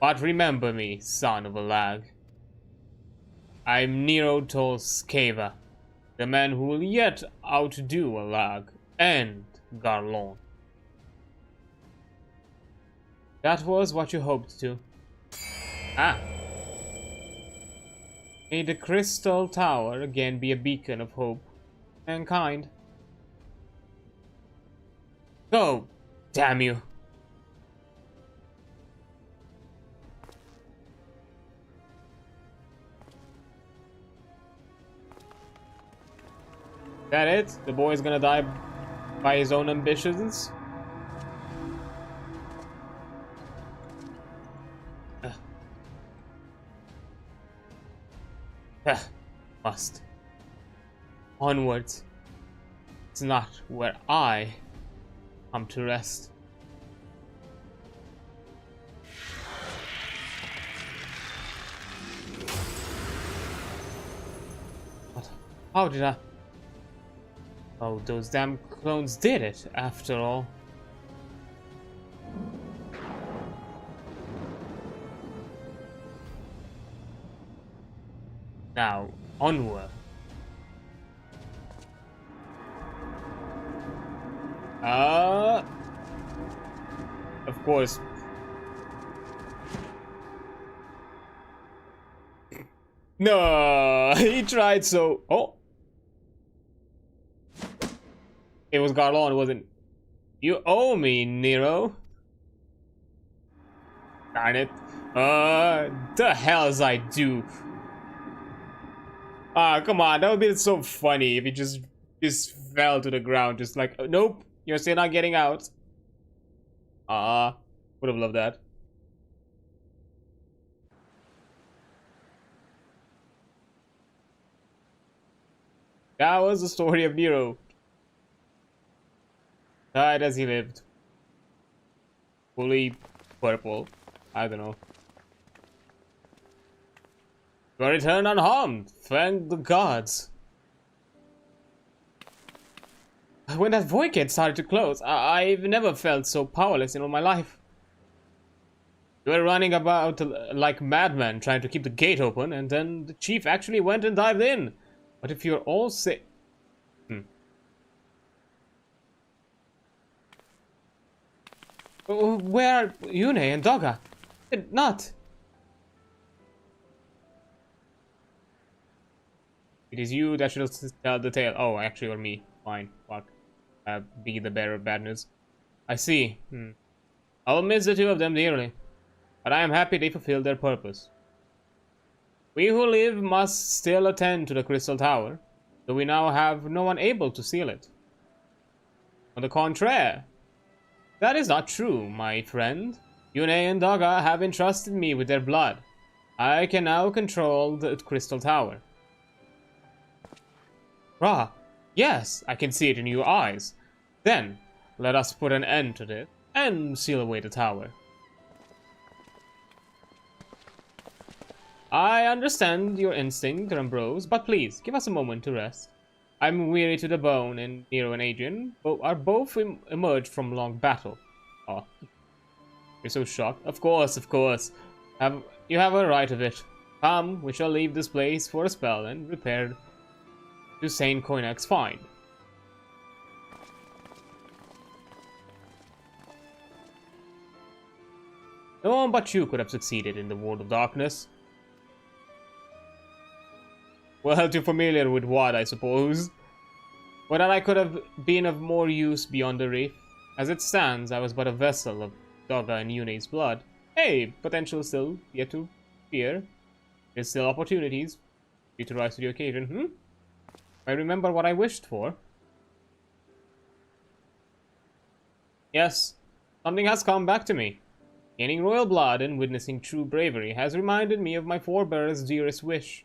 But remember me, son of a lag. I'm Nero Tolskeva, the man who will yet outdo Alag and Garlon. That was what you hoped to. Ah. May the Crystal Tower again be a beacon of hope and kind. Go, damn you. That it? The boy's gonna die by his own ambitions? Must. Onwards. It's not where I come to rest. What? How did I? Oh, those damn clones did it, after all. Now, onward. Of course. No, he tried so. Oh. It was Garlon, wasn't. You owe me, Nero. Darn it. The hell's I do? Ah, come on, that would be so funny if he just fell to the ground, just like, nope, you're still not getting out. Would have loved that. That was the story of Nero. Died as he lived. Fully purple. I don't know. You returned unharmed. Thank the gods. When that void gate started to close, I've never felt so powerless in all my life. You were running about like madmen trying to keep the gate open, and then the chief actually went and dived in. But if you're all safe... Where are Yune and Doga? Not. It is you that should tell the tale. Oh, actually, or me. Fine. Fuck. Be the bearer of bad news. I see. I will miss the two of them dearly, but I am happy they fulfilled their purpose. We who live must still attend to the Crystal Tower, though we now have no one able to seal it. On the contrary, that is not true, my friend. Yune and Doga have entrusted me with their blood. I can now control the Crystal Tower. Ra, yes, I can see it in your eyes. Then, let us put an end to this and seal away the tower. I understand your instinct, Ambrose, but please, give us a moment to rest. I'm weary to the bone, and Nero and Adrian are both emerged from long battle. Oh, you're so shocked. Of course. You have a right of it. Come, we shall leave this place for a spell and repair to Saint Koinak's find. No one but you could have succeeded in the world of darkness. Well, too familiar with what, I suppose. But that I could have been of more use beyond the reef. As it stands, I was but a vessel of Doga and Yune's blood. Hey, potential still yet to fear. There's still opportunities for you to rise to the occasion. I remember what I wished for. Yes, something has come back to me. Gaining royal blood and witnessing true bravery has reminded me of my forebear's dearest wish.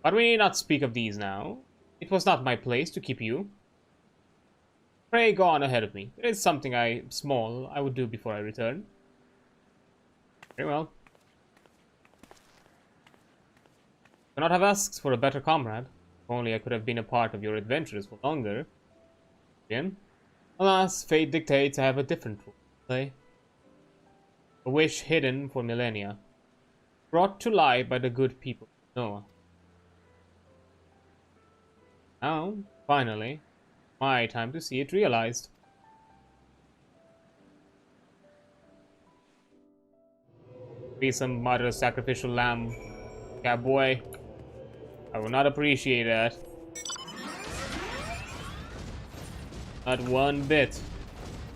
But we need not speak of these now. It was not my place to keep you. Pray go on ahead of me. There is something small I would do before I return. Very well. I could not have asked for a better comrade. If only I could have been a part of your adventures for longer. Again. Alas, fate dictates I have a different role to play. A wish hidden for millennia. brought to light by the good people of Noah. Now, finally, my time to see it realized. Be some mother's sacrificial lamb, cowboy. I will not appreciate that. Not one bit.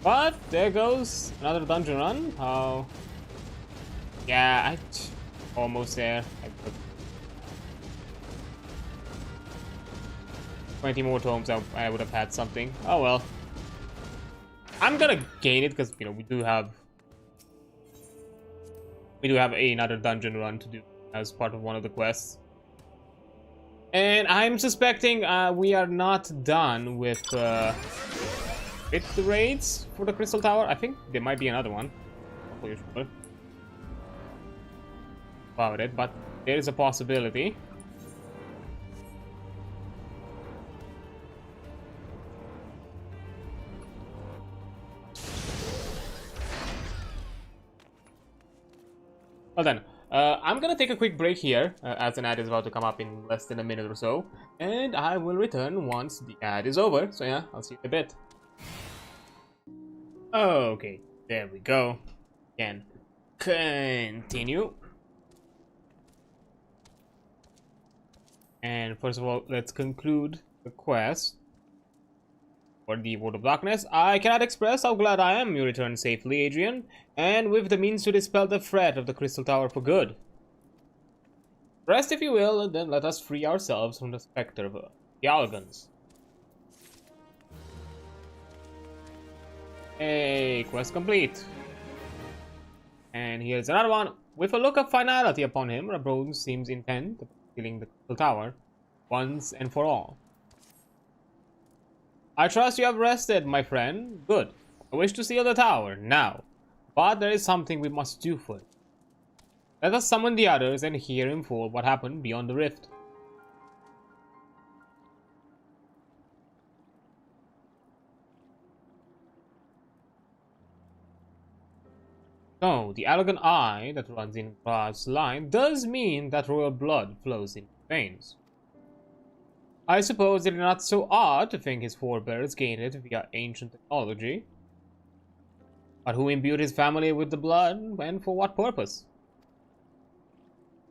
But there goes another dungeon run. Oh, yeah, almost there. 20 more tomes, I would have had something. Oh well. I'm gonna gain it because we do have another dungeon run to do as part of one of the quests. And I'm suspecting we are not done with the raids for the Crystal Tower. I think there might be another one. Not really sure about it, but there is a possibility. Well then, I'm gonna take a quick break here, as an ad is about to come up in less than a minute or so, and I will return once the ad is over. So yeah, I'll see you in a bit. Okay, there we go. Can continue. And first of all, let's conclude the quest for the Ward of Darkness. I cannot express how glad I am you returned safely, Adrian, and with the means to dispel the threat of the Crystal Tower for good. Rest if you will, and then let us free ourselves from the specter of the Algons. Hey, quest complete. And here's another one. With a look of finality upon him, Reborn seems intent on killing the Crystal Tower once and for all. I trust you have rested, my friend. Good. I wish to seal the tower now, but there is something we must do first. Let us summon the others and hear in full what happened beyond the rift. So, the elegant eye that runs in Ra's line does mean that royal blood flows in his veins. I suppose it is not so odd to think his forebears gained it via ancient technology. But who imbued his family with the blood, and for what purpose?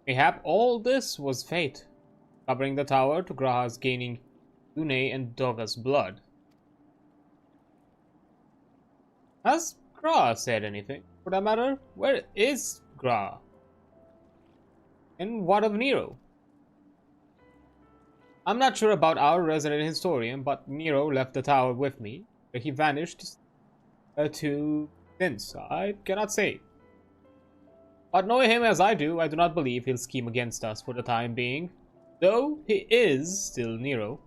Mayhap all this was fate, covering the tower to Graha's gaining Dune and Doga's blood. Has Graha said anything? For that matter, where is Graha? And what of Nero? I'm not sure about our resident historian, but Nero left the tower with me, where he vanished to since. I cannot say. But knowing him as I do not believe he'll scheme against us for the time being, though he is still Nero.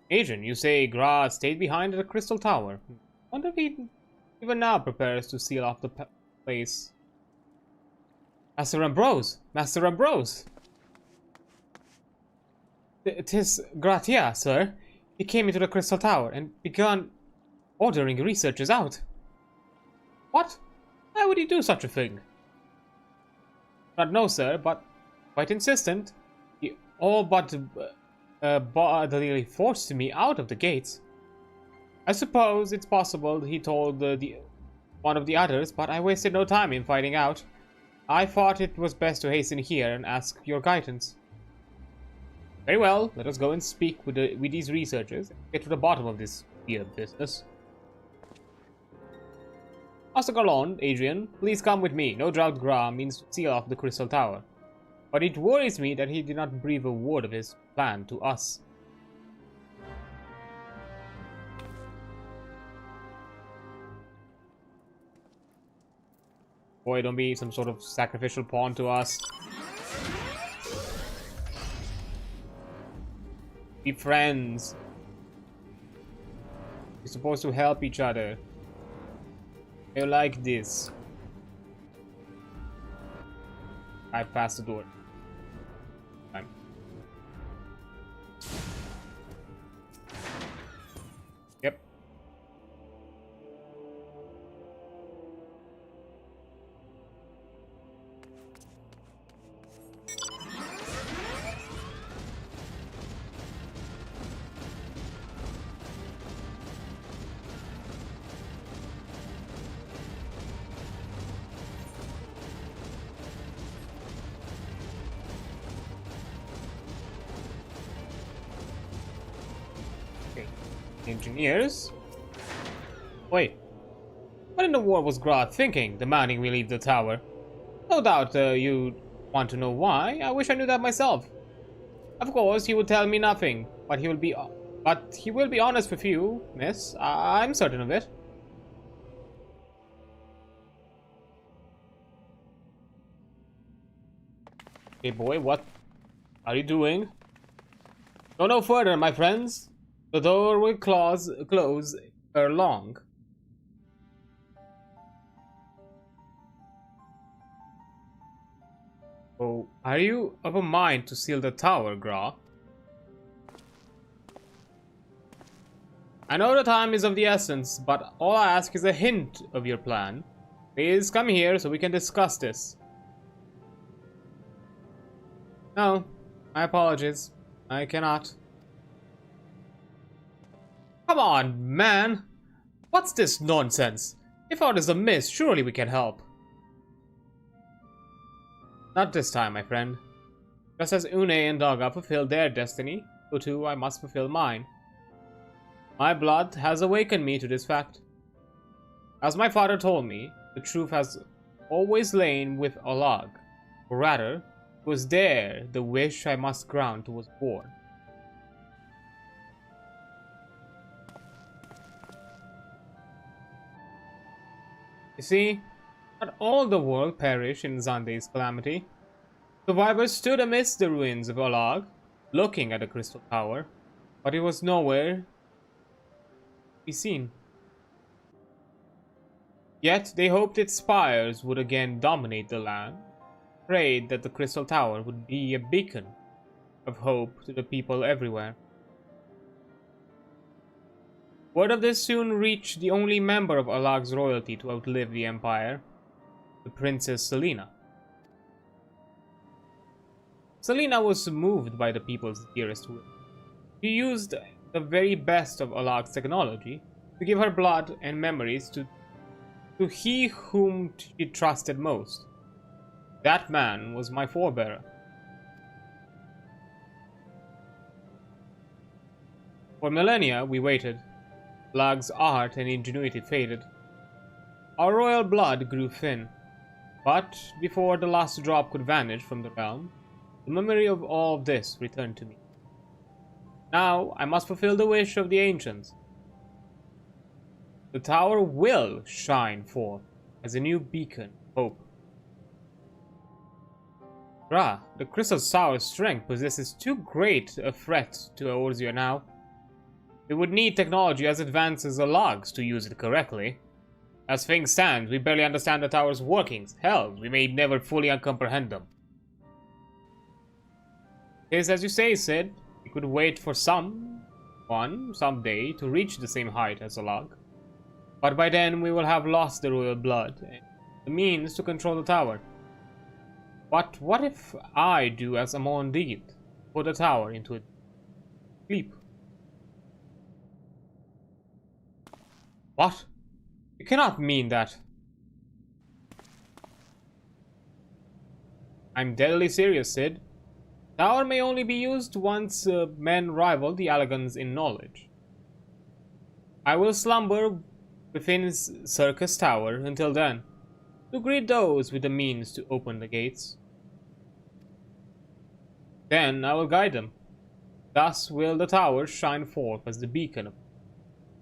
Adrian, you say Graha stayed behind at the Crystal Tower. Wonder if he even now prepares to seal off the place. Master Ambrose! Master Ambrose! 'Tis Gratia, sir. He came into the Crystal Tower and began ordering researchers out. What? Why would he do such a thing? Not know, sir, but quite insistent. He all but bodily forced me out of the gates. I suppose it's possible he told one of the others, but I wasted no time in finding out. I thought it was best to hasten here and ask your guidance. Very well, let us go and speak with these researchers and get to the bottom of this weird business. Master Garland, Adrian, please come with me. No doubt Graha means to seal off the Crystal Tower. But it worries me that he did not breathe a word of his plan to us. Boy, don't be some sort of sacrificial pawn to us. Be friends. We're supposed to help each other. I like this. I passed the door. Time. Yep. Engineers? Wait. What in the world was Gra thinking, demanding we leave the tower? No doubt you want to know why. I wish I knew that myself. Of course, he would tell me nothing, but he will be honest with you, miss. I'm certain of it. Hey boy, what are you doing? Go no further, my friends. The door will close ere long. Oh, are you of a mind to seal the tower, Gra? I know the time is of the essence, but all I ask is a hint of your plan. Please come here so we can discuss this. No, my apologies. I cannot. Come on, man! What's this nonsense? If aught is amiss, surely we can help. Not this time, my friend. Just as Une and Daga fulfilled their destiny, so too I must fulfill mine. My blood has awakened me to this fact. As my father told me, the truth has always lain with Olag, or rather, it was there the wish I must grant was born. You see, not all the world perished in Zande's calamity. Survivors stood amidst the ruins of Olag, looking at the crystal tower, but it was nowhere to be seen. Yet they hoped its spires would again dominate the land, prayed that the crystal tower would be a beacon of hope to the people everywhere. Word of this soon reached the only member of Olag's royalty to outlive the empire, the Princess Selena. Selena was moved by the people's dearest will. She used the very best of Olag's technology to give her blood and memories to he whom she trusted most. That man was my forebearer. For millennia we waited. Olag's art and ingenuity faded. Our royal blood grew thin. But before the last drop could vanish from the realm, the memory of all of this returned to me. Now I must fulfill the wish of the ancients. The tower will shine forth as a new beacon of hope. Ra, the crystal tower's strength possesses too great a threat to Eorzea now. We would need technology as advanced as the logs to use it correctly. As things stand, we barely understand the tower's workings. Hell, we may never fully comprehend them. It is as you say, Sid. We could wait for someone, someday, to reach the same height as a log. But by then, we will have lost the royal blood and the means to control the tower. But what if I do as Amon did, put the tower into a sleep? What? You cannot mean that. I'm deadly serious, Sid. The tower may only be used once men rival the Allagans in knowledge. I will slumber within Circus Tower until then, to greet those with the means to open the gates. Then I will guide them. Thus will the tower shine forth as the beacon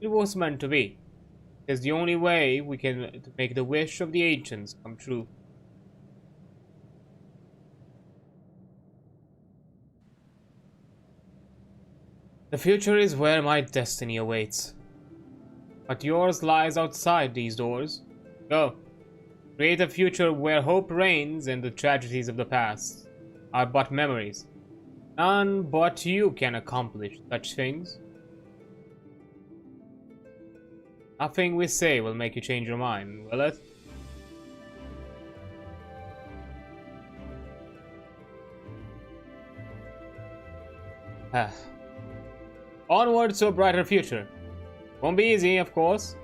it was meant to be. It is the only way we can make the wish of the ancients come true. The future is where my destiny awaits. But yours lies outside these doors. Go. Create a future where hope reigns and the tragedies of the past are but memories. None but you can accomplish such things. Nothing we say will make you change your mind, will it? Onward to a brighter future. Won't be easy, of course,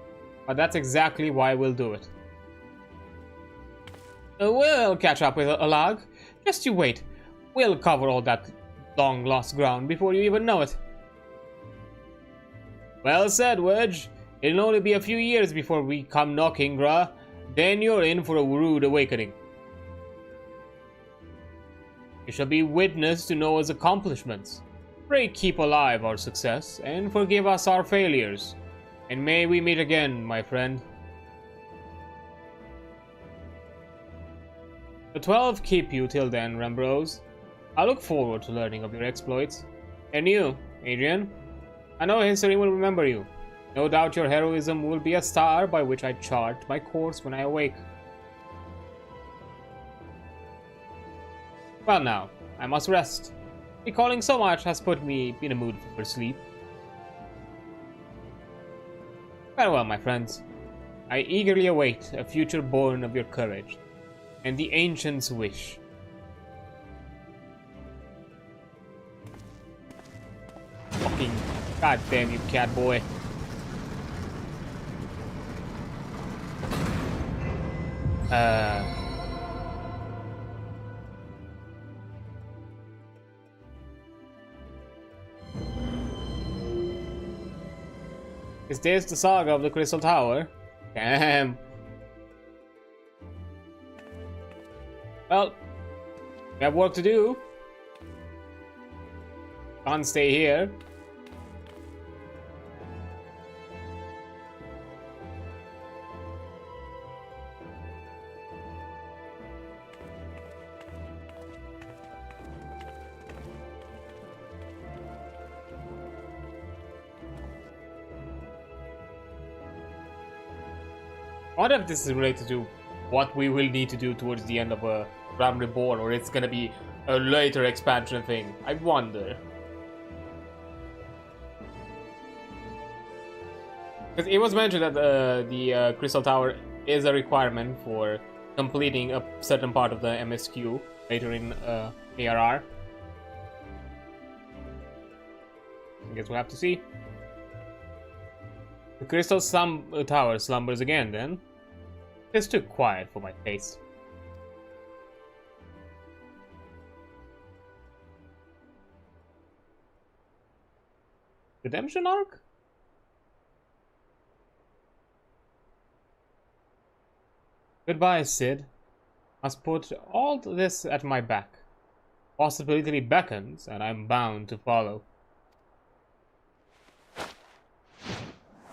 but that's exactly why we'll do it. We'll catch up with Olag. Just you wait. We'll cover all that long-lost ground before you even know it. Well said, Wedge. It'll only be a few years before we come knocking, Gra. Then you're in for a rude awakening. You shall be witness to Noah's accomplishments. Pray keep alive our success, and forgive us our failures. And may we meet again, my friend. The 12 keep you till then, Rembros. I look forward to learning of your exploits. And you, Adrian, I know history will remember you. No doubt your heroism will be a star by which I chart my course when I awake. Well now, I must rest. Recalling so much has put me in a mood for sleep. Farewell, my friends. I eagerly await a future born of your courage, and the ancient's wish. Fucking goddamn you, cat boy. Is this the saga of the Crystal Tower? Damn. Well, we have work to do. Can't stay here. I wonder if this is related to what we will need to do towards the end of a Ram Reborn, or it's gonna be a later expansion thing. I wonder. Because it was mentioned that the Crystal Tower is a requirement for completing a certain part of the MSQ later in ARR. I guess we'll have to see. The Crystal Tower slumbers again then. It's too quiet for my taste. Redemption arc? Goodbye, Sid. Must put all this at my back. Possibility beckons, and I'm bound to follow.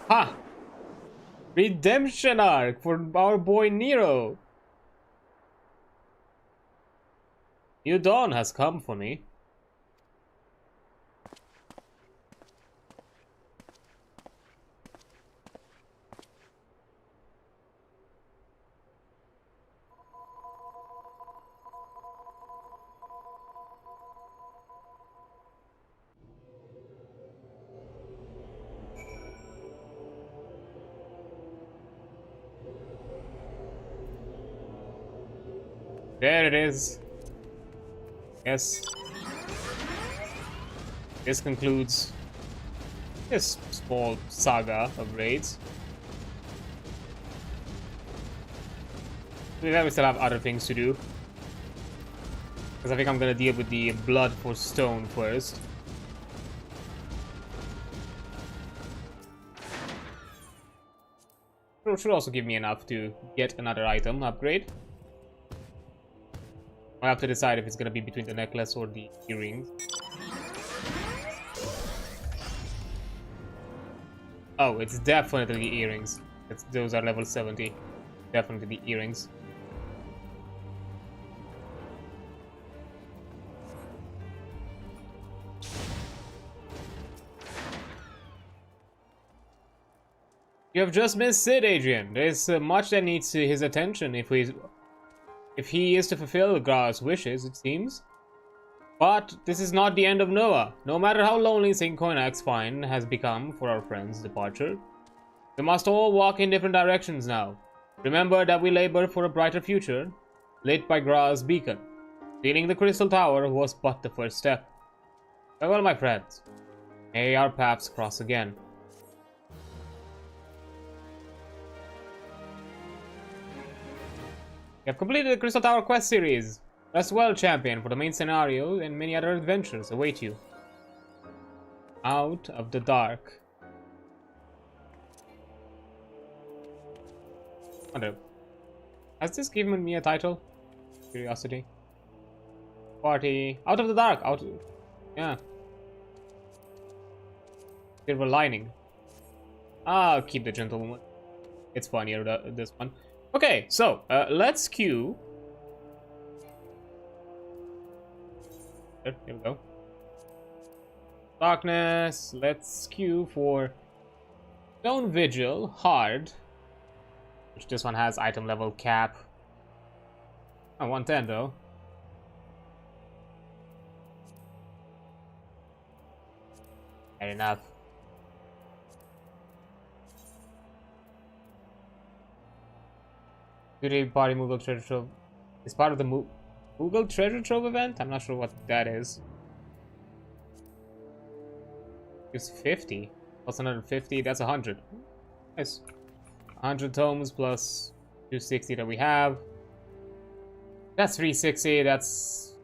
Ha! Redemption arc for our boy Nero. New dawn has come for me. There it is. Yes. This concludes this small saga of raids. We still have other things to do. Because I think I'm gonna deal with the blood for stone first. It should also give me enough to get another item upgrade. I have to decide if it's gonna be between the necklace or the earrings. Oh, it's definitely the earrings. Those are level 70. Definitely the earrings. You have just missed Sid, Adrian. There's much that needs his attention if he is to fulfill Gra's wishes, it seems. But this is not the end of Noah. No matter how lonely St. Coinax's find has become for our friend's departure, we must all walk in different directions now. Remember that we labor for a brighter future, lit by Gra's beacon. Stealing the Crystal Tower was but the first step. Farewell, my friends. May our paths cross again. You have completed the Crystal Tower quest series. Rest well, champion, for the main scenario and many other adventures await you. Out of the dark. Wonder, has this given me a title? Curiosity. Party. Out of the dark. Out. Yeah. Silver lining. I'll keep the gentlewoman. It's funnier, this one. Okay, so let's queue. Here we go. Darkness. Let's queue for Stone Vigil Hard. Which this one has item level cap. Oh, 110 though. Fair enough. Today party Moogle treasure trove is part of the Moogle treasure trove event. I'm not sure what that is. It's 50 plus another 50. That's 100. Nice. 100 tomes plus 260 that we have. That's 360. That's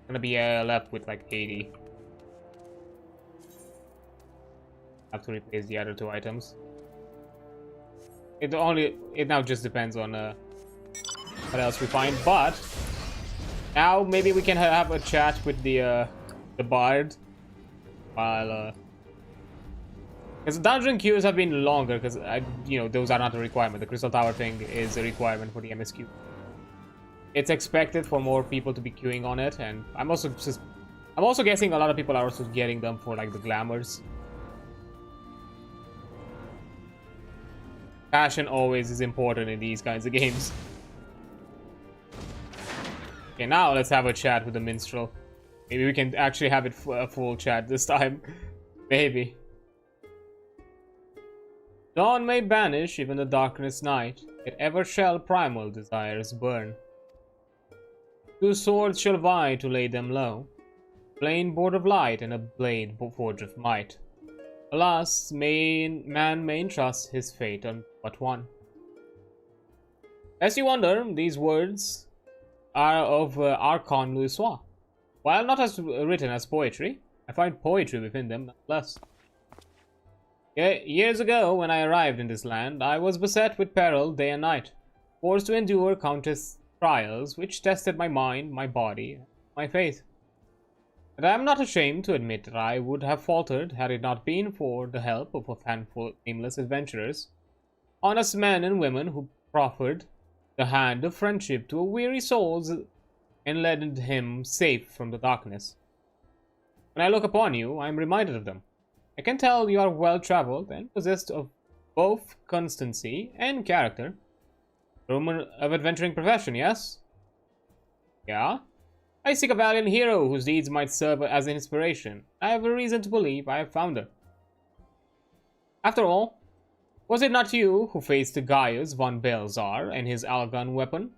gonna be left with like 80. Have to replace the other two items. It now just depends on what else we find, but now maybe we can have a chat with the bard while because dungeon queues have been longer because those are not a requirement. The crystal tower thing is a requirement for the MSQ. It's expected for more people to be queuing on it, and I'm also guessing a lot of people are also getting them for like the glamours. Passion always is important in these kinds of games. Okay, now let's have a chat with the minstrel. Maybe we can actually have it a full chat this time. Maybe. Dawn may banish even the darkness night, yet ever shall primal desires burn. Two swords shall vie to lay them low, plain board of light and a blade forge of might. Alas, man may entrust his fate on but one. As you wonder, these words are of Archon Louisois. While not as written as poetry, I find poetry within them nonetheless. Years ago, when I arrived in this land, I was beset with peril day and night, forced to endure countless trials which tested my mind, my body, my faith. And I am not ashamed to admit that I would have faltered had it not been for the help of a handful of nameless adventurers, honest men and women who proffered the hand of friendship to a weary souls and led him safe from the darkness. When I look upon you, I am reminded of them. I can tell you are well-traveled and possessed of both constancy and character. A woman of adventuring profession, yes? Yeah? I seek a valiant hero whose deeds might serve as an inspiration. I have a reason to believe I have found her. After all, was it not you who faced Gaius von Belzar and his Algon weapon?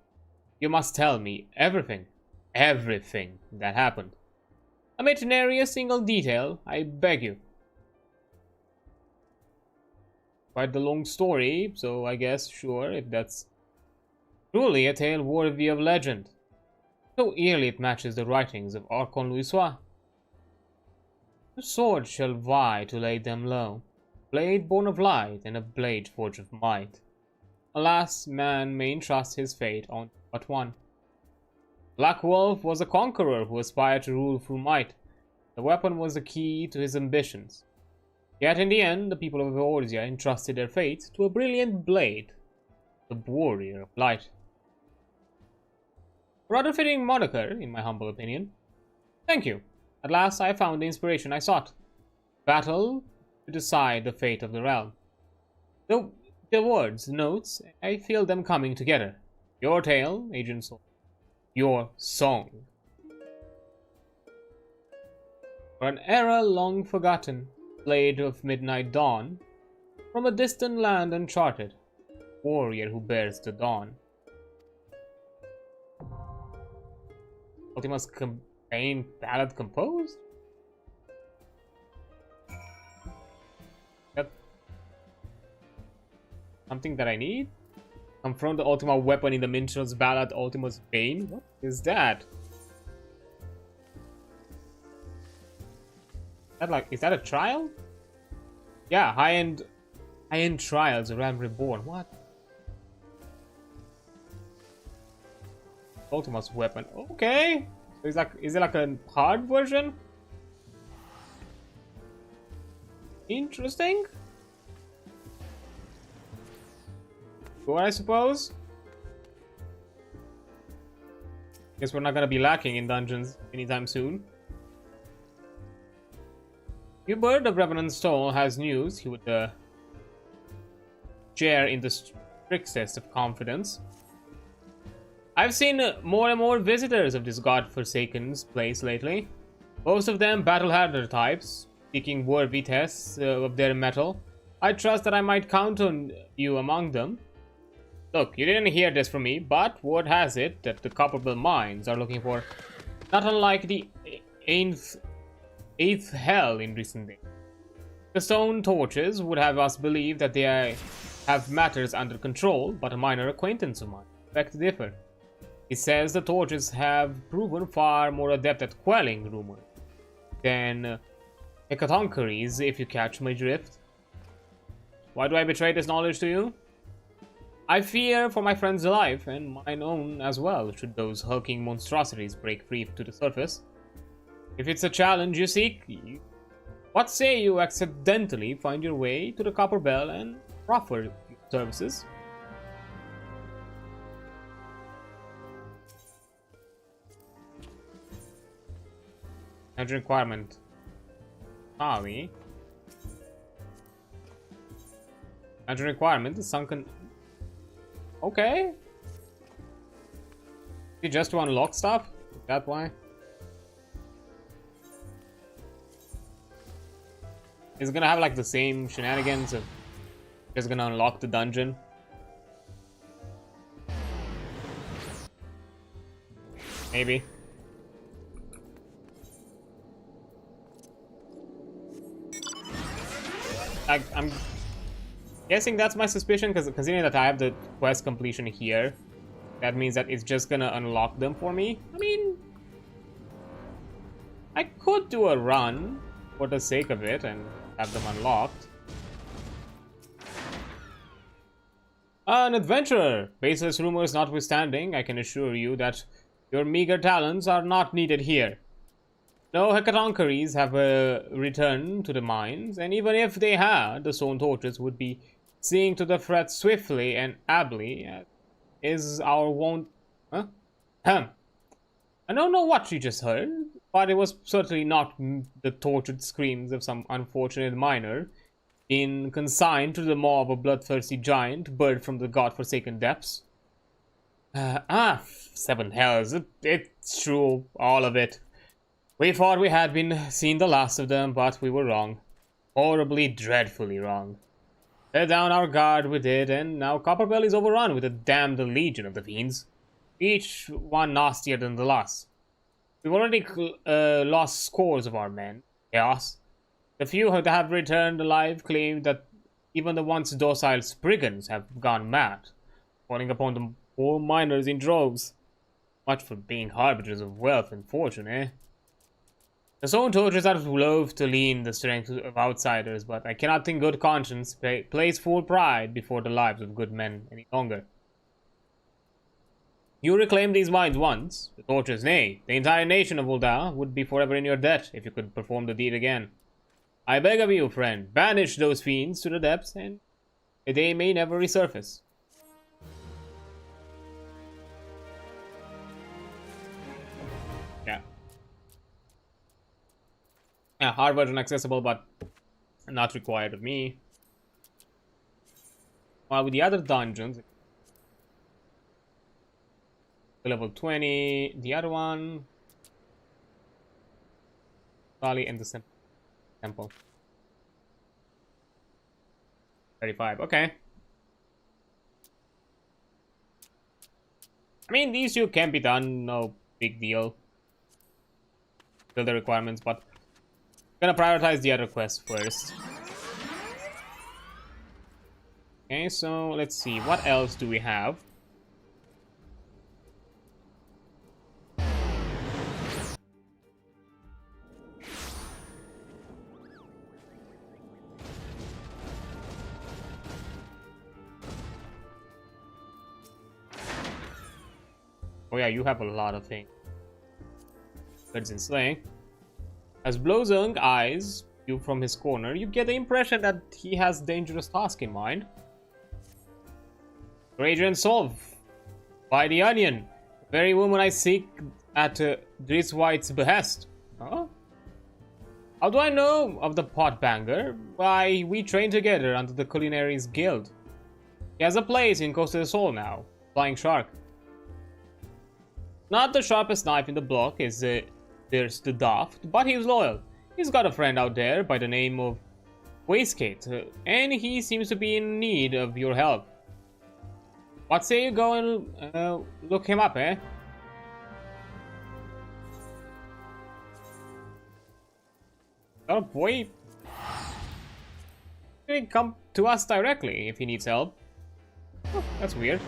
You must tell me everything that happened. Omit nary a single detail, I beg you. Quite the long story, so I guess, sure, if that's truly a tale worthy of legend. So eerily it matches the writings of Archon Louisois. The sword shall vie to lay them low, blade born of light and a blade forged of might. Alas, man may entrust his fate on but one. Black Wolf was a conqueror who aspired to rule through might. The weapon was the key to his ambitions. Yet in the end, the people of Eorzea entrusted their fate to a brilliant blade, the warrior of light. A rather fitting moniker, in my humble opinion. Thank you. At last I found the inspiration I sought. Battle to decide the fate of the realm. The words, the notes, I feel them coming together. Your tale, Agent Soul. Your song. For an era long forgotten, blade of midnight dawn, from a distant land uncharted, warrior who bears the dawn. Ultima's campaign ballad composed? That something that I need? Confront the Ultima weapon in the Minstrel's Ballad Ultima's Bane? What is that? Is that a trial? Yeah, high-end trials around Reborn. What? Ultima's weapon. Okay. So it's like, is it like a hard version? Interesting. Good, I suppose. Guess we're not gonna be lacking in dungeons anytime soon. Hubert of Revenant's Stall has news he would share in the strictest of confidence. I've seen more and more visitors of this godforsaken place lately. Most of them battle-hardened types, seeking worthy tests of their mettle. I trust that I might count on you among them. Look, you didn't hear this from me, but word has it that the Copperbell mines are looking for not unlike the eighth hell in recent days. The stone torches would have us believe that they have matters under control, but a minor acquaintance of mine beg to differ. He says the torches have proven far more adept at quelling rumor than hecatoncheires, if you catch my drift. Why do I betray this knowledge to you? I fear for my friend's life, and mine own as well, should those hulking monstrosities break free to the surface. If it's a challenge you seek, what say you accidentally find your way to the Copperbell and proffer services? Energy requirement. Ollie. Energy requirement is sunken. Okay. You just to unlock stuff? Is that why? Is it gonna have like the same shenanigans of just gonna unlock the dungeon? Maybe. I'm guessing that's my suspicion, because considering that I have the quest completion here, that means that it's just gonna unlock them for me. I mean, I could do a run for the sake of it and have them unlocked. An adventurer! Baseless rumors notwithstanding, I can assure you that your meager talents are not needed here. No hecatoncheires have returned to the mines, and even if they had, the stone torches would be seeing to the threat swiftly and ably, is our wont. Huh? Ahem. I don't know what you just heard, but it was certainly not the tortured screams of some unfortunate miner being consigned to the maw of a bloodthirsty giant, bird from the godforsaken depths. Seven hells, it's true, all of it. We thought we had been seen the last of them, but we were wrong. Horribly, dreadfully wrong. Let down our guard we did, and now Copperbell is overrun with a damned legion of the fiends, each one nastier than the last. We've already lost scores of our men. Chaos. The few that have returned alive claim that even the once docile Spriggans have gone mad, falling upon the poor miners in droves. Much for being harbingers of wealth and fortune, eh? The stone torches are loath to lean the strength of outsiders, but I cannot in good conscience place full pride before the lives of good men any longer. You reclaimed these mines once, the torches, nay, the entire nation of Ul'dah would be forever in your debt if you could perform the deed again. I beg of you, friend, banish those fiends to the depths, and they may never resurface. Yeah, hard version accessible, but not required of me. While with the other dungeons, level 20, the other one, Bali and the temple. 35, okay. I mean, these two can be done, no big deal. Still the requirements, but I'm gonna prioritize the other quest first. Okay, so let's see, what else do we have? Oh yeah, you have a lot of things. Birds in slaying. As Blozung eyes you from his corner, you get the impression that he has dangerous task in mind. Adreansulph, by the onion, the very woman I seek at Driss White's behest. Huh? How do I know of the potbanger? Why, we train together under the Culinaries Guild. He has a place in Coast of the Soul now, Flying Shark. Not the sharpest knife in the block is there's the daft, but he's loyal. He's got a friend out there by the name of Waistcoat, and he seems to be in need of your help. What say you go and look him up, eh? Oh boy. He can come to us directly if he needs help. Oh, that's weird.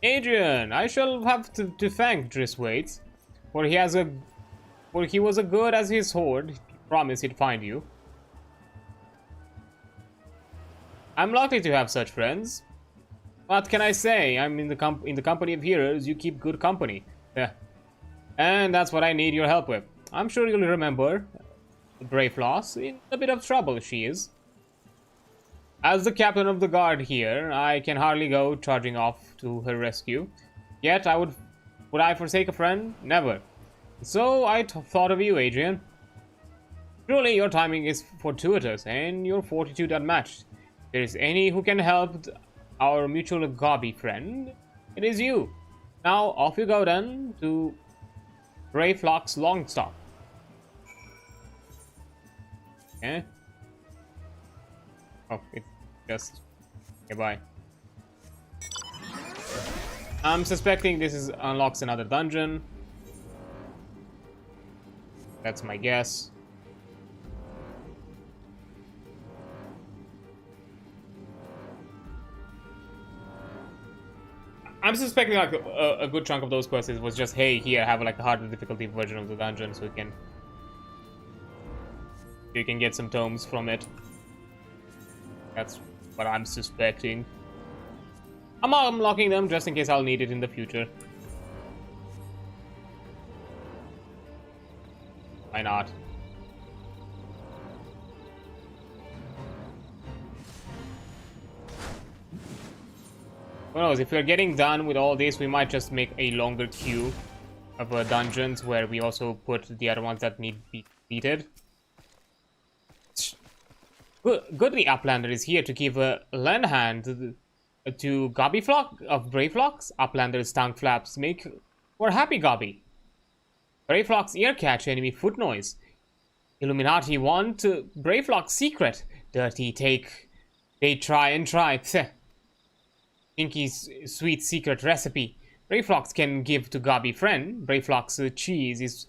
Adrian, I shall have to thank Driss Waits, for he was as good as his hoard. He promised he'd find you. I'm lucky to have such friends. What can I say? I'm in the company of heroes. You keep good company. Yeah. And that's what I need your help with. I'm sure you'll remember the brave Loss. In a bit of trouble she is. As the captain of the guard here, I can hardly go charging off to her rescue. Yet would I forsake a friend? Never. So I thought of you, Adrian. Truly, your timing is fortuitous, and your fortitude unmatched. If there is any who can help our mutual gobby friend, it is you. Now off you go then to Brayflock's Longstop. Okay. Oh, it's just goodbye. I'm suspecting this unlocks another dungeon. That's my guess. I'm suspecting like a good chunk of those quests was just, hey, here, have like a harder difficulty version of the dungeon, so you can get some tomes from it. That's what I'm suspecting. I'm unlocking them just in case I'll need it in the future. Why not? Who knows, if we're getting done with all this, we might just make a longer queue of dungeons where we also put the other ones that need to be completed. Goodly Uplander is here to give a lend hand to Gobbyflock of Brayflock's. Uplander's tongue flaps make for happy Gobby. Brayflock's ear catch enemy foot noise. Illuminati want Brayflock's secret. Dirty take. They try and try. Pinky's sweet secret recipe. Brayflock's can give to Gobby friend. Brayflock's cheese is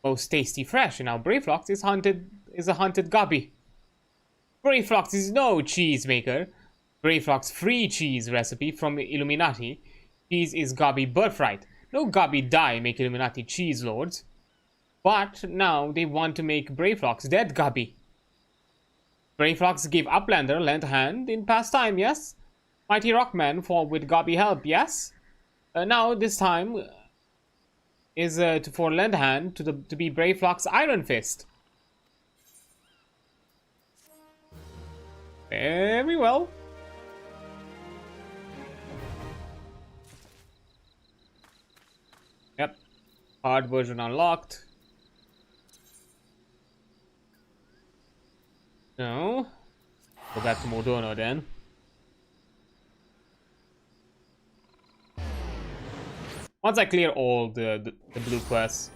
most tasty fresh, and now Brayflock's is a hunted Gobby. Brayflock's is no cheese maker. Brayflock's free cheese recipe from Illuminati. Cheese is Gobby birthright. No Gobby die make Illuminati cheese lords. But now they want to make Brayflock's dead Gobby. Brayflock's give Uplander lent hand in past time, yes? Mighty Rockman for with Gobby help, yes? Now this time is for lend hand to be Brayflock's Iron Fist. Very well. Yep. Hard version unlocked. So, go back to Mordono then. Once I clear all the blue quests,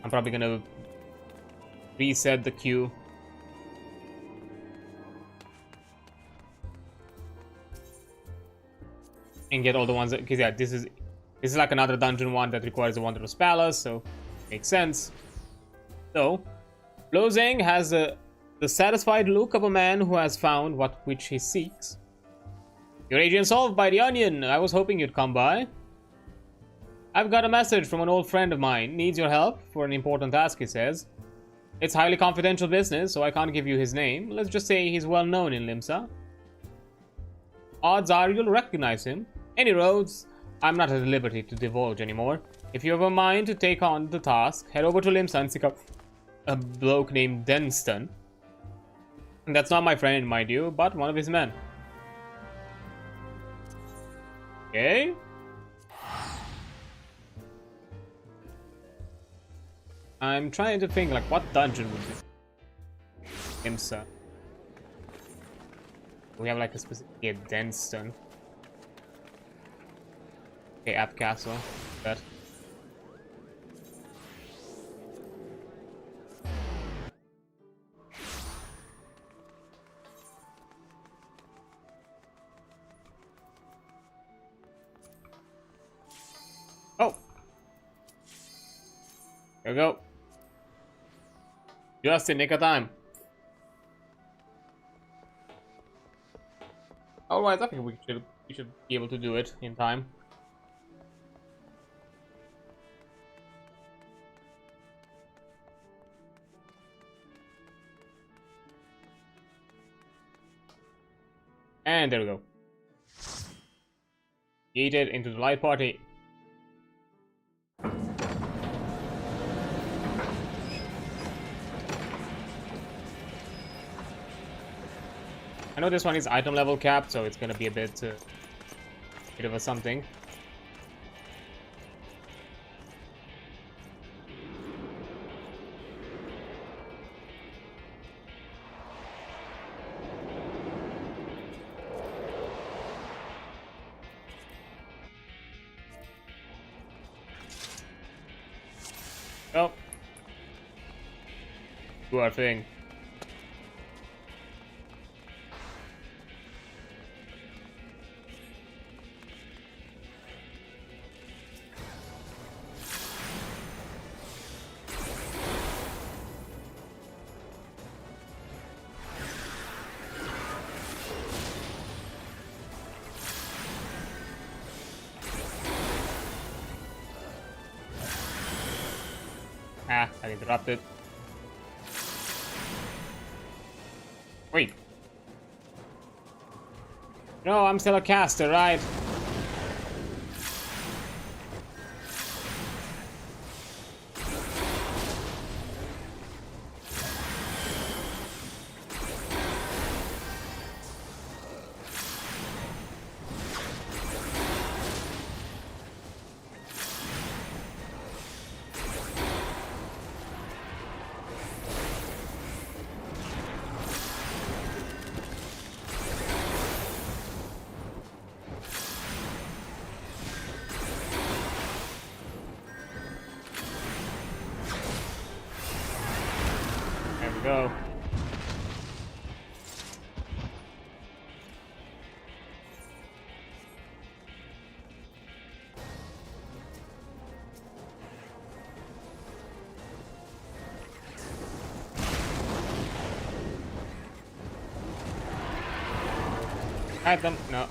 I'm probably gonna reset the queue. And get all the ones that, because yeah, this is like another dungeon one that requires a Wanderer's Palace, so makes sense. So, Blozang has the satisfied look of a man who has found which he seeks. Your agent solved by the onion. I was hoping you'd come by. I've got a message from an old friend of mine. Needs your help for an important task, he says. It's highly confidential business, so I can't give you his name. Let's just say he's well known in Limsa. Odds are you'll recognize him. Any roads, I'm not at liberty to divulge anymore. If you have a mind to take on the task, head over to Limsa and seek out a bloke named Denston. That's not my friend, mind you, but one of his men. Okay. I'm trying to think, like, what dungeon would be Limsa? We have, like, a specific Denston. Okay, App Castle. That. Oh! There we go. Just in nick of time. Otherwise, I think we should be able to do it in time. And there we go. Yeeted into the light party. I know this one is item level capped, so it's gonna be a bit of a something. Oh. Do our thing. Ah, I interrupted. Wait. No, I'm still a caster, right? Go. Hide them. No.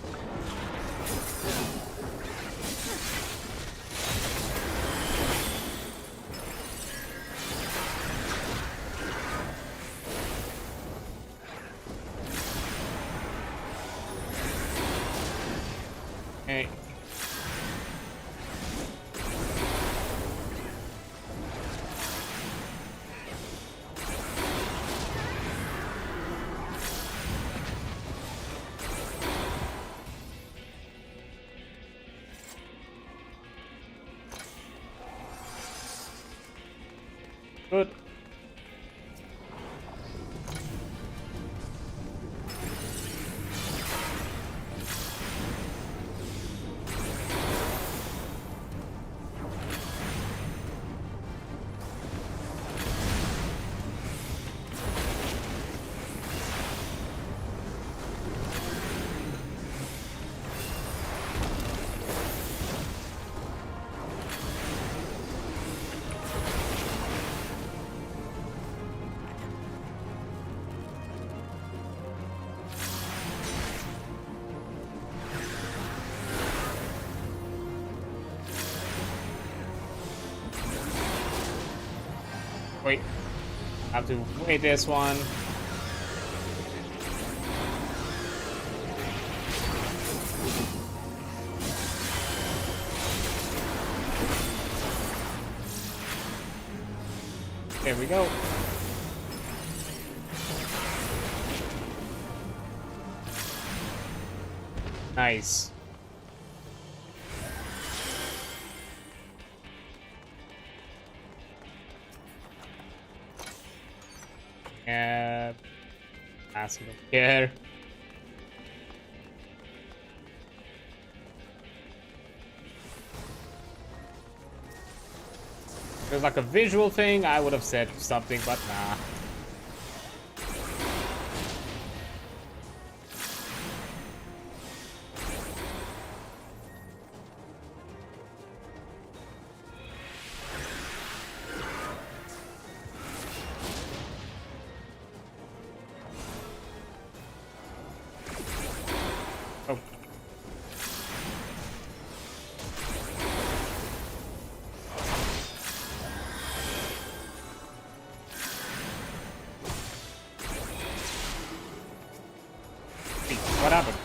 Hey. Good. Wait. I have to wait this one. There we go. Nice. Massive care. If it was like a visual thing, I would have said something, but nah. Oh. What happened?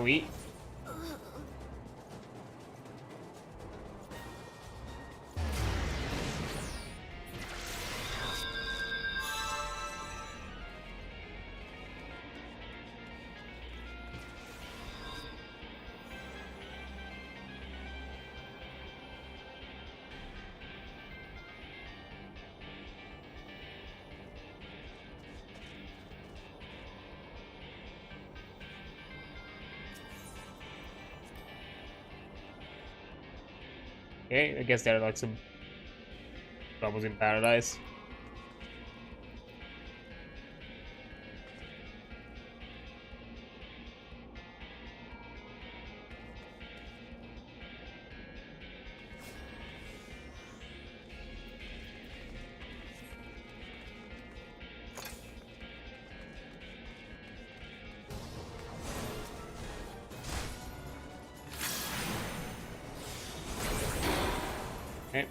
Oui. Okay, I guess there are like some troubles in paradise. Okay.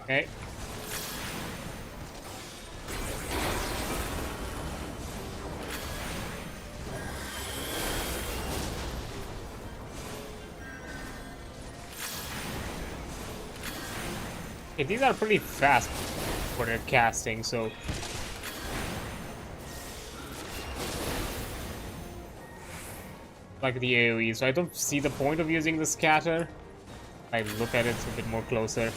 Okay. Okay, these are pretty fast for their casting, so like the AoE, so I don't see the point of using the scatter. I look at it a bit more closer.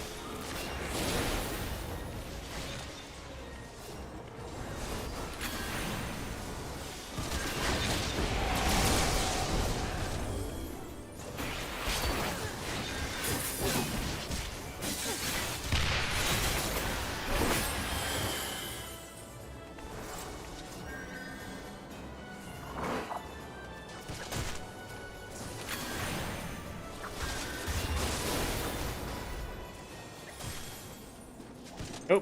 Oh.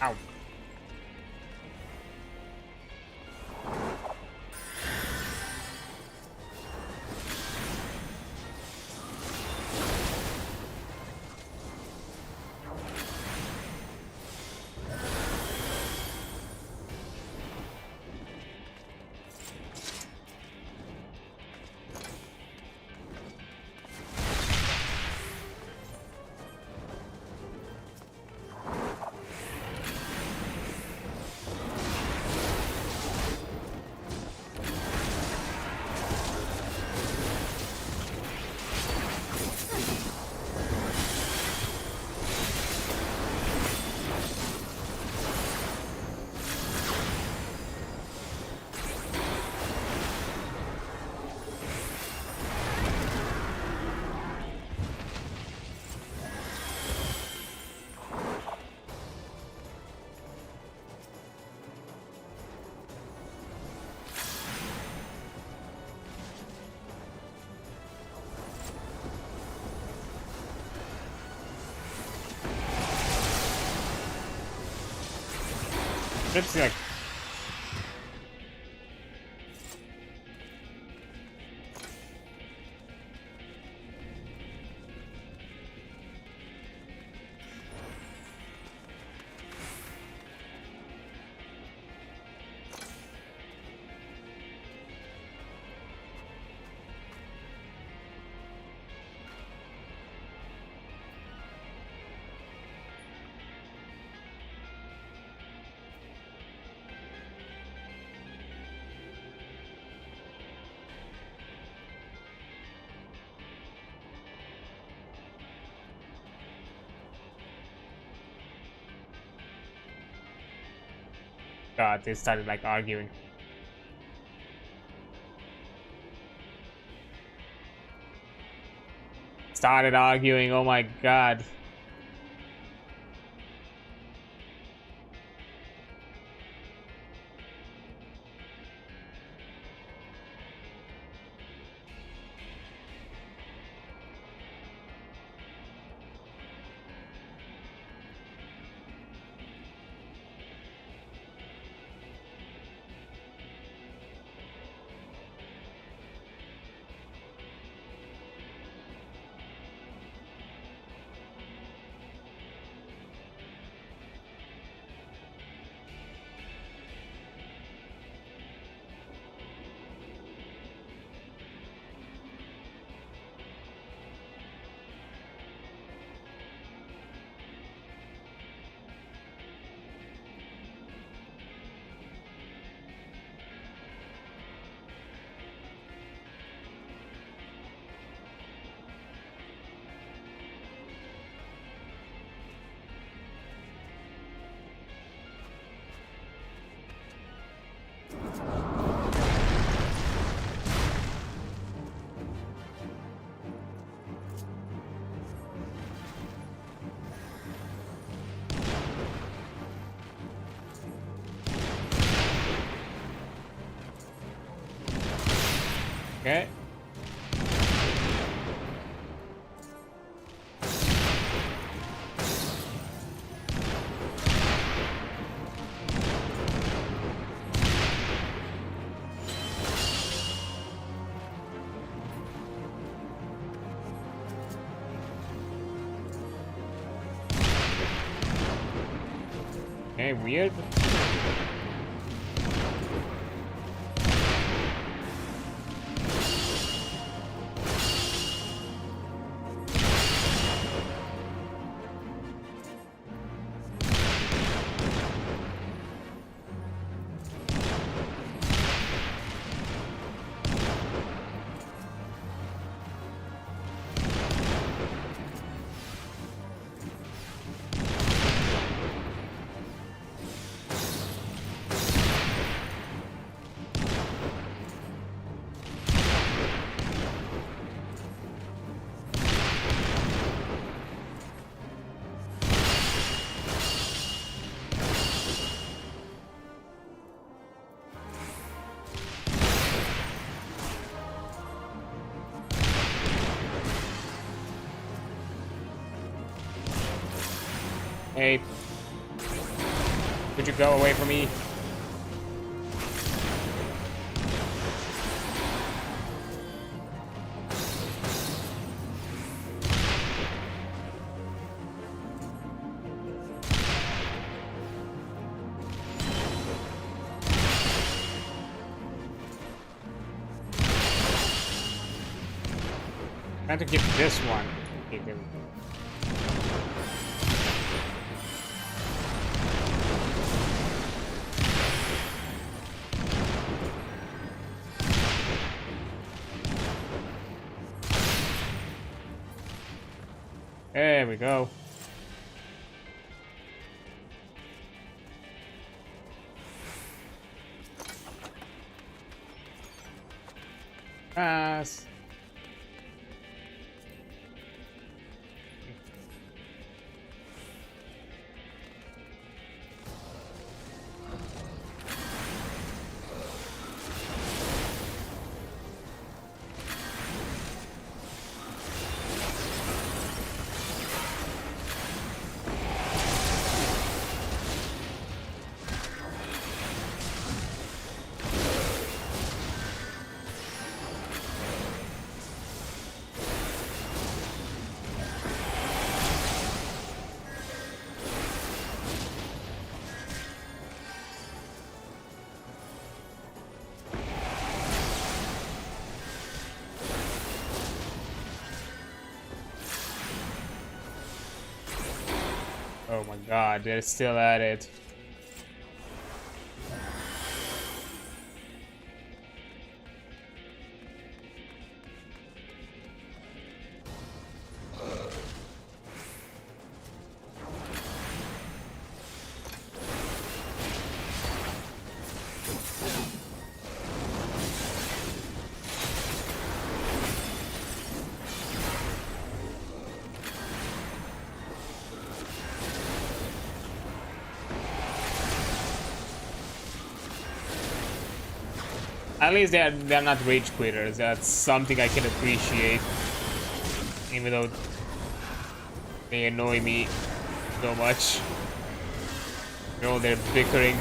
Ow. Let's see, like. God, they started like arguing. Started arguing, oh my god. Okay. Okay, weird. Hey, could you go away from me? I'm trying to get this one. Okay, there we go. There we go. Pass. Oh my god, they're still at it. At least they're not rage quitters. That's something I can appreciate, even though they annoy me so much. You know, they're bickering.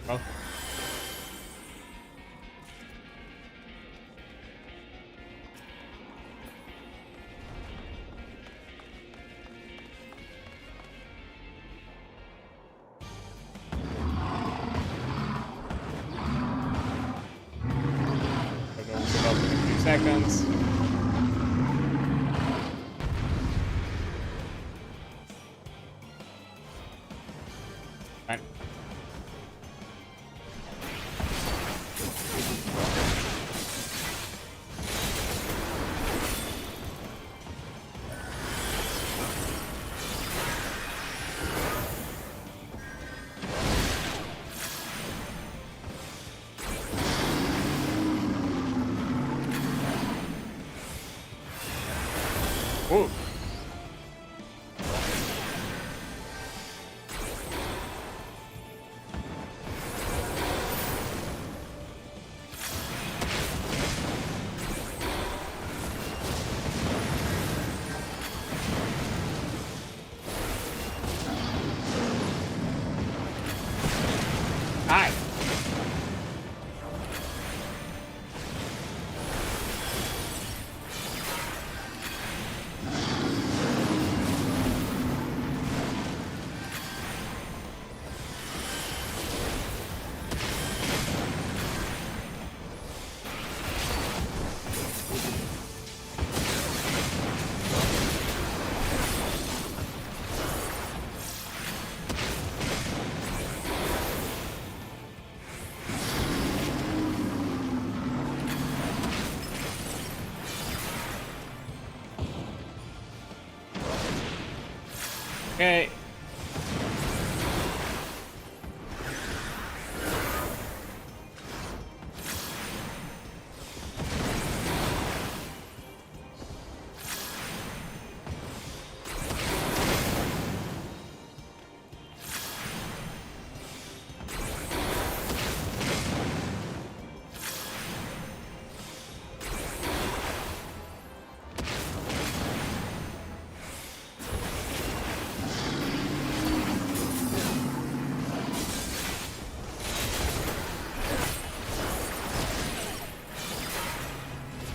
Oh. We're going to sit up in a few seconds. Fine. Ooh. Hi. Okay.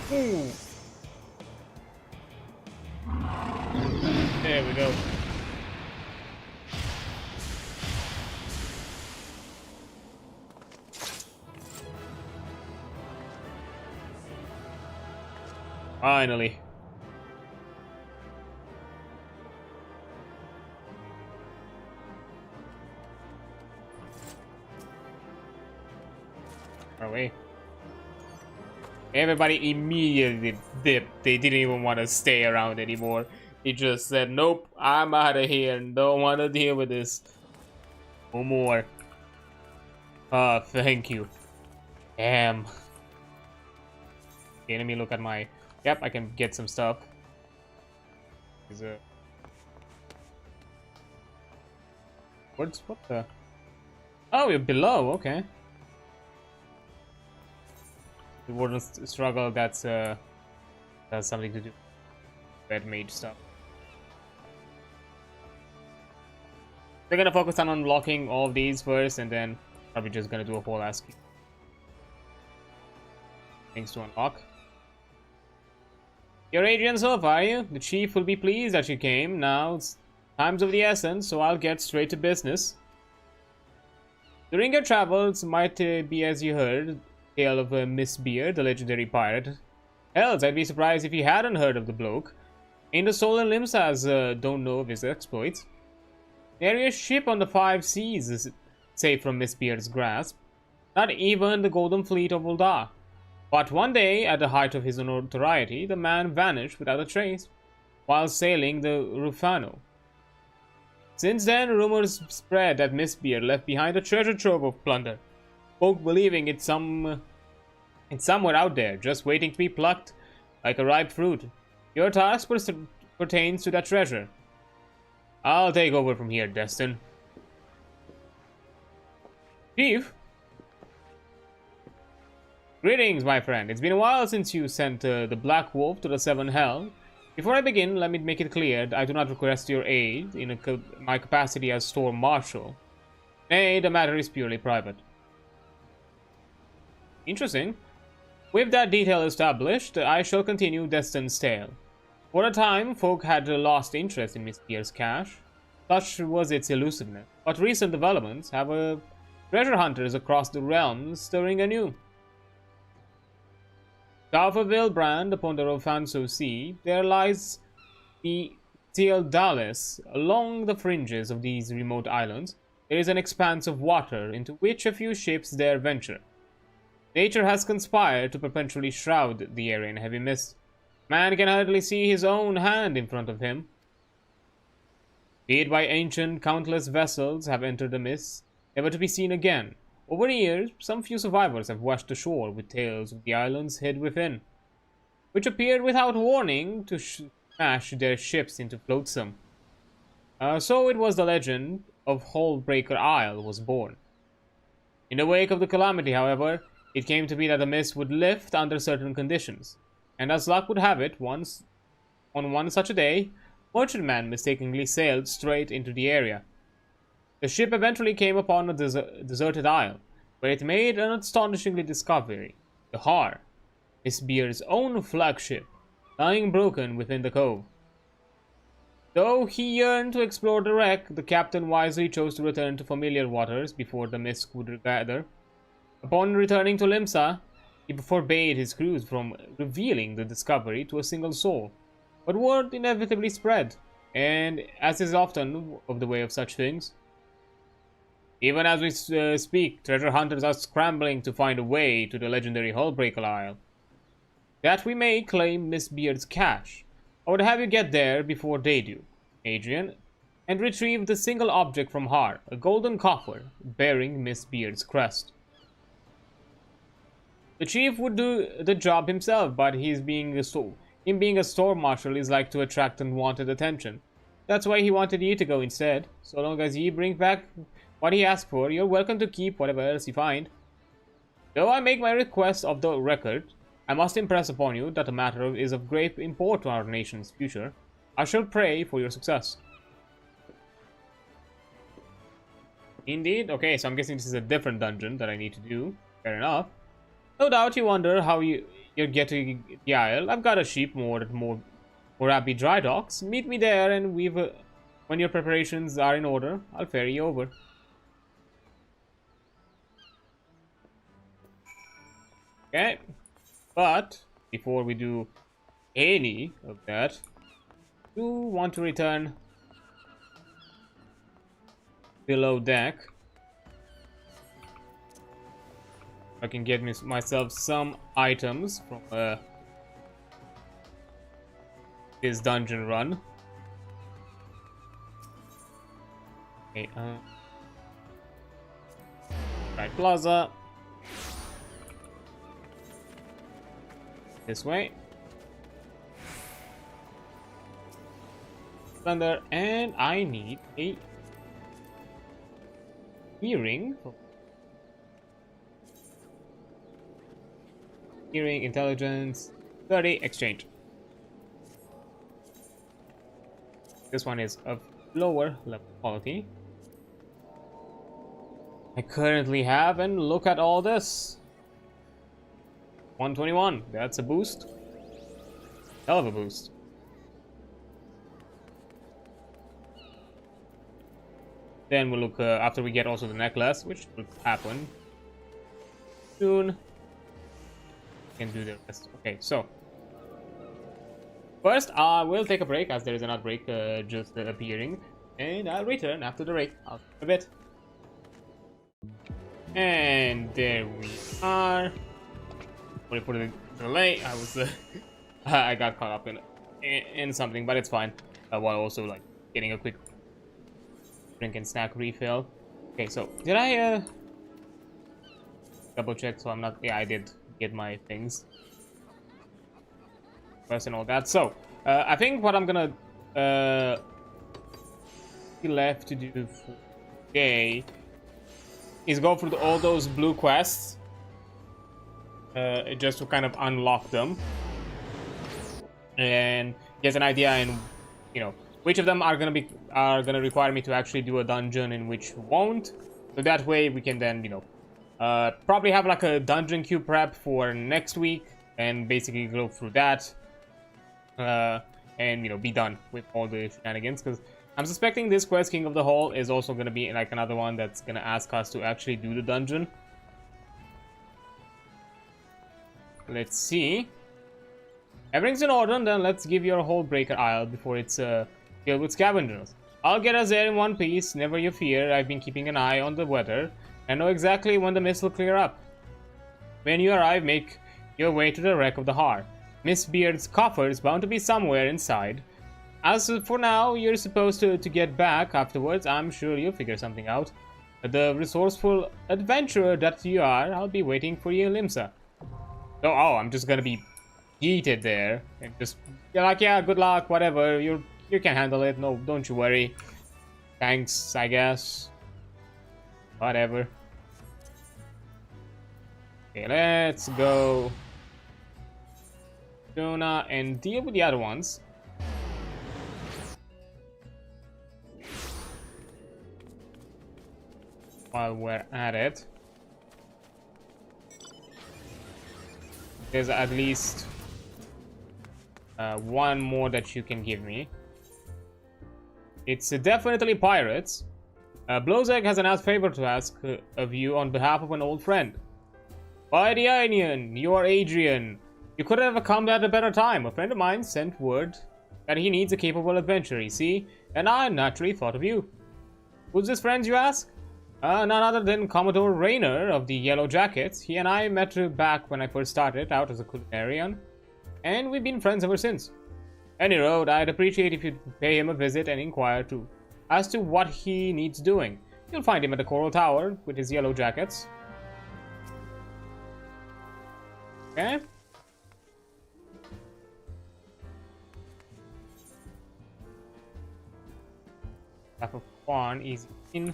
Ooh. There we go. Finally. Are we? Everybody immediately dipped. They didn't even want to stay around anymore. He just said, nope, I'm out of here and don't want to deal with this no more. Thank you. Damn. Okay, let me look at my... Yep, I can get some stuff. Is a... What the... Oh, you're below, okay. The Warden's struggle, that's something to do. Red mage stuff. We're gonna focus on unlocking all of these first, and then probably just gonna do a whole ass things to unlock. You're adreansulph, are you? The chief will be pleased that you came. Now it's time's of the essence, so I'll get straight to business. During your travels, might be as you heard, tale of Miss Beard, the legendary pirate. Hells, I'd be surprised if you hadn't heard of the bloke. Ain't a soul in Limsas don't know of his exploits. Nary a ship on the 5 seas is safe from Miss Beard's grasp. Not even the Golden Fleet of Uldar. But one day, at the height of his notoriety, the man vanished without a trace, while sailing the Rufano. Since then, rumors spread that Miss Beard left behind a treasure trove of plunder, folk believing it's somewhere out there, just waiting to be plucked like a ripe fruit. Your task pertains to that treasure. I'll take over from here, Destin. Chief? Greetings, my friend. It's been a while since you sent the Black Wolf to the Seven Hell. Before I begin, let me make it clear I do not request your aid in my capacity as Storm Marshal. Nay, the matter is purely private. Interesting. With that detail established, I shall continue Destin's tale. For a time, folk had lost interest in Miss Beard's cache. Such was its elusiveness. But recent developments have treasure hunters across the realms stirring anew. South of Vilbrand, upon the Rofanso Sea, there lies the Teodalis. Along the fringes of these remote islands, there is an expanse of water into which a few ships dare venture. Nature has conspired to perpetually shroud the area in heavy mist. Man can hardly see his own hand in front of him. Made by ancient, countless vessels have entered the mist, never to be seen again. Over the years, some few survivors have washed ashore with tales of the islands hid within, which appeared without warning to smash their ships into flotsam. So it was the legend of Hullbreaker Isle was born. In the wake of the calamity, however, it came to be that the mist would lift under certain conditions, and as luck would have it, on one such a day, merchantman mistakenly sailed straight into the area. The ship eventually came upon a deserted isle, where it made an astonishing discovery. The Har, Miss Beard's own flagship, lying broken within the cove. Though he yearned to explore the wreck, the captain wisely chose to return to familiar waters before the mist could gather. Upon returning to Limsa, he forbade his crews from revealing the discovery to a single soul. But word inevitably spread, and as is often of the way of such things, even as we speak, treasure hunters are scrambling to find a way to the legendary Hullbreaker Isle, that we may claim Miss Beard's cache. I would have you get there before they do, Adrian, and retrieve the single object from Har, a golden coffer bearing Miss Beard's crest. The chief would do the job himself, but him being a storm marshal is like to attract unwanted attention. That's why he wanted you to go instead. So long as ye bring back what he asked for, you're welcome to keep whatever else you find. Though I make my request of the record, I must impress upon you that the matter is of great import to our nation's future. I shall pray for your success. Indeed? Okay, so I'm guessing this is a different dungeon that I need to do. Fair enough. No doubt you wonder how you're getting the Isle. I've got a sheep moored at Morabi Dry Docks. Meet me there, and when your preparations are in order, I'll ferry you over. Okay, but before we do any of that, I do want to return below deck. I can get myself some items from this dungeon run. Okay, Right plaza. This way. Thunder, and I need a earring. Earring, intelligence, 30, exchange. This one is of lower level quality. I currently have, and look at all this. 121, that's a boost. Hell of a boost. Then we'll look after we get also the necklace, which will happen soon. Can do the rest. Okay, so first I will take a break as there is an outbreak just appearing, and I'll return after the break. I'll take a bit. And there we are. Sorry for the delay. I was I got caught up in something, but it's fine. While also like getting a quick drink and snack refill. Okay, so did I double check so I'm not? Yeah, I did get my things first and all that. So I think what I'm gonna be left to do for today is go through all those blue quests just to kind of unlock them and get an idea in, you know, which of them are gonna require me to actually do a dungeon and which won't. So that way we can then, you know, probably have like a dungeon queue prep for next week and basically go through that and, you know, be done with all the shenanigans, because I'm suspecting this quest, King of the Hall, is also going to be like another one that's going to ask us to actually do the dungeon. Let's see. Everything's in order, then let's give your whole Breaker Isle before it's filled with scavengers. I'll get us there in one piece, never you fear. I've been keeping an eye on the weather and know exactly when the mist will clear up. When you arrive, make your way to the wreck of the Har. Miss Beard's coffer is bound to be somewhere inside. As for now, you're supposed to get back afterwards. I'm sure you'll figure something out. The resourceful adventurer that you are, I'll be waiting for you in Limsa. Oh, I'm just gonna be yeeted there and just you're like, yeah, good luck, whatever. You can handle it. No, don't you worry. Thanks, I guess. Whatever. Okay, let's go Jonah and deal with the other ones. While we're at it, there's at least one more that you can give me. It's definitely pirates. Blowzeg has an asked favor to ask of you on behalf of an old friend. By the Onion, you are Adrian. You couldn't have come at a better time. A friend of mine sent word that he needs a capable adventurer, you see, and I naturally thought of you. Who's this friend, you ask? None other than Commodore Raynor of the Yellow Jackets. He and I met back when I first started out as a culinarian, and we've been friends ever since. Any road, I'd appreciate if you'd pay him a visit and inquire too as to what he needs doing. You'll find him at the Coral Tower with his Yellow Jackets. Okay. Half of Quan, easy in.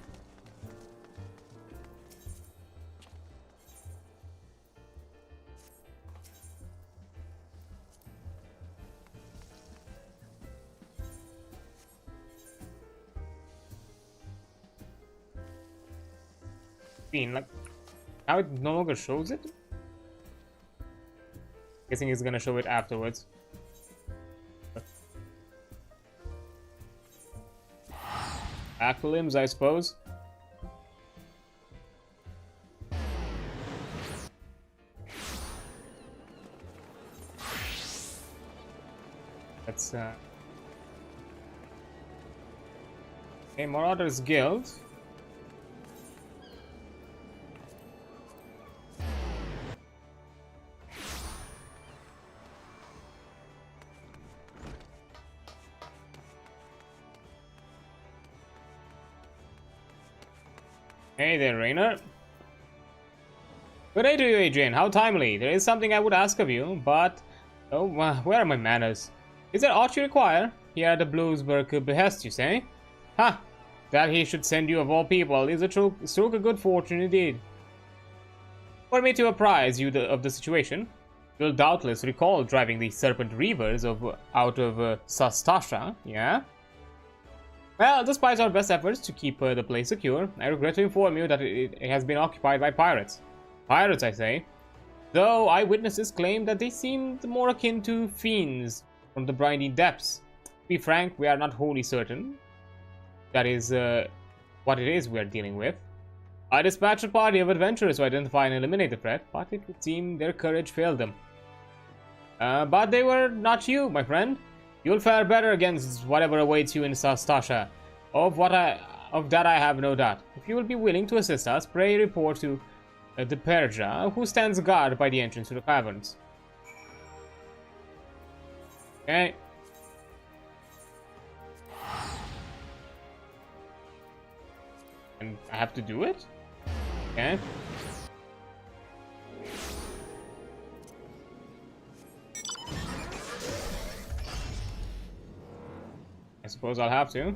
Like now it no longer shows it. Guessing it's gonna show it afterwards. Back to limbs, I suppose. That's okay, Marauders Guild. Hey there, Raynor. Good day to you, Adrian. How timely. There is something I would ask of you, but... Oh, where are my manners? Is there aught you require? Here at the Bluesburg behest, you say? Ha! That he should send you of all people is a stroke of good fortune indeed. For me to apprise you of the situation, you'll doubtless recall driving the serpent reavers out of Sastasha, yeah? Well, despite our best efforts to keep the place secure, I regret to inform you that it has been occupied by pirates. Pirates, I say. Though eyewitnesses claim that they seemed more akin to fiends from the briny depths. To be frank, we are not wholly certain that is what it is we are dealing with. I dispatched a party of adventurers to identify and eliminate the threat, but it would seem their courage failed them. But they were not you, my friend. You'll fare better against whatever awaits you in Sastasha. Of that I have no doubt. If you will be willing to assist us, pray report to the Persia, who stands guard by the entrance to the caverns. Okay. And I have to do it? Okay. I suppose I'll have to.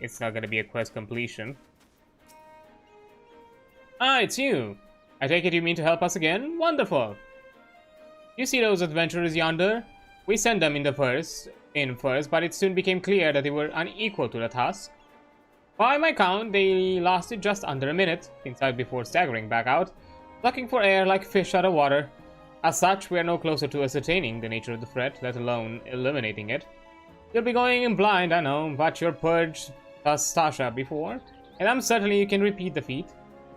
It's not gonna be a quest completion. Ah, it's you! I take it you mean to help us again? Wonderful! You see those adventurers yonder? We sent them in first, but it soon became clear that they were unequal to the task. By my count, they lasted just under a minute inside before staggering back out, plucking for air like fish out of water. As such, we are no closer to ascertaining the nature of the threat, let alone eliminating it. You'll be going in blind, I know, but you're purged Stasha before, and I'm certain you can repeat the feat.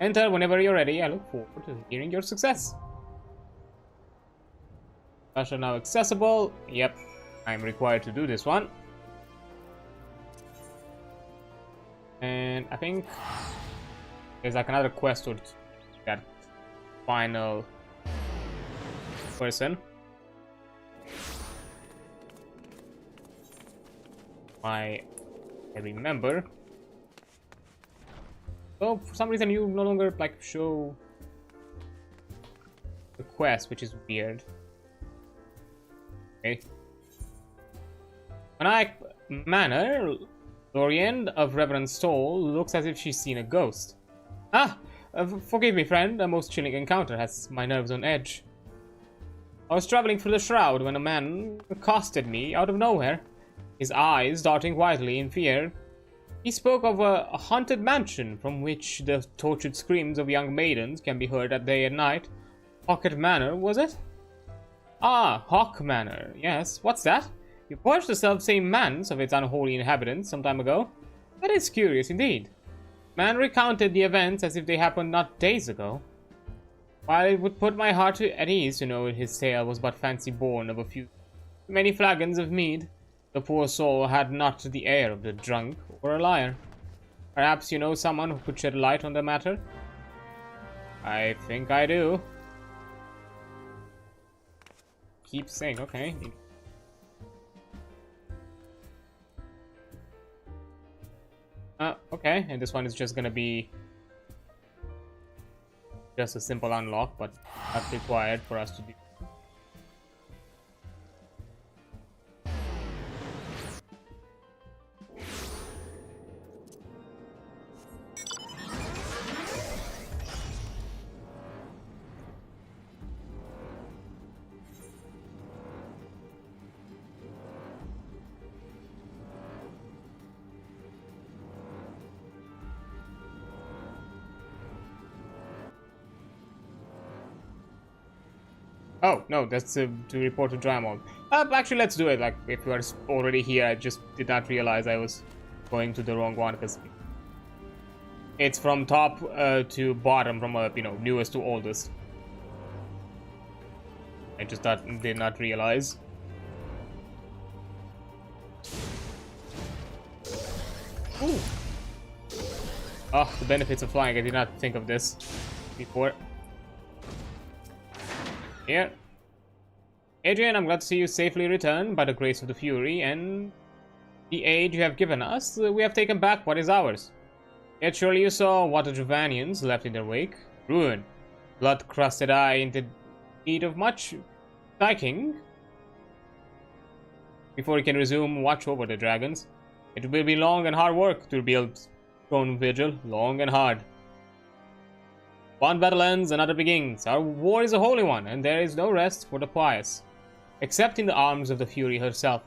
Enter whenever you're ready. I look forward to hearing your success. Stasha now accessible. Yep, I'm required to do this one. And I think there's like another quest to that final person. I remember. So for some reason you no longer like show the quest, which is weird. Okay. Maniac Manor, Lorien of Reverend Stoll looks as if she's seen a ghost. Ah! Forgive me, friend. A most chilling encounter has my nerves on edge. I was traveling through the shroud when a man accosted me out of nowhere, his eyes darting wildly in fear. He spoke of a haunted mansion from which the tortured screams of young maidens can be heard at day and night. Pocket Manor, was it? Ah, Hawk Manor. Yes, what's that? You purged the self-same manse of its unholy inhabitants some time ago? That is curious indeed. Man recounted the events as if they happened not days ago. While it would put my heart at ease to know his tale was but fancy born of a few many flagons of mead, the poor soul had not the air of the drunk or a liar. Perhaps you know someone who could shed light on the matter? I think I do. Keep saying, okay. Okay, and this one is just gonna be just a simple unlock, but not required for us to do. Oh, no, that's to report to Dramon. Actually, let's do it. Like, if you are already here, I just did not realize I was going to the wrong one, because it's from top to bottom, from, newest to oldest. I just did not realize. Ooh. Oh, the benefits of flying. I did not think of this before. Here. Adrian, I'm glad to see you safely returned by the grace of the Fury and the aid you have given us. We have taken back what is ours. Yet surely you saw what the Dravanians left in their wake. Ruin. Blood-crusted eye in need of much striking before he can resume watch over the dragons. It will be long and hard work to rebuild Stone Vigil. Long and hard. One battle ends, another begins. Our war is a holy one, and there is no rest for the pious, except in the arms of the Fury herself.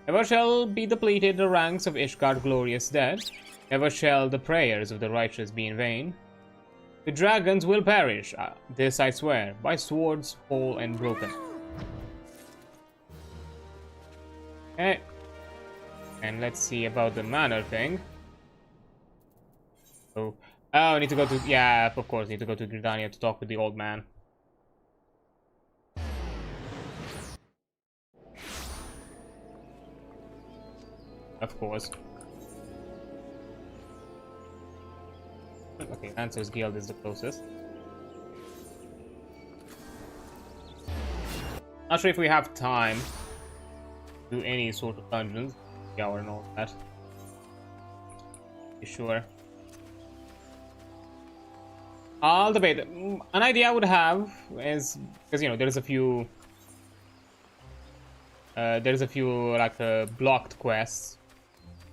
Never shall be depleted the ranks of Ishgard glorious dead. Never shall the prayers of the righteous be in vain. The dragons will perish, this I swear, by swords whole and broken. Okay. And let's see about the manor thing. Oh, I need to go to... Yeah, of course, need to go to Gridania to talk with the old man. Of course. Okay, Answer's Guild is the closest. Not sure if we have time to do any sort of dungeons. Yeah, or all that. Be sure. I'll debate. An idea I would have is because you know there's a few like blocked quests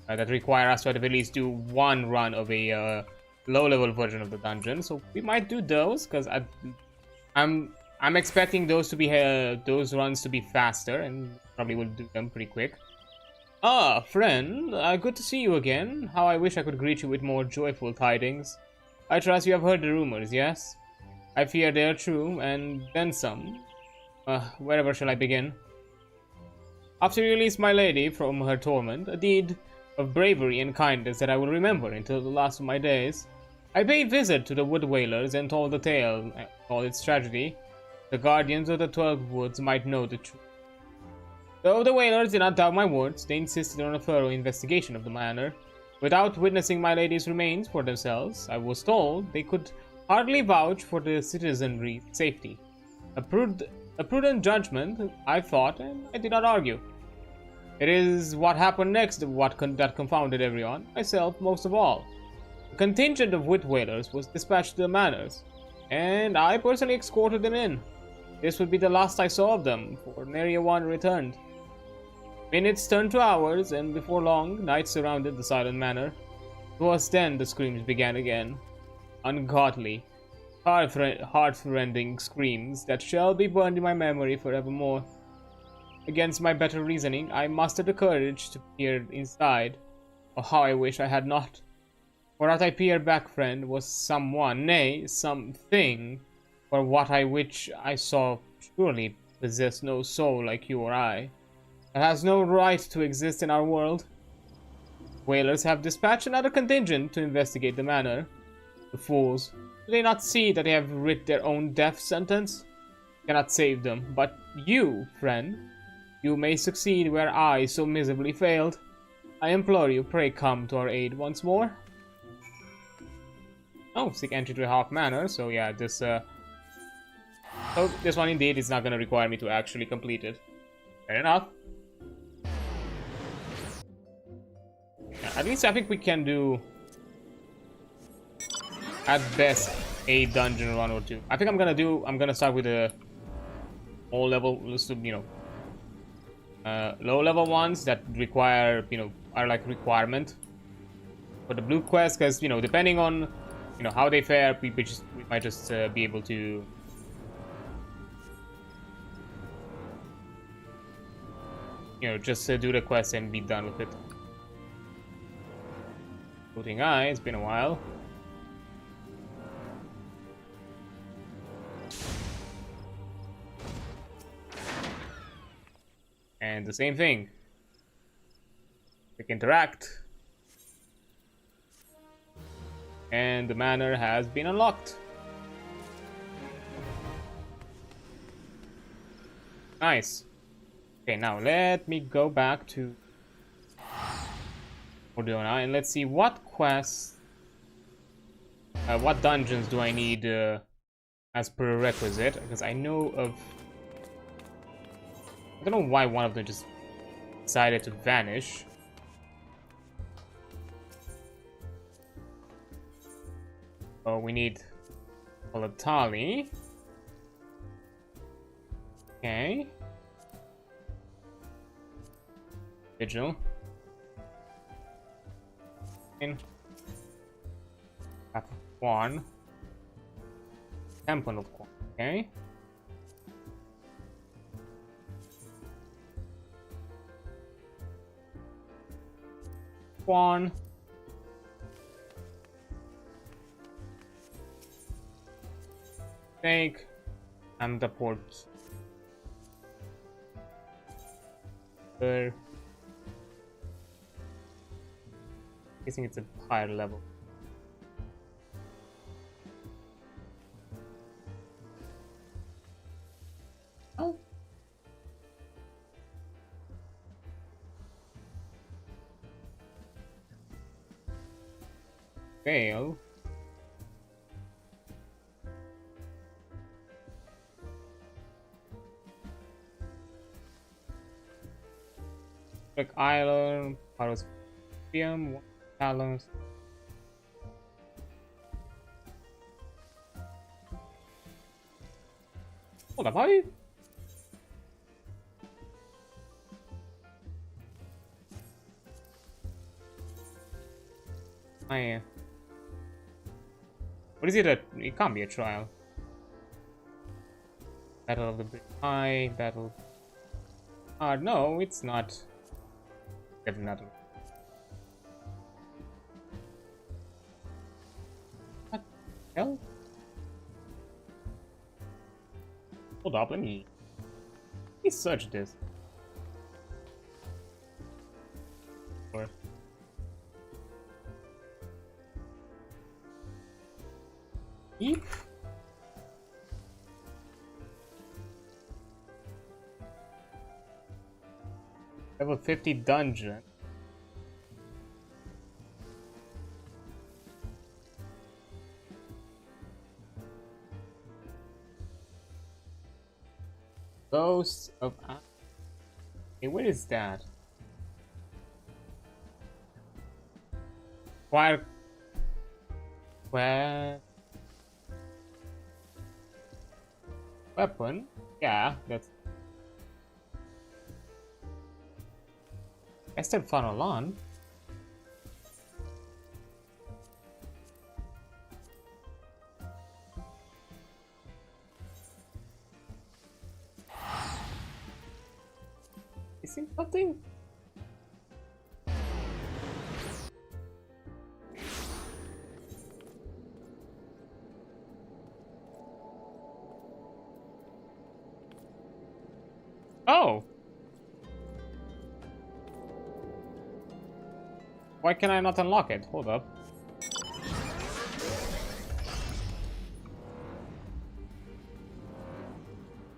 that require us to at least do one run of a low-level version of the dungeon. So we might do those because I'm expecting those to be those runs to be faster, and probably will do them pretty quick. Ah, friend, good to see you again. How I wish I could greet you with more joyful tidings. I trust you have heard the rumors, yes? I fear they are true, and then some. Wherever shall I begin? After you released my lady from her torment, a deed of bravery and kindness that I will remember until the last of my days, I paid visit to the Wood Whalers and told the tale, all its tragedy. The guardians of the 12 Woods might know the truth. Though the Whalers did not doubt my words, they insisted on a thorough investigation of the manor. Without witnessing my lady's remains for themselves, I was told they could hardly vouch for the citizenry's safety. A prudent judgment, I thought, and I did not argue. It is what happened next that confounded everyone, myself most of all. A contingent of Wood Whalers was dispatched to the manors, and I personally escorted them in. This would be the last I saw of them, for nary a one returned. Minutes turned to hours, and before long, night surrounded the silent manor. 'Twas then the screams began again. Ungodly, heart-rending screams that shall be burned in my memory forevermore. Against my better reasoning, I mustered the courage to peer inside. Oh, how I wish I had not. For what I peered back, friend, was someone, nay, something, for what which I saw surely possessed no soul like you or I. It has no right to exist in our world. Whalers have dispatched another contingent to investigate the manor. The fools. Do they not see that they have writ their own death sentence? Cannot save them, but you, friend, you may succeed where I so miserably failed. I implore you, pray come to our aid once more. Oh, seek entry to Hawk Manor, so yeah, this one indeed is not gonna require me to actually complete it. Fair enough. At least I think we can do, at best, a dungeon run or two. I think I'm gonna start with the all level, you know, low level ones that require, you know, are like requirement for the blue quest, because you know, depending on, you know, how they fare, we might just be able to, you know, just do the quest and be done with it. Floating Eye, it's been a while. And the same thing. Quick Interact. And the manor has been unlocked. Nice. Okay, now let me go back to Ordona and let's see what quests, what dungeons do I need as prerequisite, because I know of I don't know why one of them just decided to vanish. Oh, we need volatile. Okay. Vigil. F1. Temple of course. Okay. One. Take. And the port. There. I think it's a higher level. Oh. Fail. Like Island, Paros PM, Talons. Hold up, how you? What is it? It can't be a trial. Battle of the Big Eye, Battle. No, it's not. Definitely. What the hell? Hold up, let me search this. Or Eep. Level 50 dungeon. Ghosts of... Hey, what is that? Where? Weapon? Yeah, that's... I still funnel on. Is it something? Oh! Why can I not unlock it? Hold up.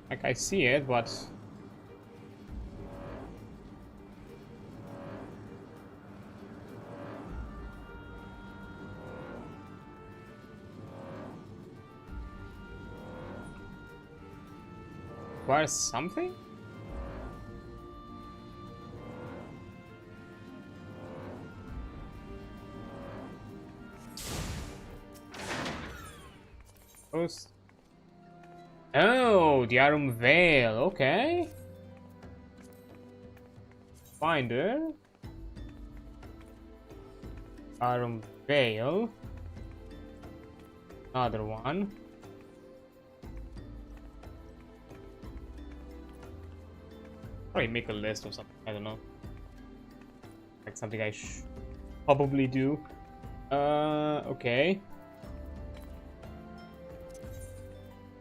Like, I see it, but... requires something? Oh, the Arum Veil, okay. Finder. Arum Veil. Another one. Probably make a list or something, I don't know. Like something I should probably do. Okay.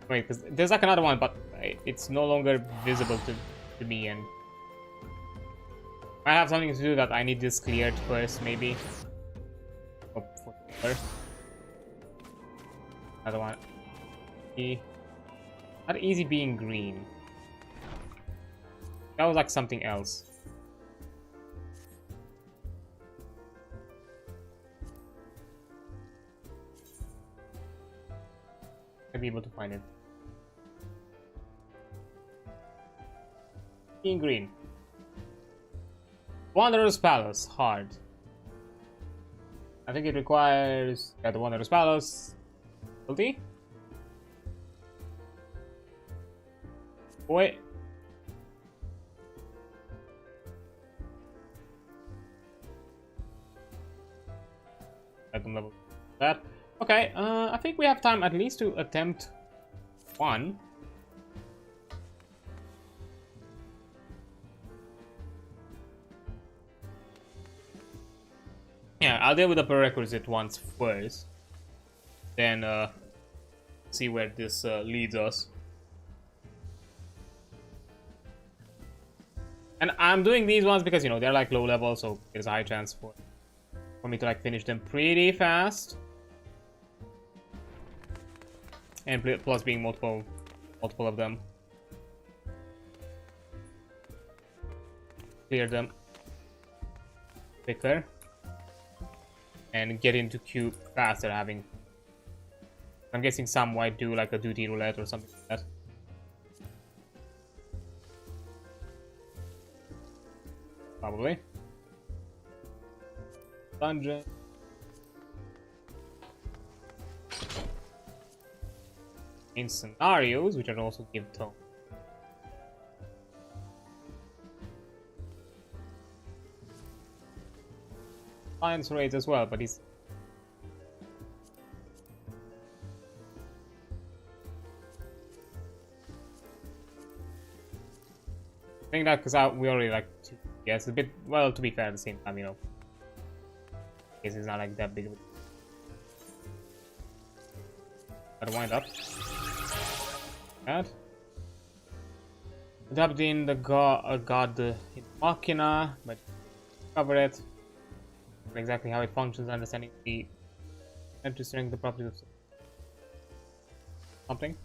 Wait, because there's like another one, but it's no longer visible to me, and I have something to do that I need this cleared first, maybe. Oh, for sure. Another one. Not easy being green. That was like something else. I'll be able to find it. In green. Wanderer's Palace, hard. I think it requires the Wanderer's Palace. Guilty? Wait. At the level that. Okay, I think we have time at least to attempt one. Yeah, I'll deal with the prerequisite ones first. Then see where this leads us. And I'm doing these ones because, you know, they're like low level, so there's a high chance for me to like finish them pretty fast. And plus being multiple of them. Clear them quicker. And get into queue faster, having... I'm guessing some might do like a duty roulette or something like that. Probably. Dungeon. In scenarios, which I'd also give tone. Science rates as well, but he's... I think that because we already like... Yes, a bit... Well, to be fair, at the same time, you know. Guess it's not like that big of a... Gotta wind up. That. Dubbed in the god in Machina, but cover it. Exactly how it functions, understanding the understanding the properties of something.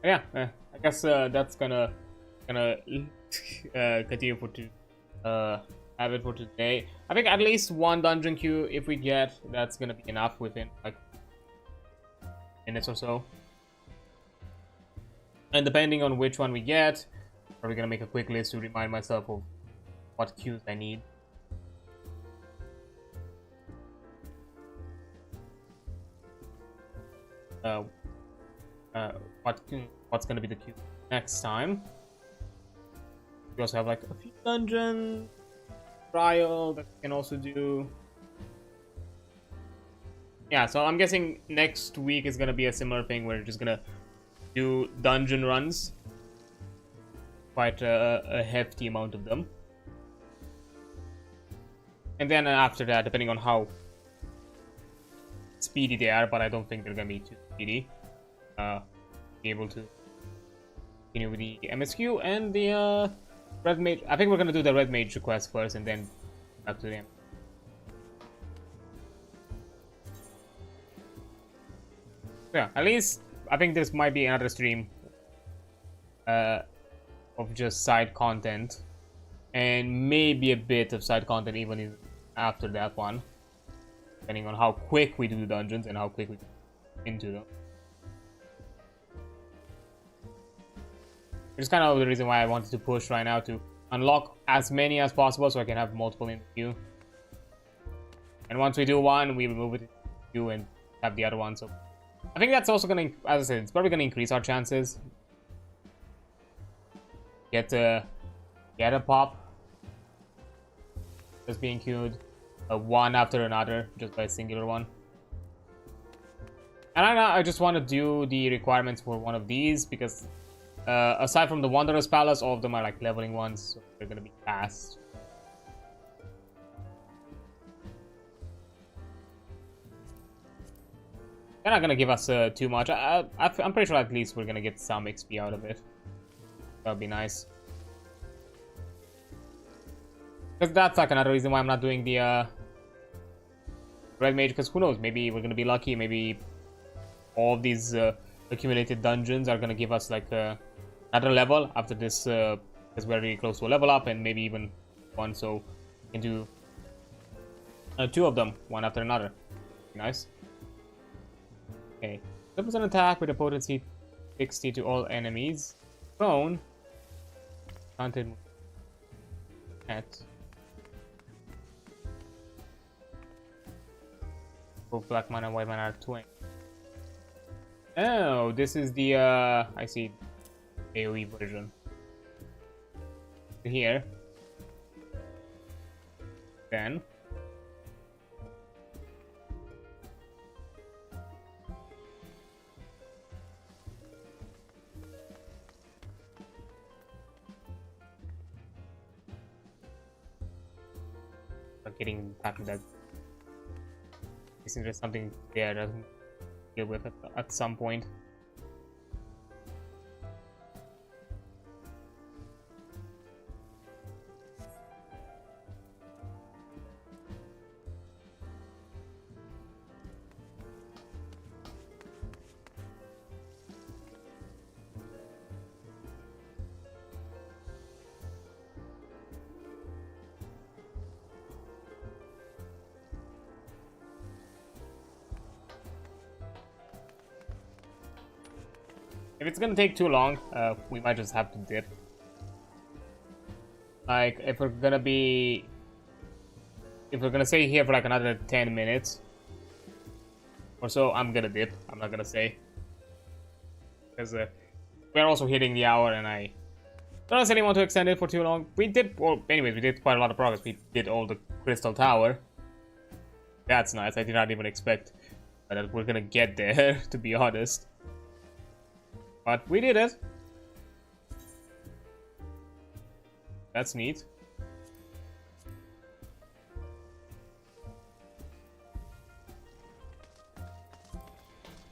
Yeah, I guess that's gonna continue for have it for today. I think at least one dungeon queue, if we get, that's gonna be enough within like minutes or so. And depending on which one we get, I'm probably gonna make a quick list to remind myself of what queues I need. What's gonna be the queue next time? We also have like a few dungeon trial that we can also do. Yeah, so I'm guessing next week is gonna be a similar thing where we're just gonna do dungeon runs. Quite a hefty amount of them. And then after that, depending on how speedy they are, but I don't think they're gonna be too speedy, be able to continue with the MSQ and the Red Mage. I think we're gonna do the Red Mage request first and then back to them. Yeah, at least I think this might be another stream of just side content, and maybe a bit of side content even after that one, depending on how quick we do the dungeons and how quick we get into them. Which is kind of the reason why I wanted to push right now to unlock as many as possible so I can have multiple in the queue. And once we do one, we will move it to the queue and have the other one. So I think that's also gonna, as I said, it's probably gonna increase our chances. Get a pop just being queued, one after another, just by a singular one. And I just want to do the requirements for one of these because aside from the Wanderer's Palace, all of them are like leveling ones, so they're gonna be fast. They're not gonna give us too much. I'm pretty sure at least we're gonna get some XP out of it. That would be nice. Because that's like another reason why I'm not doing the Red Mage, because who knows, maybe we're gonna be lucky, maybe all of these accumulated dungeons are gonna give us like another level after this, because we're really close to a level up, and maybe even one, so we can do Two of them, one after another. Nice. Okay. 7% attack with a potency 60 to all enemies. Prone. Granted. At. Both black mana and white mana are 20. Oh, this is the I see AoE version. Here. Then. Getting back to that. Isn't there something there that doesn't deal with it at some point? If it's gonna take too long, we might just have to dip. Like, if we're gonna stay here for like another 10 minutes or so, I'm gonna dip. I'm not gonna stay. Because we're also hitting the hour and I don't necessarily want to extend it for too long. We did, well, anyways, we did quite a lot of progress. We did all the Crystal Tower. That's nice. I did not even expect that we're gonna get there, to be honest. But we did it. That's neat.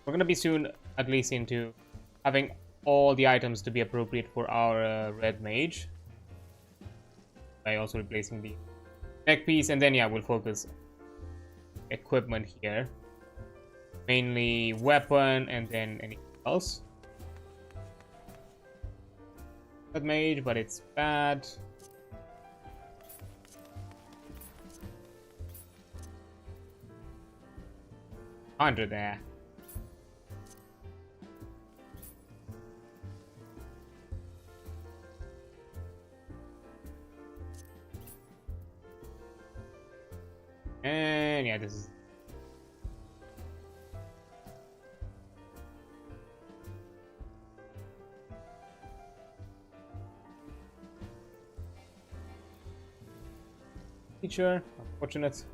We're gonna be soon, at least, into having all the items to be appropriate for our red mage. By also replacing the neck piece, and then yeah, we'll focus equipment here. Mainly weapon, and then anything else. Mage, but it's bad. $100 there. And yeah, this is feature, unfortunate.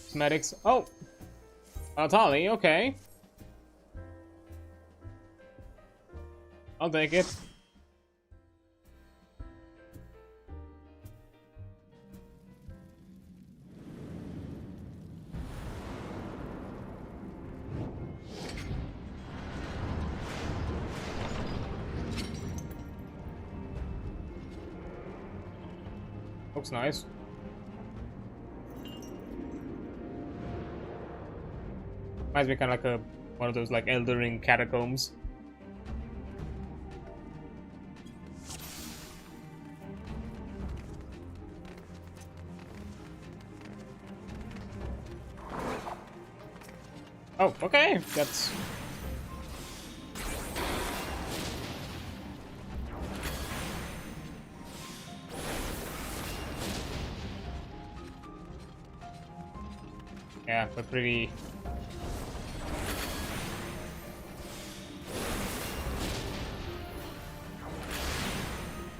Cosmetics. Oh! Tali, okay. I'll take it. Looks nice. Reminds me kind of like one of those like Elder Ring catacombs. Oh, okay. That's yeah, but pretty.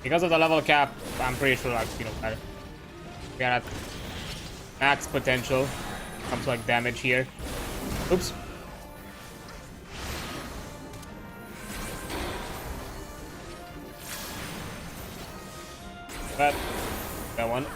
Because of the level cap, I'm pretty sure like, you know, we are at max potential. Comes to like damage here. Oops. But that one.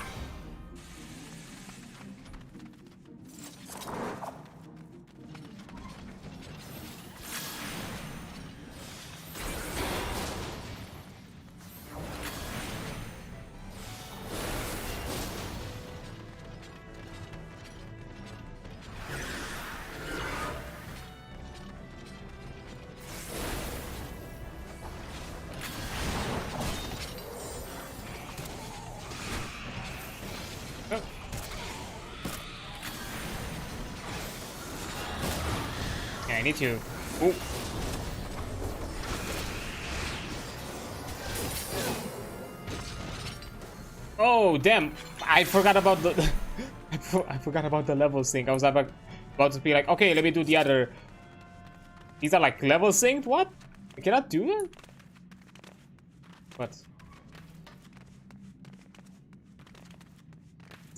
I need to. Ooh. Oh damn! I forgot about the. I forgot about the level sync. I was about to be like, okay, let me do the other. These are like level synced. What? I cannot do it. What?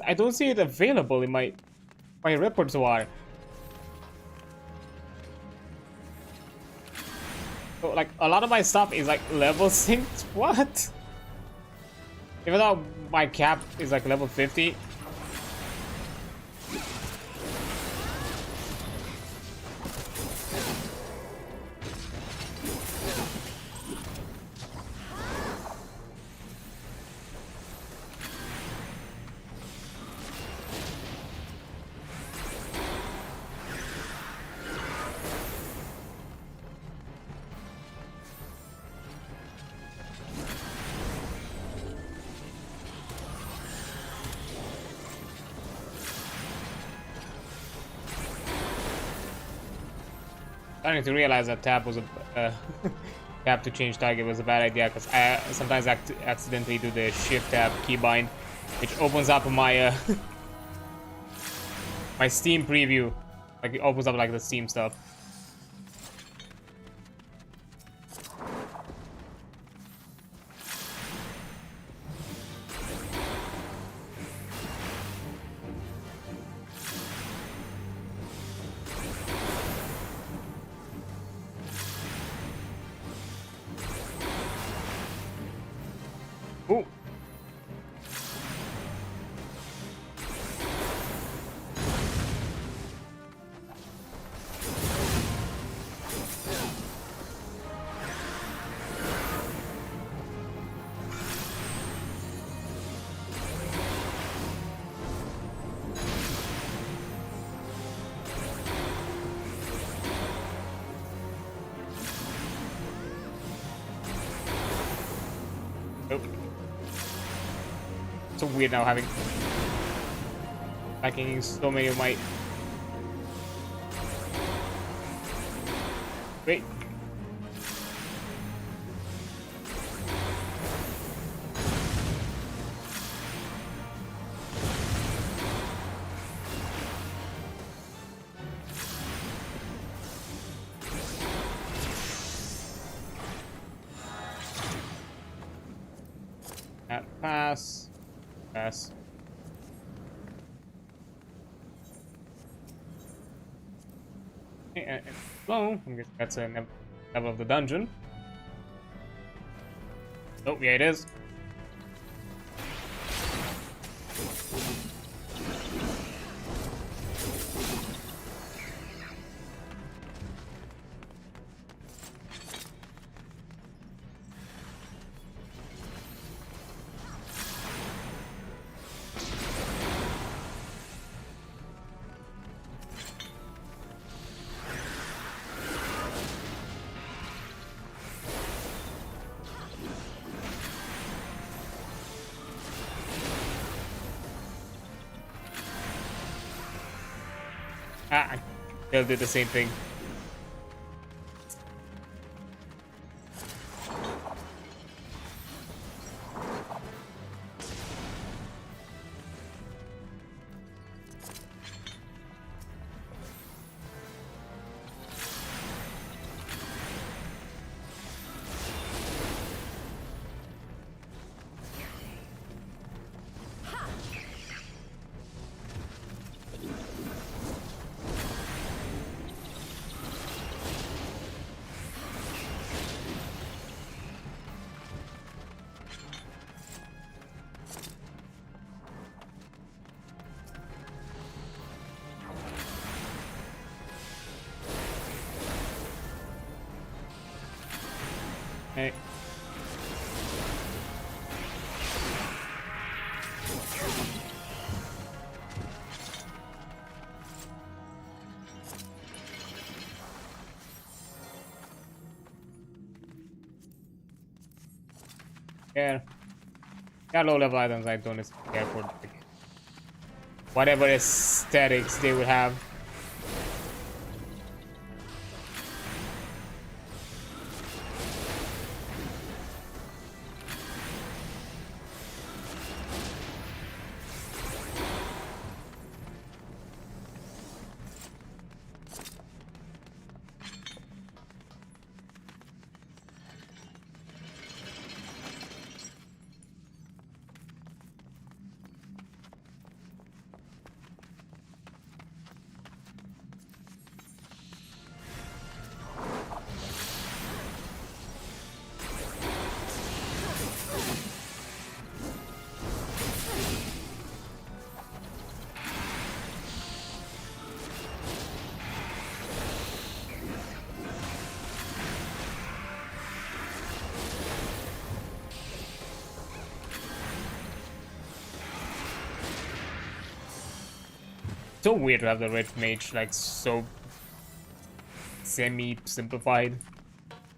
I don't see it available in my repertoire. So, like a lot of my stuff is like level synced. What? Even though my cap is like level 50. Starting to realize that tap was a tap to change target was a bad idea, because I sometimes accidentally do the shift tab keybind, which opens up my my Steam preview. Like it opens up like the Steam stuff. Ooh. Nope. So weird now having lacking so many of my. Wait. Pass. Pass. Okay, well, I guess that's a level of the dungeon. Oh, yeah, it is. Ah, they'll do the same thing. Hey. Yeah. Yeah, low level items I don't care for, like, whatever aesthetics they would have. so weird to have the red mage like so semi-simplified,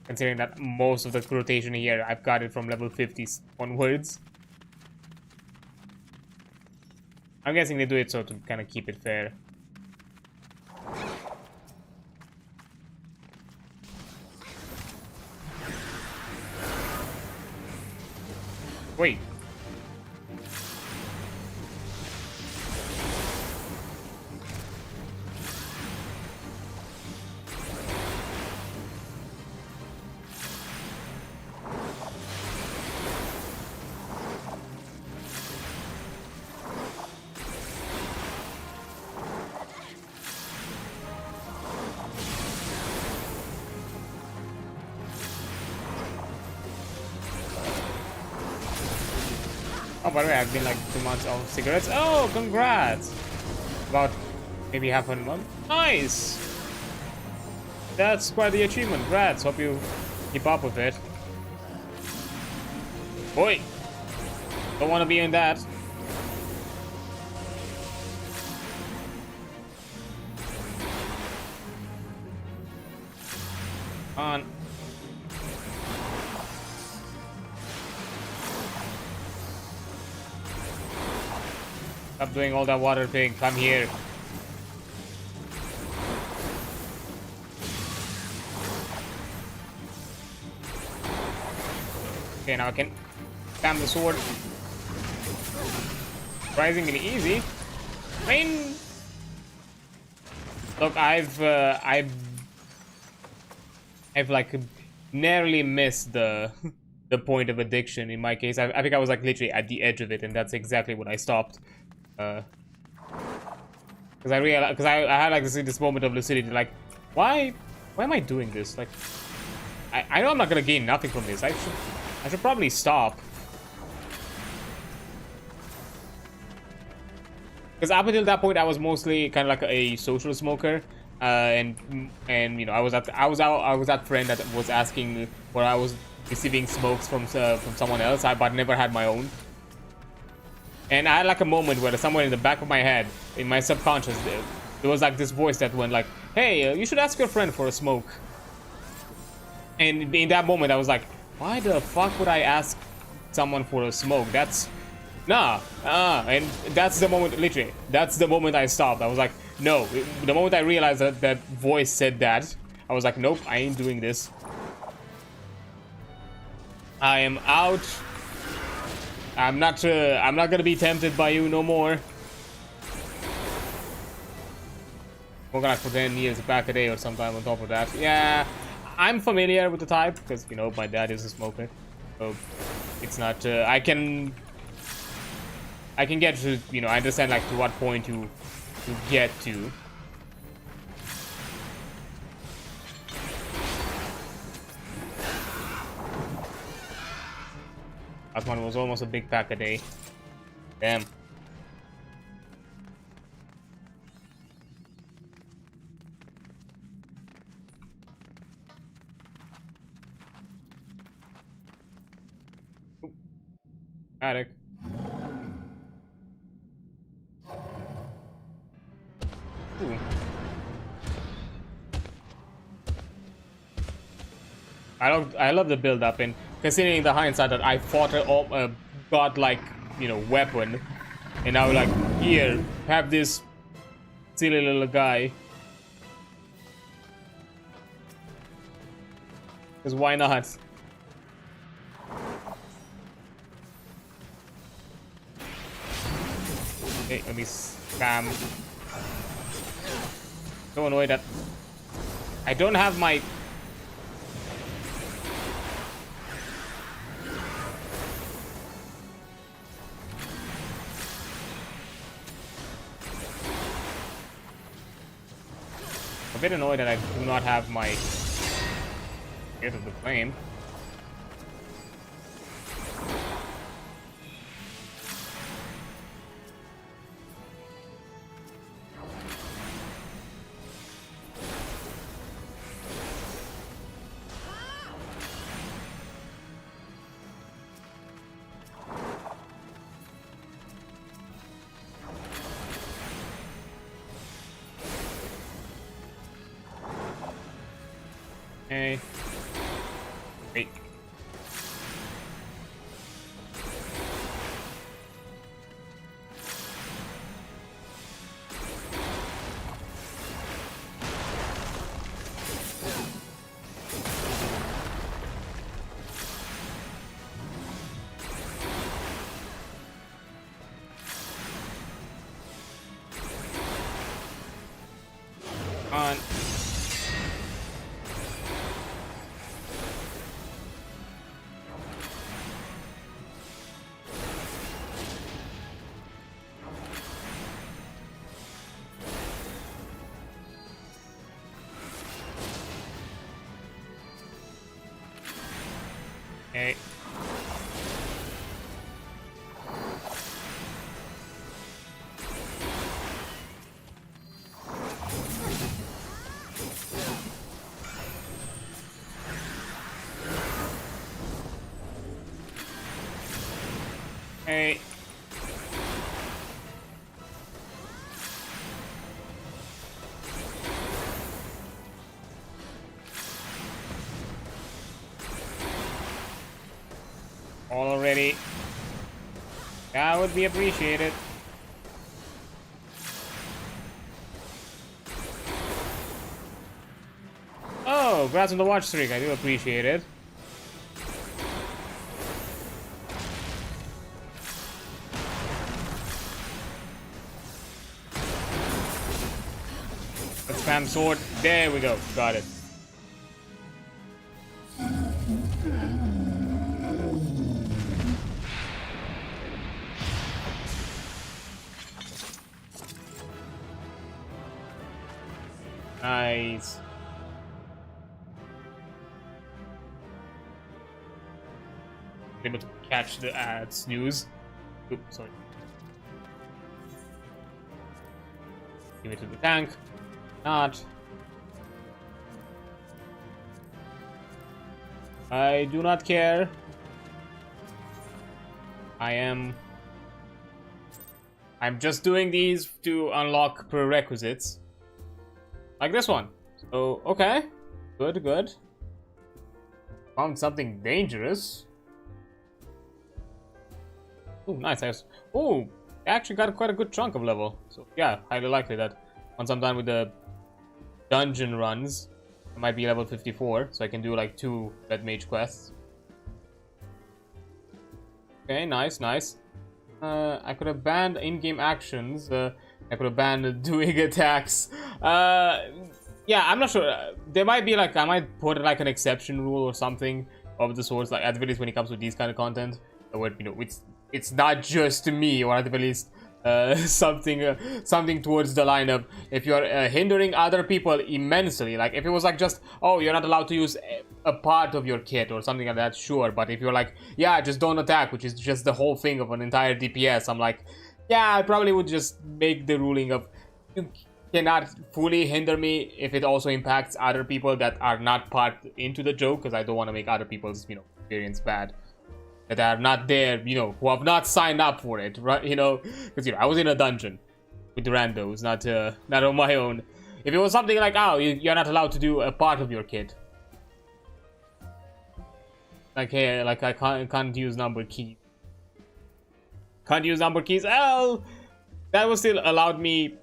considering that most of the rotation here I've got it from level 50 onwards. I'm guessing they do it so to kind of keep it fair. Wait. Oh, by the way, I've been like 2 months off cigarettes. Oh, congrats! About maybe half a month. Nice! That's quite the achievement. Congrats. Hope you keep up with it. Boy! Don't want to be in that. On. Stop doing all that water thing. Come here. Okay, now I can spam the sword. Surprisingly easy. I mean, look, I've like narrowly missed the point of addiction in my case. I think I was like literally at the edge of it, and that's exactly when I stopped. Because I realized, because I had like this moment of lucidity, like, why am I doing this? Like, I know I'm not gonna gain nothing from this. I should probably stop. Because up until that point, I was mostly kind of like a social smoker, and you know, I was that friend that was asking where I was receiving smokes from someone else, but never had my own. And I had like a moment where somewhere in the back of my head, in my subconscious, there was like this voice that went like, hey, you should ask your friend for a smoke. And in that moment, I was like, why the fuck would I ask someone for a smoke? That's, nah, and that's the moment, literally, that's the moment I stopped. I was like, no. The moment I realized that that voice said that, I was like, nope, I ain't doing this. I am out. I'm not gonna be tempted by you no more. Smoking like for 10 years back a day or sometime on top of that. Yeah, I'm familiar with the type because, you know, my dad is a smoker. So it's not, I can get to, you know, I understand like to what point you get to. That one was almost a big pack a day. Damn. Ooh. Attic. Ooh. I love the build up, and considering the hindsight that I fought a godlike, you know, weapon, and now like, here, have this silly little guy. Because why not? Okay, let me spam. So annoyed that I don't have my... A bit annoyed that I do not have my Gate of the Flame. Okay. Wait. On. Okay. Hey. Already. That would be appreciated. Oh, congrats on the watch streak. I do appreciate it. Let's spam sword. There we go. Got it. Nice. Able to catch the snooze. Oops, sorry. Give it to the tank. Not. I do not care. I'm just doing these to unlock prerequisites. Like this one. So, okay. Good, good. Found something dangerous. Oh, nice. Oh, I actually got quite a good chunk of level. So, yeah, highly likely that once I'm done with the dungeon runs, I might be level 54. So I can do like 2 Red Mage quests. Okay, nice, nice. I could have banned in-game actions. I could have banned doing attacks. Yeah, I'm not sure. There might be like, I might put like an exception rule or something of the sorts, like at the very least when it comes to these kind of content, where, you know, it's not just me, or at the very least something towards the line of, if you're hindering other people immensely, like if it was like just, oh, you're not allowed to use a part of your kit or something like that, sure, but if you're like, yeah, just don't attack, which is just the whole thing of an entire DPS, I'm like, yeah, I probably would just make the ruling of, you cannot fully hinder me if it also impacts other people that are not part into the joke, because I don't want to make other people's, you know, experience bad, that are not there, you know, who have not signed up for it, right? You know, because, you know, I was in a dungeon with the randos, not on my own. If it was something like, oh, you're not allowed to do a part of your kit, like, hey, like I can't use number keys. Can't use number keys. Oh, that would still allowed me.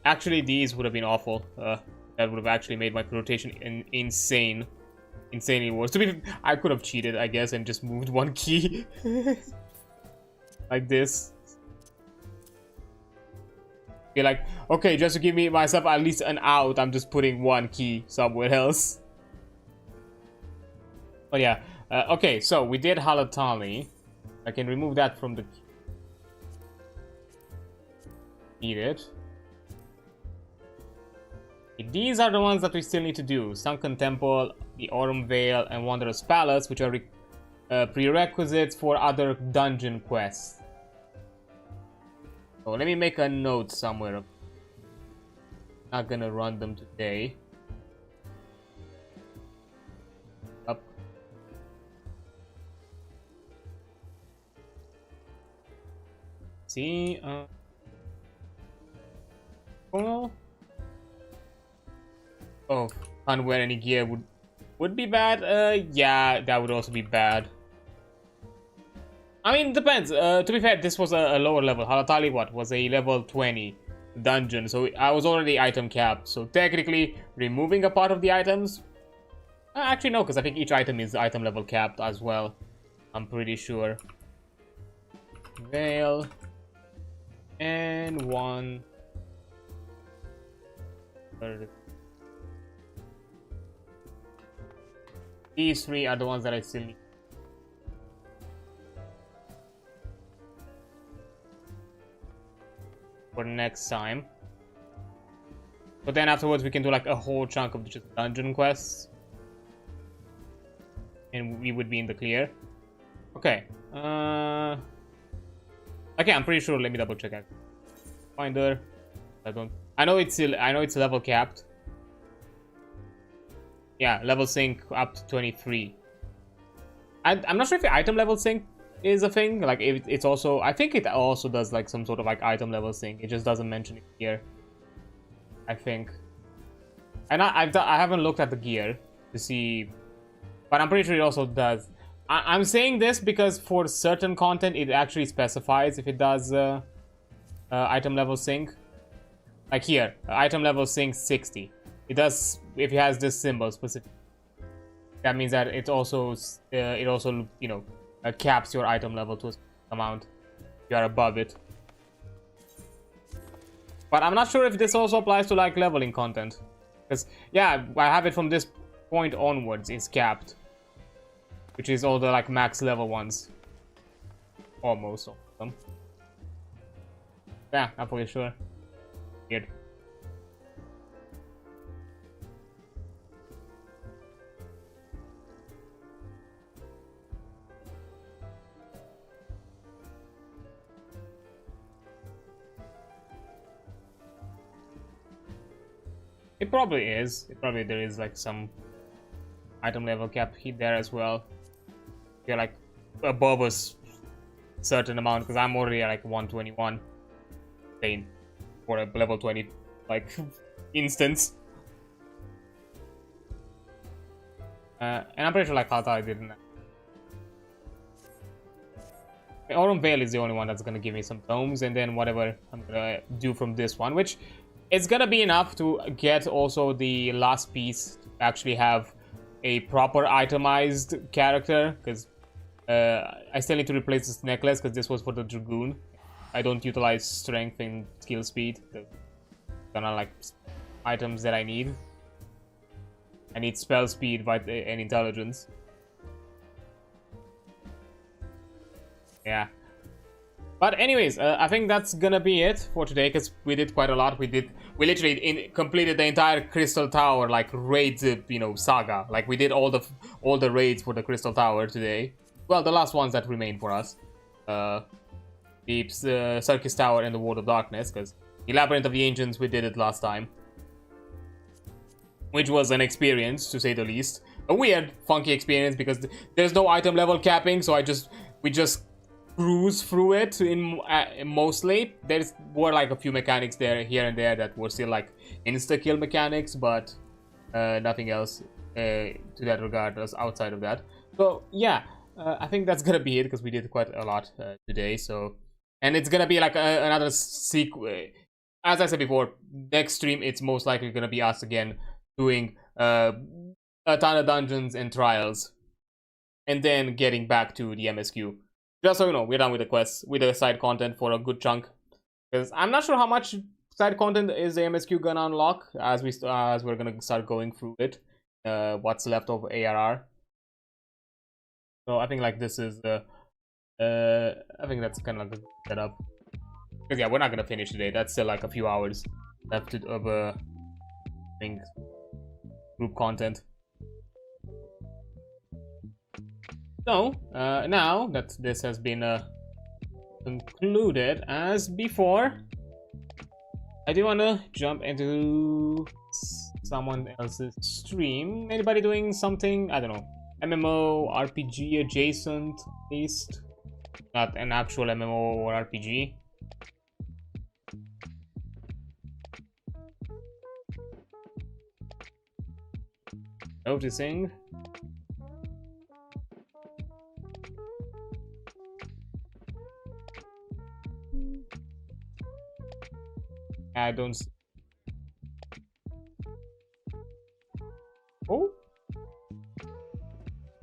Actually, these would have been awful. That would have actually made my rotation insanely worse. To be, I could have cheated, I guess, and just moved one key like this. Be like, okay, just to give me myself at least an out, I'm just putting one key somewhere else. But yeah, okay. So we did Halatali. I can remove that from the. Need it. These are the ones that we still need to do. Sunken Temple, the Aurum Vale, and Wanderer's Palace, which are prerequisites for other dungeon quests. So let me make a note somewhere. Not gonna run them today. Up. See, oh, can't wear any gear would would be bad. Yeah, that would also be bad. I mean, it depends. To be fair, this was a lower level. Halatali what was a level 20 dungeon, so I was already item capped. So technically, removing a part of the items. Actually, no, because I think each item is item level capped as well. I'm pretty sure. Veil and one. These three are the ones that I still need. For next time. But then afterwards we can do like a whole chunk of just dungeon quests. And we would be in the clear. Okay. Okay, I'm pretty sure. Let me double check it. Finder. I know it's level capped. Yeah, level sync up to 23. I'm not sure if the item level sync is a thing. Like it's also, I think it also does like some sort of like item level sync. It just doesn't mention it here, I think. And I haven't looked at the gear to see, but I'm pretty sure it also does. I'm saying this because for certain content it actually specifies if it does item level sync. Like here, item level sync 60. It does if it has this symbol specific. That means that it also you know caps your item level to a amount. You are above it. But I'm not sure if this also applies to like leveling content, because yeah, I have it from this point onwards. It's capped, which is all the like max level ones, almost all of them. Yeah, not fully sure. Weird. It probably is. There is like some item level cap hit there as well. You're like above a certain amount, because I'm already at like 121 pain for a level 20 like instance. And I'm pretty sure like Hata didn't. Aurum Veil is the only one that's gonna give me some domes, and then whatever I'm gonna do from this one, which it's gonna be enough to get also the last piece to actually have a proper itemized character, because I still need to replace this necklace because this was for the Dragoon. I don't utilize strength and skill speed, because they're not like items that I need. I need spell speed and intelligence. Yeah. But anyways, I think that's gonna be it for today, because we did quite a lot. We literally completed the entire Crystal Tower like raid, you know, saga. Like we did all the raids for the Crystal Tower today. Well, the last ones that remain for us, the Circus Tower and the World of Darkness, because the Labyrinth of the Ancients we did it last time, which was an experience to say the least. A weird, funky experience because there's no item level capping, so we just cruise through it mostly. There's were like a few mechanics there here and there that were still like insta kill mechanics, but nothing else to that regard outside of that. So yeah, I think that's gonna be it, because we did quite a lot today. So, and it's gonna be like another sequel. As I said before, next stream it's most likely gonna be us again doing a ton of dungeons and trials, and then getting back to the MSQ. Just so you know, we're done with the quests, with the side content for a good chunk. Because I'm not sure how much side content is the MSQ gonna unlock as we're gonna start going through it. What's left of ARR. So I think like this is I think that's kind of like a setup. Because yeah, we're not gonna finish today. That's still like a few hours left of thing group content. So, now that this has been concluded as before, I do want to jump into someone else's stream. Anybody doing something, I don't know, MMO, RPG adjacent, at least? Not an actual MMO or RPG. Noticing I don't see. Oh,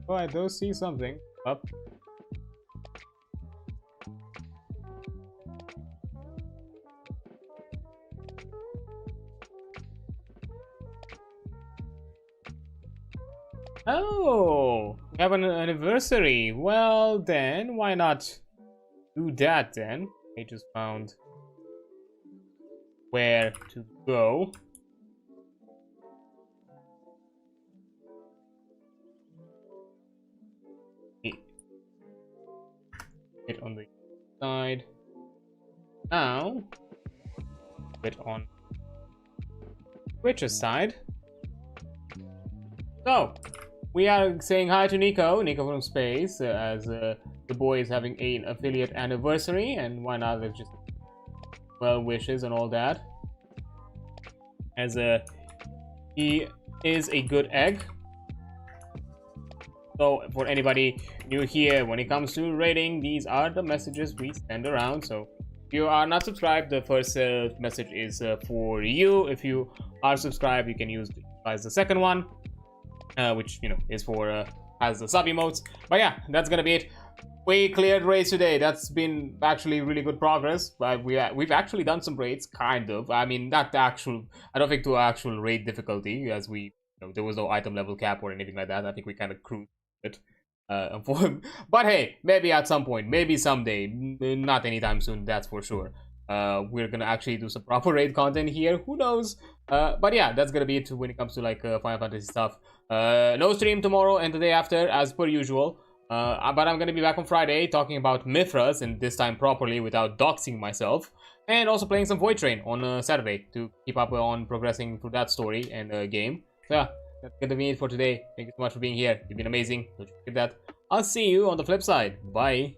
I do see something up. Oh, we have an anniversary. Well then, why not do that then? I just found where to go. It on the side. Now, bit on Twitch's side. So, we are saying hi to Nico from space, as the boy is having an affiliate anniversary, and why not? Let's just well wishes and all that. As he is a good egg. So for anybody new here, when it comes to rating, these are the messages we send around. So if you are not subscribed, the first message is for you. If you are subscribed, you can use the second one, which is for has the sub emotes. But yeah, that's gonna be it. We cleared raids today. That's been actually really good progress. But we've actually done some raids, kind of. I mean, not the actual. I don't think to actual raid difficulty, as we there was no item level cap or anything like that. I think we kind of cruised it. But hey, maybe at some point, maybe someday, not anytime soon. That's for sure. We're gonna actually do some proper raid content here. Who knows? But yeah, that's gonna be it when it comes to like Final Fantasy stuff. No stream tomorrow and the day after, as per usual. But I'm gonna be back on Friday talking about Mithras, and this time properly without doxing myself, and also playing some Void Train on Saturday to keep up on progressing through that story and game. So yeah, that's gonna be it for today. Thank you so much for being here. You've been amazing. Don't forget that. I'll see you on the flip side. Bye.